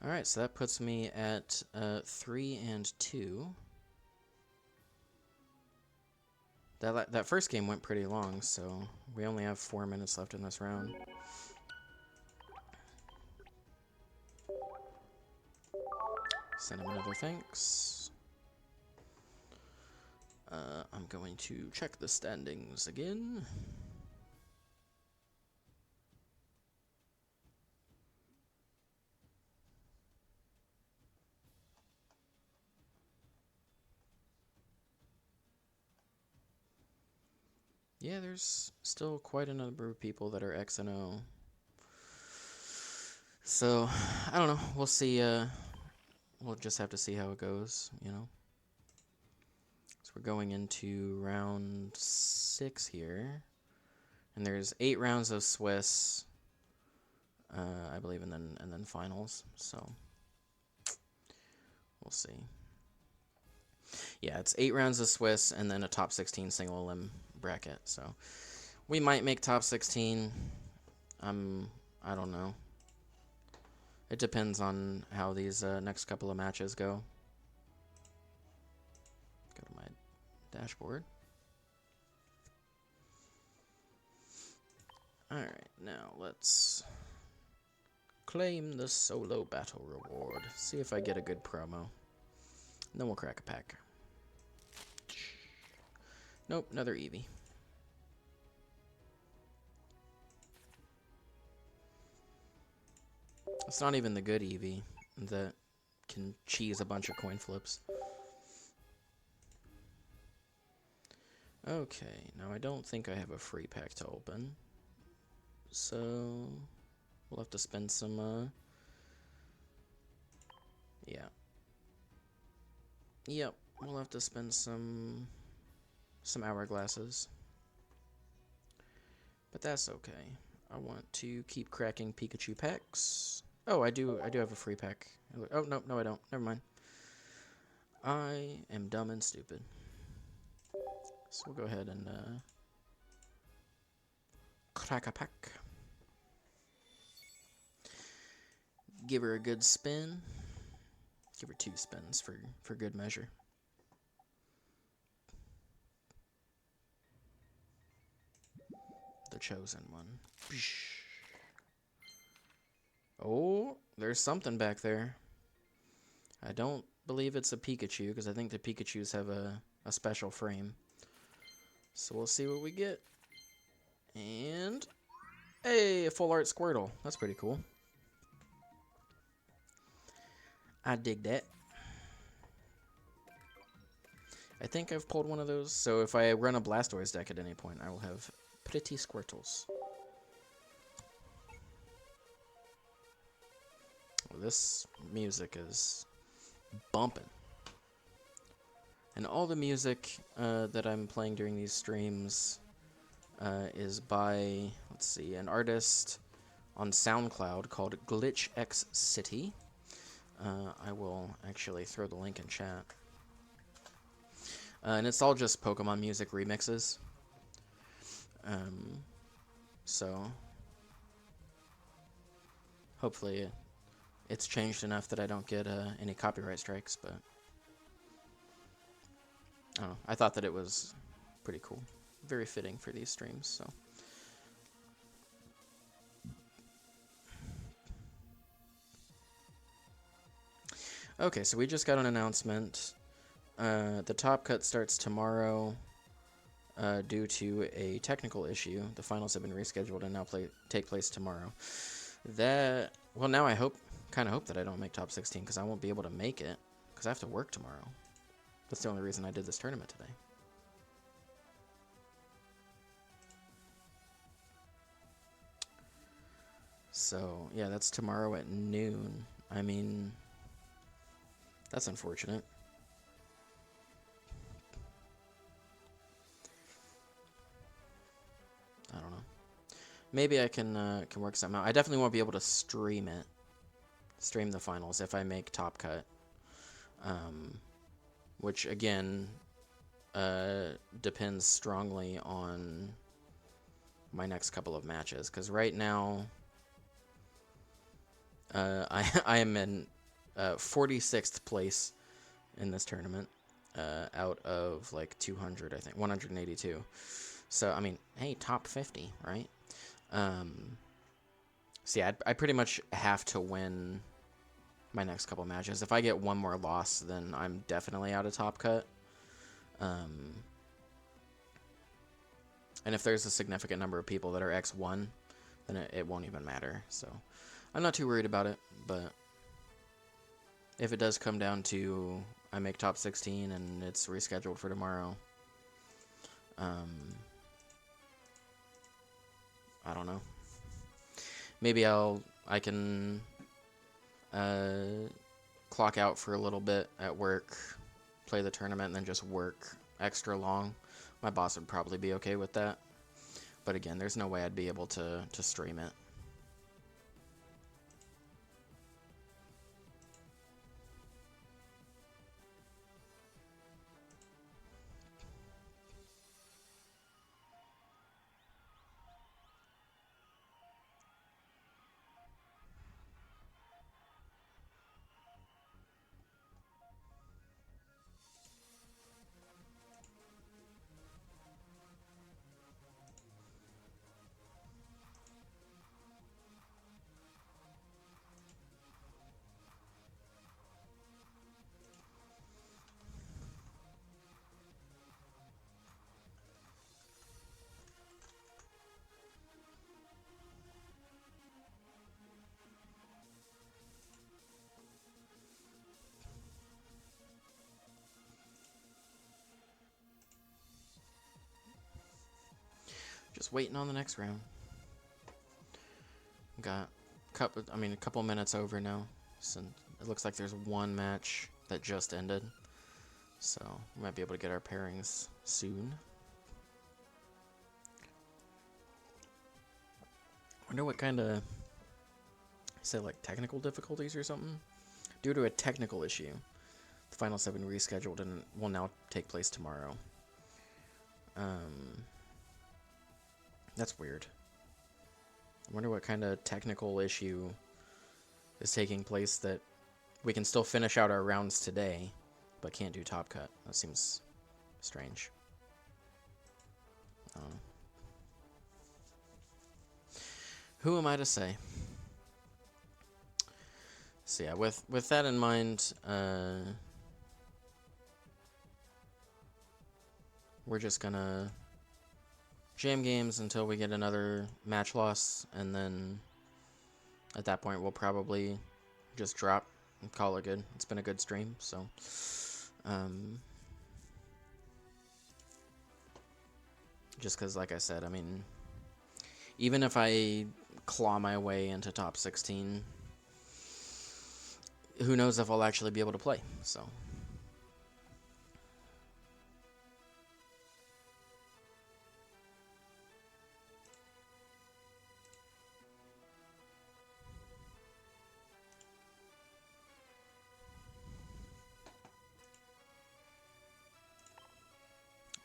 All right, so that puts me at 3-2. That first game went pretty long, so we only have 4 minutes left in this round. Send him another thanks. I'm going to check the standings again. Yeah, there's still quite a number of people that are X and O. So, I don't know. We'll see. We'll just have to see how it goes, you know? So we're going into round 6 here. And there's 8 rounds of Swiss, I believe, and then finals. So, we'll see. Yeah, it's 8 rounds of Swiss and then a top 16 single elim bracket. So, we might make top 16. I don't know. It depends on how these next couple of matches go. Go to my dashboard. Alright, now let's claim the solo battle reward. See if I get a good promo. And then we'll crack a pack. Nope, another Eevee. It's not even the good Eevee that can cheese a bunch of coin flips. Okay, now I don't think I have a free pack to open. So, we'll have to spend some, yeah. Yep, we'll have to spend some hourglasses. But that's okay. I want to keep cracking Pikachu packs. Oh, I do have a free pack. Oh, no, I don't. Never mind. I am dumb and stupid. So we'll go ahead and crack a pack. Give her a good spin. Give her 2 spins for good measure. The chosen one. Oh, there's something back there. I don't believe it's a Pikachu, because I think the Pikachus have a special frame. So we'll see what we get. And, hey, a full art Squirtle. That's pretty cool. I dig that. I think I've pulled one of those, so if I run a Blastoise deck at any point, I will have pretty Squirtles. Well, this music is bumping. And all the music that I'm playing during these streams is by, let's see, an artist on SoundCloud called Glitch X City. I will actually throw the link in chat. And it's all just Pokemon music remixes. So hopefully it's changed enough that I don't get any copyright strikes, but I don't know. I thought that it was pretty cool. Very fitting for these streams, so. Okay, so we just got an announcement. The top cut starts tomorrow due to a technical issue. The finals have been rescheduled and now take place tomorrow. Well, now I kind of hope that I don't make top 16 because I won't be able to make it because I have to work tomorrow. That's the only reason I did this tournament today. So, yeah, that's tomorrow at noon. I mean, that's unfortunate. I don't know. Maybe I can work something out. I definitely won't be able to stream the finals if I make top cut. Which again depends strongly on my next couple of matches. Because right now, I am in 46th place in this tournament, out of like 200, I think 182. So I mean, hey, top 50, right? So yeah, I pretty much have to win my next couple matches. If I get one more loss, then I'm definitely out of top cut. And if there's a significant number of people that are X1, then it won't even matter. So I'm not too worried about it, but if it does come down to I make top 16 and it's rescheduled for tomorrow, I don't know. Maybe I can clock out for a little bit at work, play the tournament, and then just work extra long. My boss would probably be okay with that. But again, there's no way I'd be able to stream it. Just waiting on the next round. Got a couple minutes over now. So it looks like there's one match that just ended. So we might be able to get our pairings soon. Wonder what kind of, say like technical difficulties or something? Due to a technical issue, the final 7 rescheduled and will now take place tomorrow. That's weird. I wonder what kind of technical issue is taking place that we can still finish out our rounds today, but can't do top cut. That seems strange. Who am I to say? So yeah, with that in mind, we're just gonna jam games until we get another match loss, and then at that point we'll probably just drop and call it good. It's been a good stream, so just because, like I said, I mean, even if I claw my way into top 16, who knows if I'll actually be able to play, so.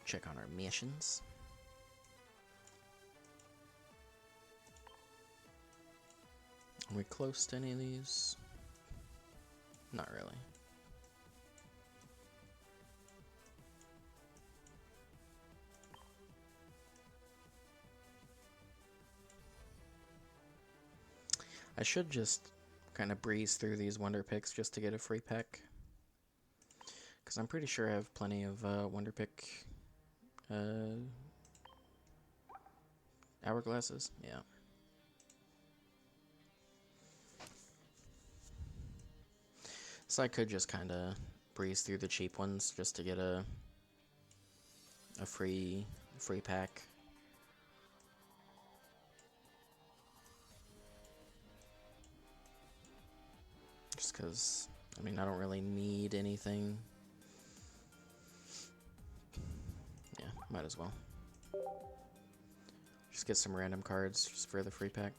Check on our missions. Are we close to any of these? Not really. I should just kind of breeze through these wonder picks just to get a free pack, because I'm pretty sure I have plenty of wonder pick hourglasses. Yeah. So I could just kind of breeze through the cheap ones just to get a free pack. Just because, I mean, I don't really need anything. Yeah, might as well. Just get some random cards just for the free pack.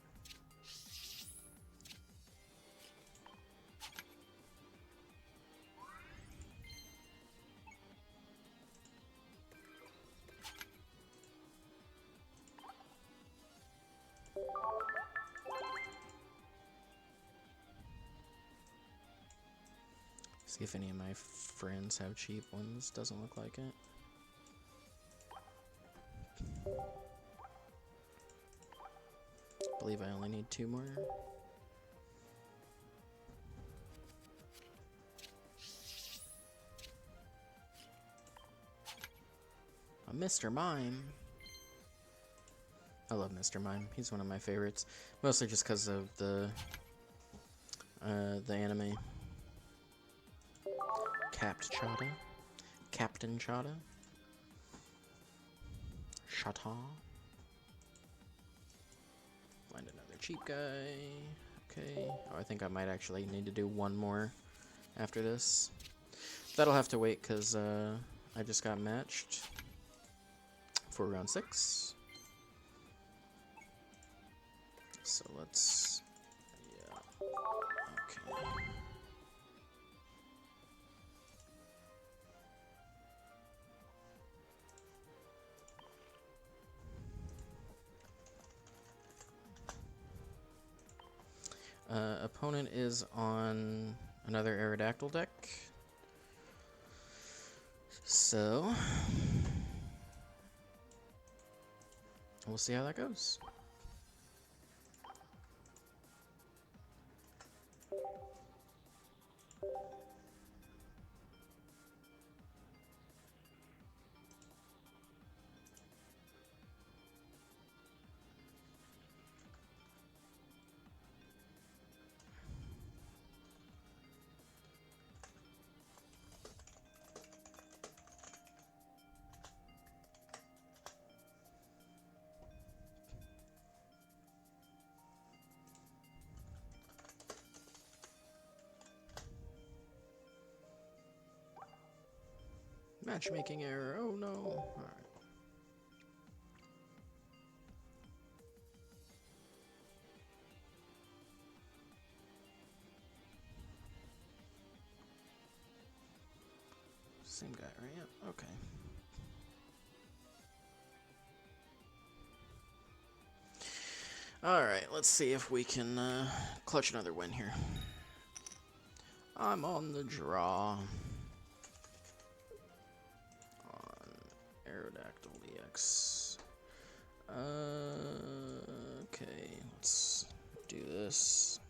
See if any of my friends have cheap ones. Doesn't look like it. I believe I only need 2 more. A Mr. Mime. I love Mr. Mime. He's one of my favorites, mostly just because of the anime. Chada. Captain Chada. Chata. Find another cheap guy. Okay. Oh, I think I might actually need to do 1 more after this. That'll have to wait because I just got matched for round 6. So let's, yeah, okay. Opponent is on another Aerodactyl deck. So we'll see how that goes. Matchmaking error. Oh no. All right. Same guy, right? Yeah. Okay. All right. Let's see if we can clutch another win here. I'm on the draw. On Aerodactyl EX. Okay, let's do this.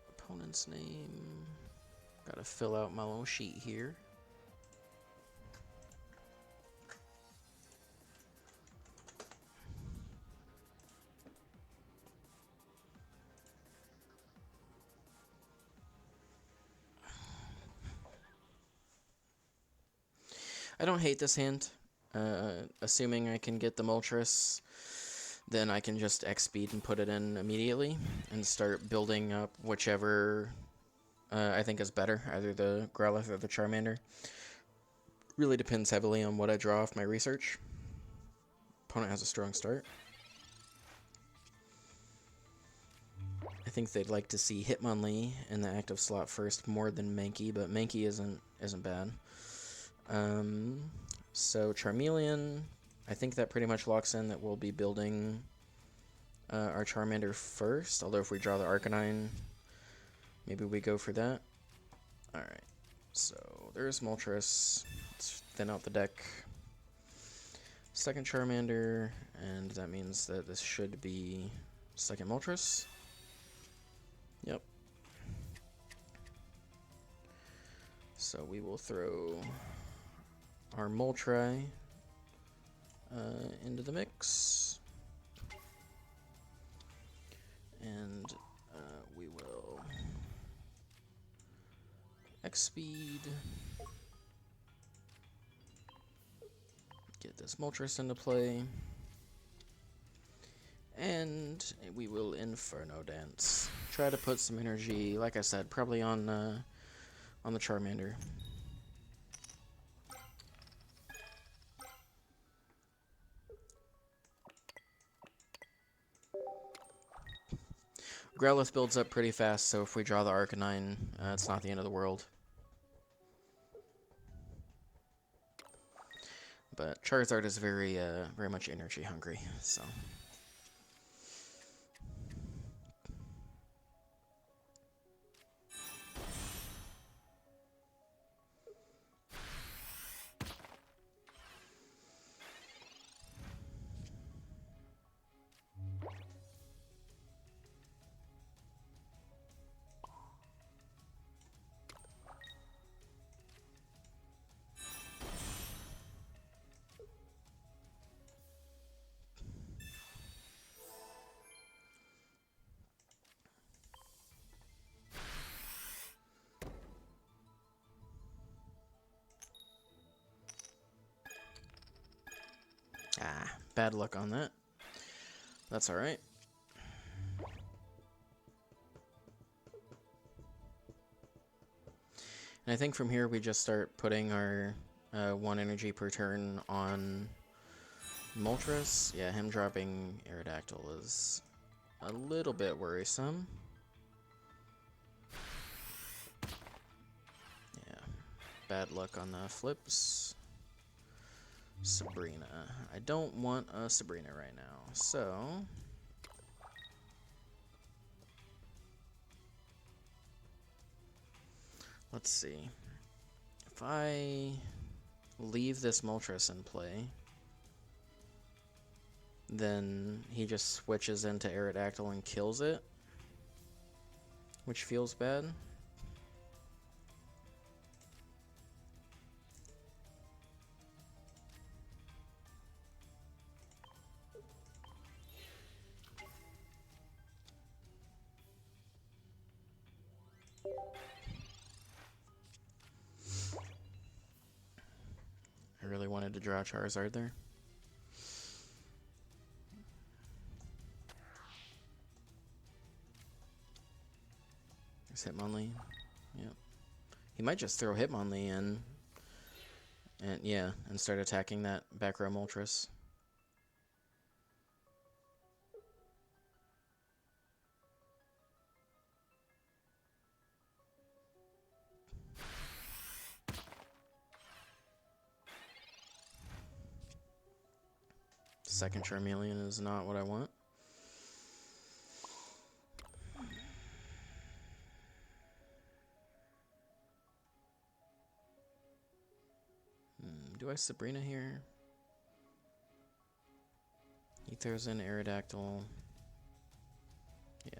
Opponent's name. Gotta fill out my little sheet here. I don't hate this hand. Assuming I can get the Moltres, then I can just X-Speed and put it in immediately and start building up whichever I think is better, either the Growlithe or the Charmander. Really depends heavily on what I draw off my research. Opponent has a strong start. I think they'd like to see Hitmonlee in the active slot first more than Mankey, but Mankey isn't bad. So Charmeleon, I think that pretty much locks in that we'll be building our Charmander first, although if we draw the Arcanine, maybe we go for that. Alright, so there's Moltres. Let's thin out the deck. Second Charmander, and that means that this should be second Moltres. Yep. So we will throw our Moltres into the mix. And we will X-Speed. Get this Moltres into play. And we will Inferno Dance. Try to put some energy, like I said, probably on the Charmander. Growlithe builds up pretty fast, so if we draw the Arcanine, it's not the end of the world. But Charizard is very much energy hungry, so. bad luck on that. That's alright. And I think from here we just start putting our 1 energy per turn on Moltres. Yeah, him dropping Aerodactyl is a little bit worrisome. Yeah, bad luck on the flips. Sabrina. I don't want a Sabrina right now, so... let's see. If I leave this Moltres in play, then he just switches into Aerodactyl and kills it, which feels bad. I really wanted to draw Charizard there. There's Hitmonlee. Yep. He might just throw Hitmonlee in and yeah, and start attacking that back row Moltres. Second Charmeleon is not what I want. Do I Sabrina here? He throws in Aerodactyl. Yeah.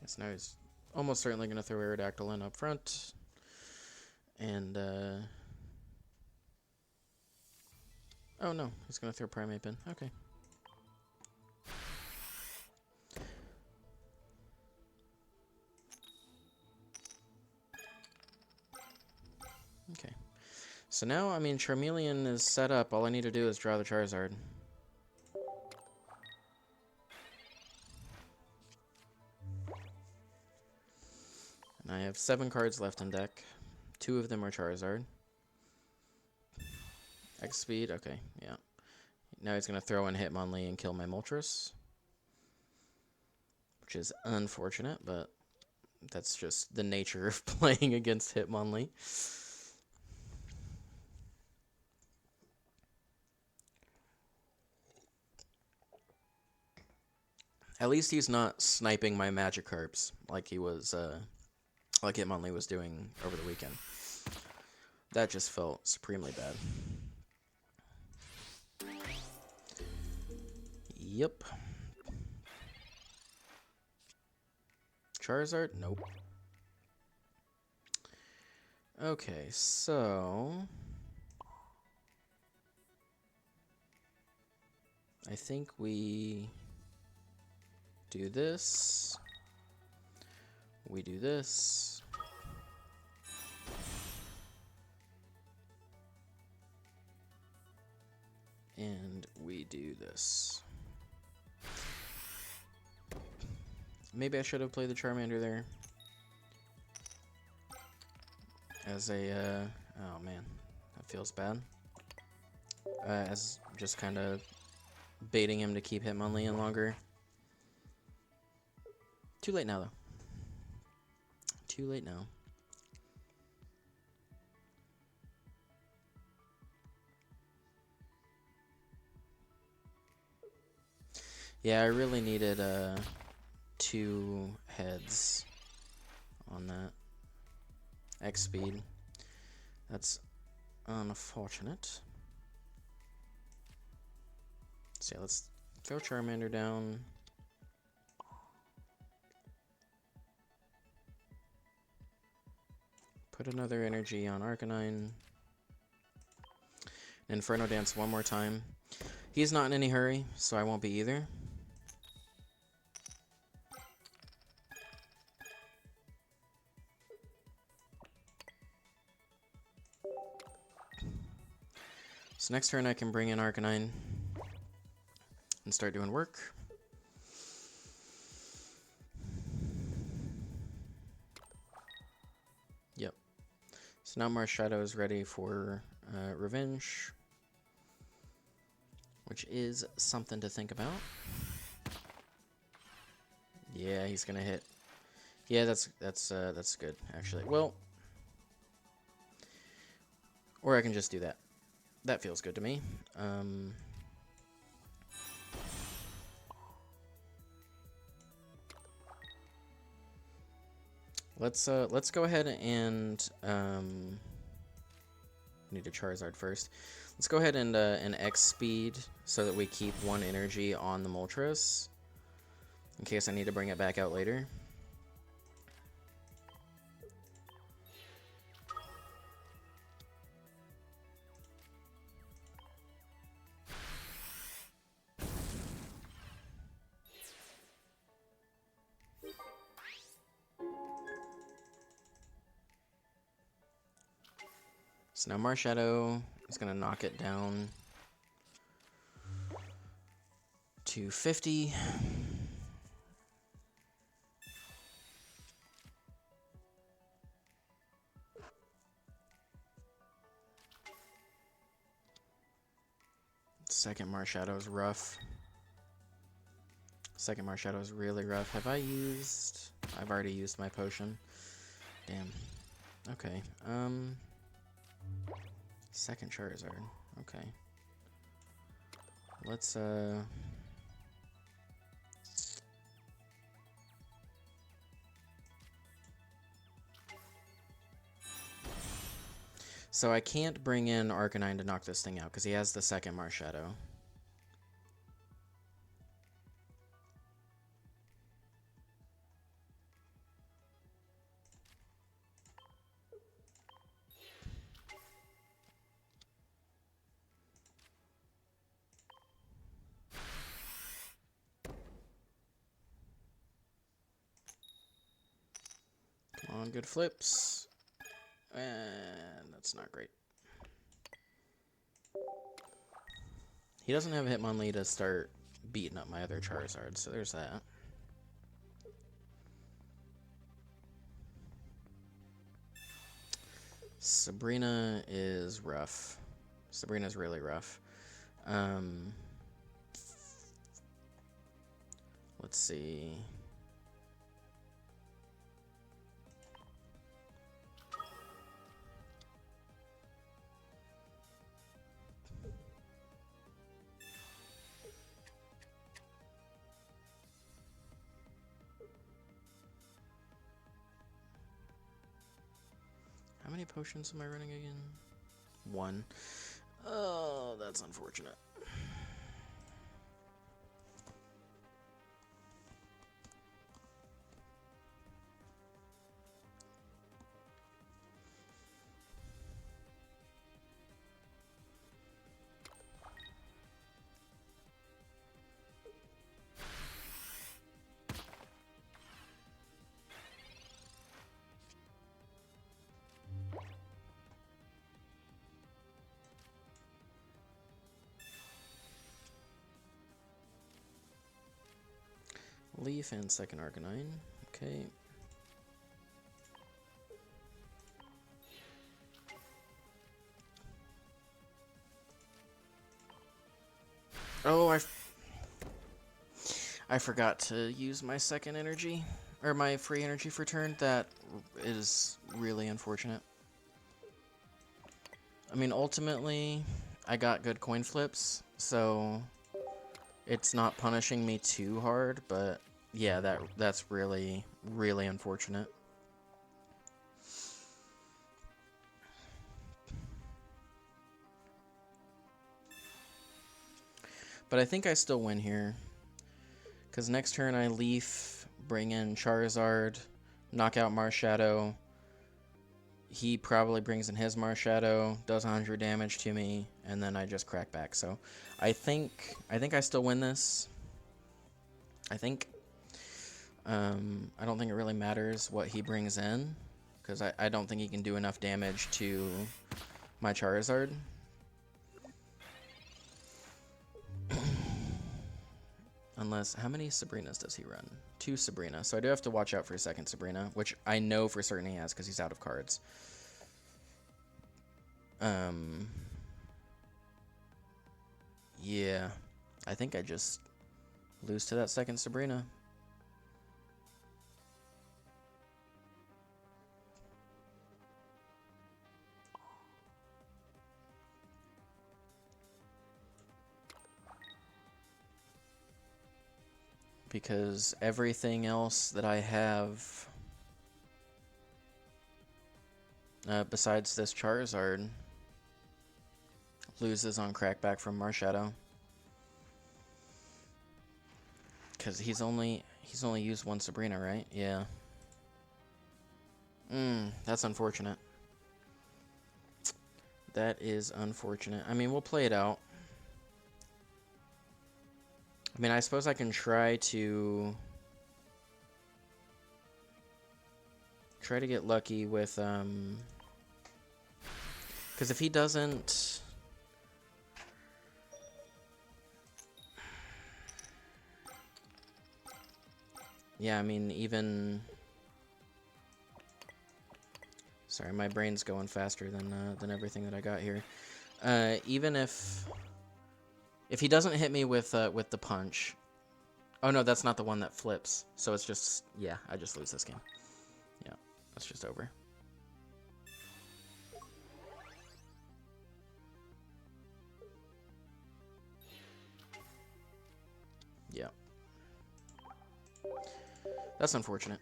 Yes, now he's almost certainly going to throw Aerodactyl in up front. And, oh no, he's going to throw Primate Pin. Okay. Okay. So now, I mean, Charmeleon is set up. All I need to do is draw the Charizard. And I have 7 cards left in deck. 2 of them are Charizard. X speed, okay, yeah. Now he's going to throw in Hitmonlee and kill my Moltres. Which is unfortunate, but that's just the nature of playing against Hitmonlee. At least he's not sniping my Magikarps like he was, like Hitmonlee was doing over the weekend. That just felt supremely bad. Yep. Charizard? Nope. Okay, so... I think we do this. We do this. And we do this. Maybe I should have played the Charmander there. As a, oh man, that feels bad. As just kind of baiting him to keep Hitmonlee in longer. Too late now, though. Too late now. Yeah, I really needed 2 heads on that. X speed. That's unfortunate. So yeah, let's throw Charmander down. Put another energy on Arcanine. Inferno Dance one more time. He's not in any hurry, so I won't be either. So next turn I can bring in Arcanine and start doing work. Yep. So now Marshadow is ready for revenge, which is something to think about. Yeah, he's gonna hit. Yeah, that's good actually. Well, or I can just do that. That feels good to me. Let's go ahead and need a Charizard first. Let's go ahead and X speed so that we keep 1 energy on the Moltres in case I need to bring it back out later. So now Marshadow is going to knock it down to 50. Second Marshadow is rough. Second Marshadow is really rough. Have I used... I've already used my potion. Damn. Okay. Second Charizard. Okay. Let's, So I can't bring in Arcanine to knock this thing out because he has the second Marshadow. Come on, good flips. And that's not great. He doesn't have Hitmonlee to start beating up my other Charizard, so there's that. Sabrina is rough. Sabrina's really rough. Let's see. How many potions am I running again? 1. Oh, that's unfortunate. Leaf and second Arcanine. Okay. Oh, I forgot to use my second energy, or my free energy for turn. That is really unfortunate. I mean, ultimately, I got good coin flips, so it's not punishing me too hard, but yeah, that's really, really unfortunate. But I think I still win here. Because next turn I Leaf, bring in Charizard, knock out Marshadow. He probably brings in his Marshadow, does 100 damage to me, and then I just crack back. So I think I still win this. I think. I don't think it really matters what he brings in, because I don't think he can do enough damage to my Charizard. Unless, how many Sabrinas does he run? 2 Sabrina. So I do have to watch out for a second Sabrina, which I know for certain he has because he's out of cards. Yeah. I think I just lose to that second Sabrina. Because everything else that I have, besides this Charizard, loses on crackback from Marshadow. Because he's only used 1 Sabrina, right? Yeah. That's unfortunate. That is unfortunate. I mean, we'll play it out. I mean, I suppose I can try to get lucky with, because if he doesn't... Yeah, I mean, even... Sorry, my brain's going faster than everything that I got here. Even if he doesn't hit me with the punch... Oh, no, that's not the one that flips. So it's just... Yeah, I just lose this game. Yeah, that's just over. Yeah. That's unfortunate.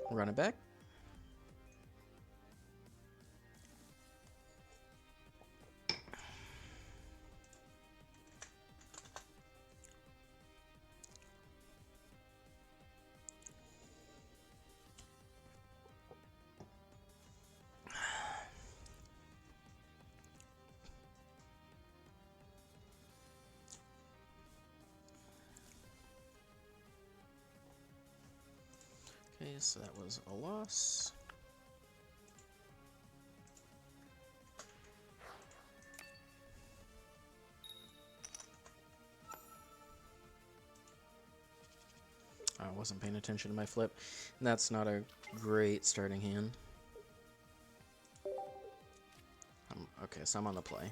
Run it back. Okay, so that was a loss. I wasn't paying attention to my flip. And that's not a great starting hand. Okay, so I'm on the play,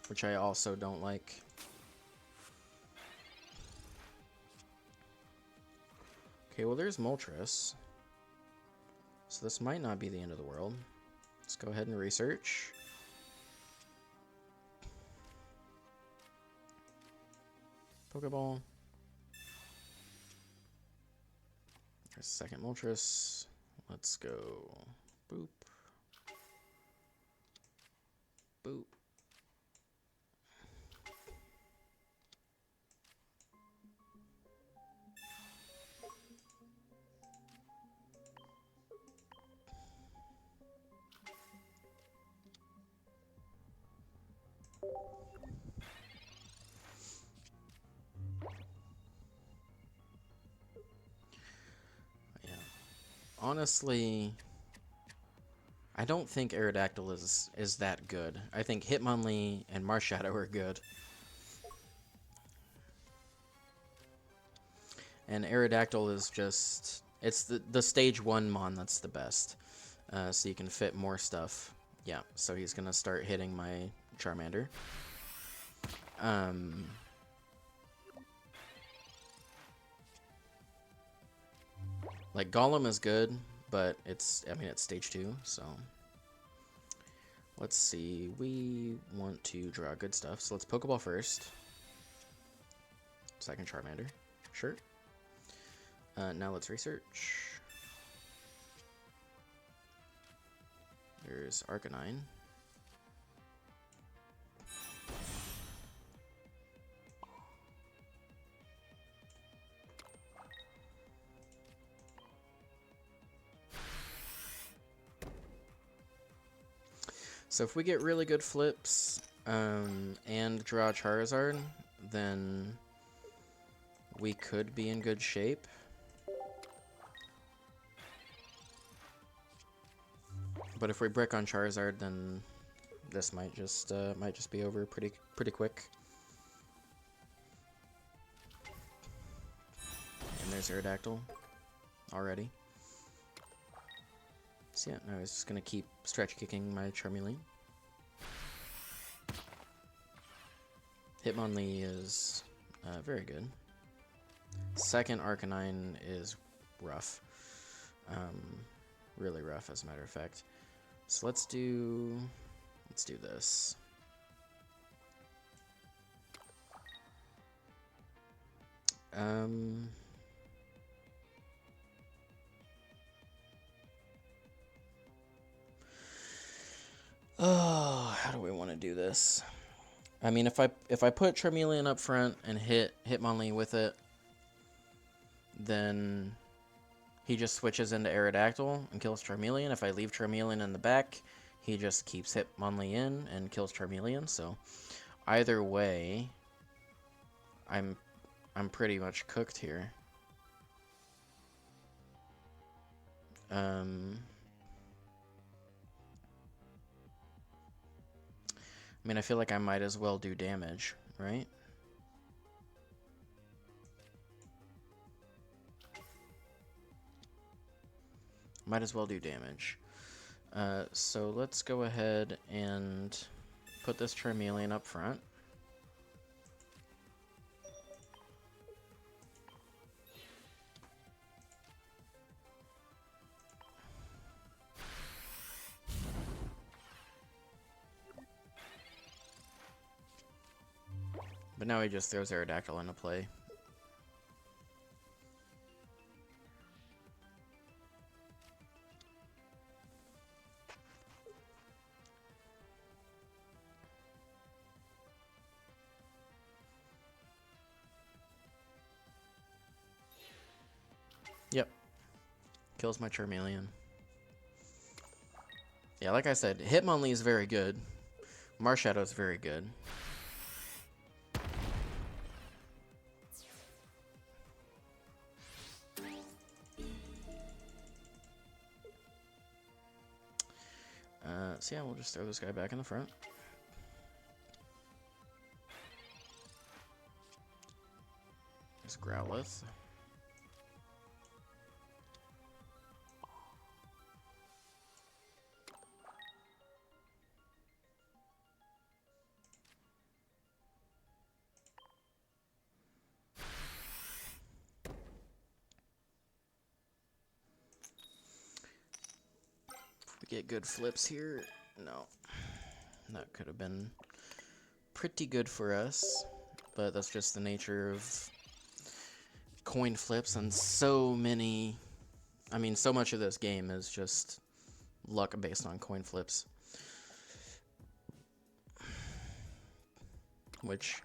which I also don't like. Okay, well, there's Moltres. So this might not be the end of the world. Let's go ahead and research. Pokeball. There's a second Moltres. Let's go. Boop. Boop. Yeah. Honestly, I don't think Aerodactyl is that good. I think Hitmonlee and Marshadow are good. And Aerodactyl is just... It's the stage 1 mon that's the best. So you can fit more stuff. Yeah, so he's going to start hitting my Charmander. Like, Golem is good, but it's stage 2, so... Let's see, we want to draw good stuff, so let's Pokeball first. Second Charmander, sure. Now let's research. There's Arcanine. So if we get really good flips and draw Charizard, then we could be in good shape. But if we brick on Charizard, then this might just be over pretty quick. And there's Aerodactyl already. So yeah, I was just gonna keep stretch kicking my Charmeleon. Hitmonlee is very good. Second Arcanine is rough. Really rough, as a matter of fact. So let's do this. Oh, how do we want to do this? I mean, if I put Charmeleon up front and hit Hitmonlee with it, then he just switches into Aerodactyl and kills Charmeleon. If I leave Charmeleon in the back, he just keeps Hitmonlee in and kills Charmeleon. So either way, I'm pretty much cooked here. I mean, I feel like I might as well do damage, right? Might as well do damage. So let's go ahead and put this Charmeleon up front. But now he just throws Aerodactyl into play. Yep. Kills my Charmeleon. Yeah, like I said, Hitmonlee is very good. Marshadow is very good. So yeah, we'll just throw this guy back in the front. There's Growlithe. We get good flips here. No. That could have been pretty good for us, but that's just the nature of coin flips, and so many... I mean, so much of this game is just luck based on coin flips. Which,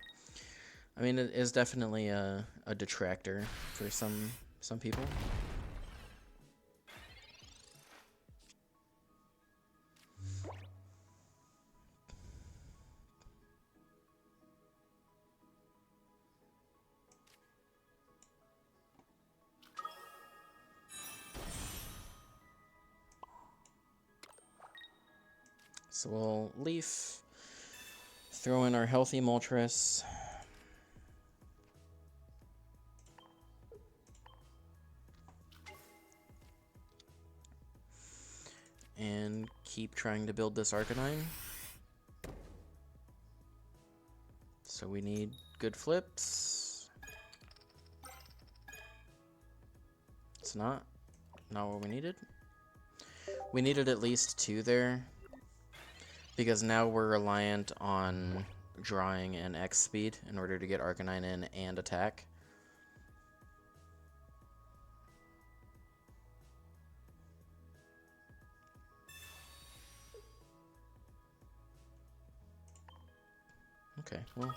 I mean, it is definitely a detractor for some people. So we'll Leaf, throw in our healthy Moltres. And keep trying to build this Arcanine. So we need good flips. It's not what we needed. We needed at least 2 there, because now we're reliant on drawing and X speed in order to get Arcanine in and attack. Okay, well.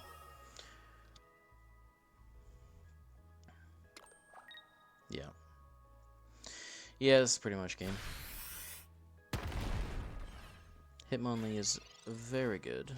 Yeah. Yeah, this is pretty much game. Hitmonlee is very good.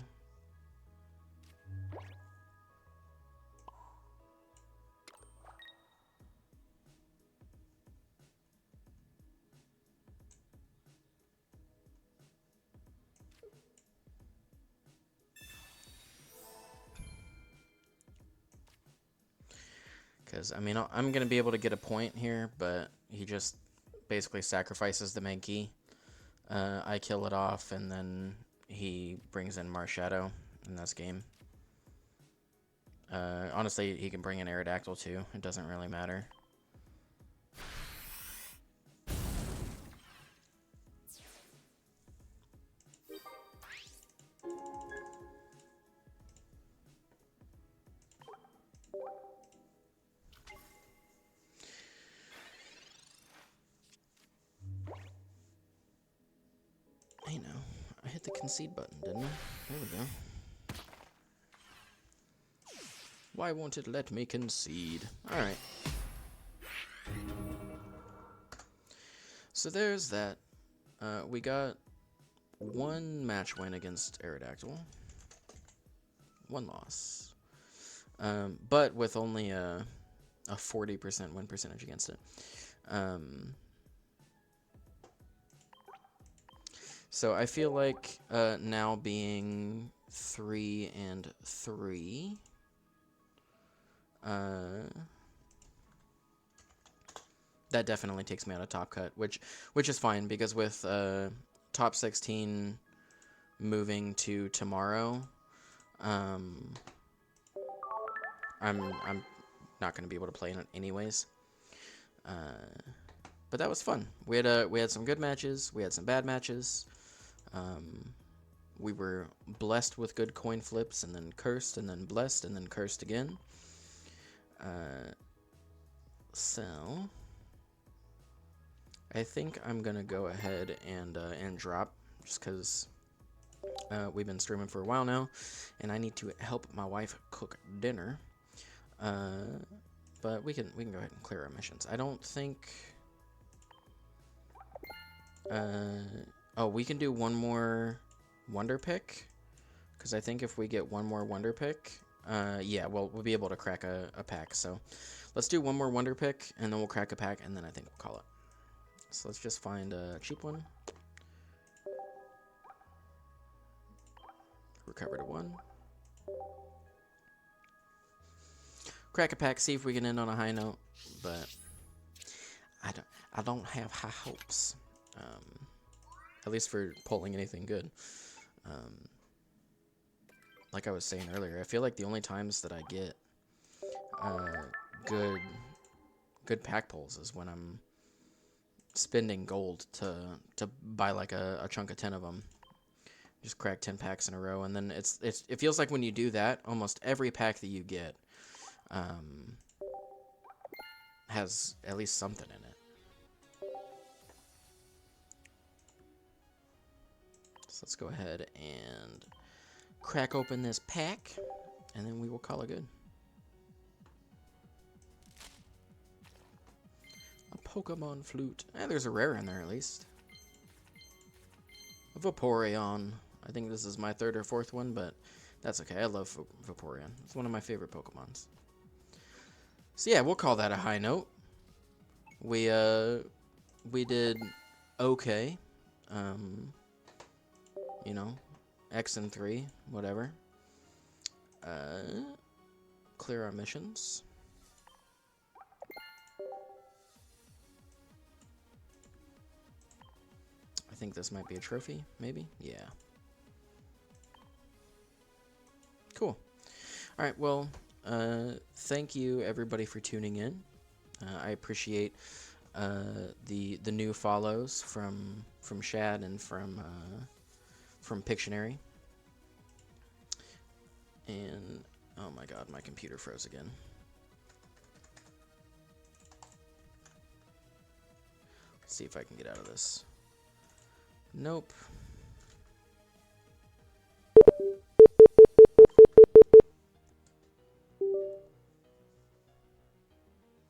Because, I mean, I'm going to be able to get a point here, but he just basically sacrifices the main key. I kill it off, and then he brings in Marshadow, and that's game. Honestly, he can bring in Aerodactyl, too. It doesn't really matter. Hey, no. I hit the concede button, didn't I? There we go. Why won't it let me concede? Alright. So there's that. We got one match win against Aerodactyl. One loss. But with only a 40% win percentage against it. So I feel like now being 3-3, that definitely takes me out of top cut, which is fine because with top 16 moving to tomorrow, I'm not going to be able to play in it anyways. But that was fun. We had some good matches. We had some bad matches. We were blessed with good coin flips, and then cursed, and then blessed, and then cursed again. So I think I'm gonna go ahead and drop, just because we've been streaming for a while now, and I need to help my wife cook dinner. But we can go ahead and clear our missions. I don't think. Oh, we can do one more Wonder Pick, because I think if we get one more Wonder Pick, yeah, we'll be able to crack a pack. So let's do one more Wonder Pick, and then we'll crack a pack, and then I think we'll call it. So let's just find a cheap one. Recover to 1. Crack a pack, see if we can end on a high note, but I don't have high hopes. At least for pulling anything good. Like I was saying earlier, I feel like the only times that I get good pack pulls is when I'm spending gold to buy like a chunk of 10 of them. Just crack 10 packs in a row, and then it feels like when you do that, almost every pack that you get has at least something in it. So let's go ahead and crack open this pack, and then we will call it good. A Pokemon Flute. There's a rare in there at least. A Vaporeon. I think this is my 3rd or 4th one, but that's okay. I love Vaporeon. It's one of my favorite Pokemons. So yeah, we'll call that a high note. We did okay. You know, X and 3, whatever. Clear our missions. I think this might be a trophy, maybe? Yeah. Cool. Alright, well, thank you everybody for tuning in. I appreciate the new follows from Shad and from Pictionary. And oh my god, my computer froze again. Let's see if I can get out of this. Nope.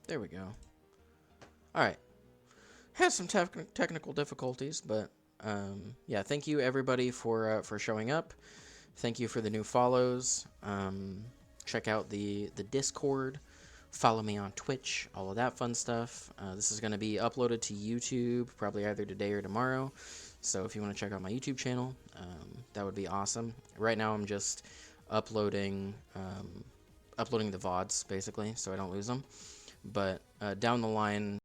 There we go. Alright. Has some technical difficulties, but yeah, thank you everybody for showing up. Thank you for the new follows. Check out the Discord. Follow me on Twitch. All of that fun stuff. This is going to be uploaded to YouTube probably either today or tomorrow. So if you want to check out my YouTube channel, that would be awesome. Right now I'm just uploading uploading the VODs basically, so I don't lose them. But down the line,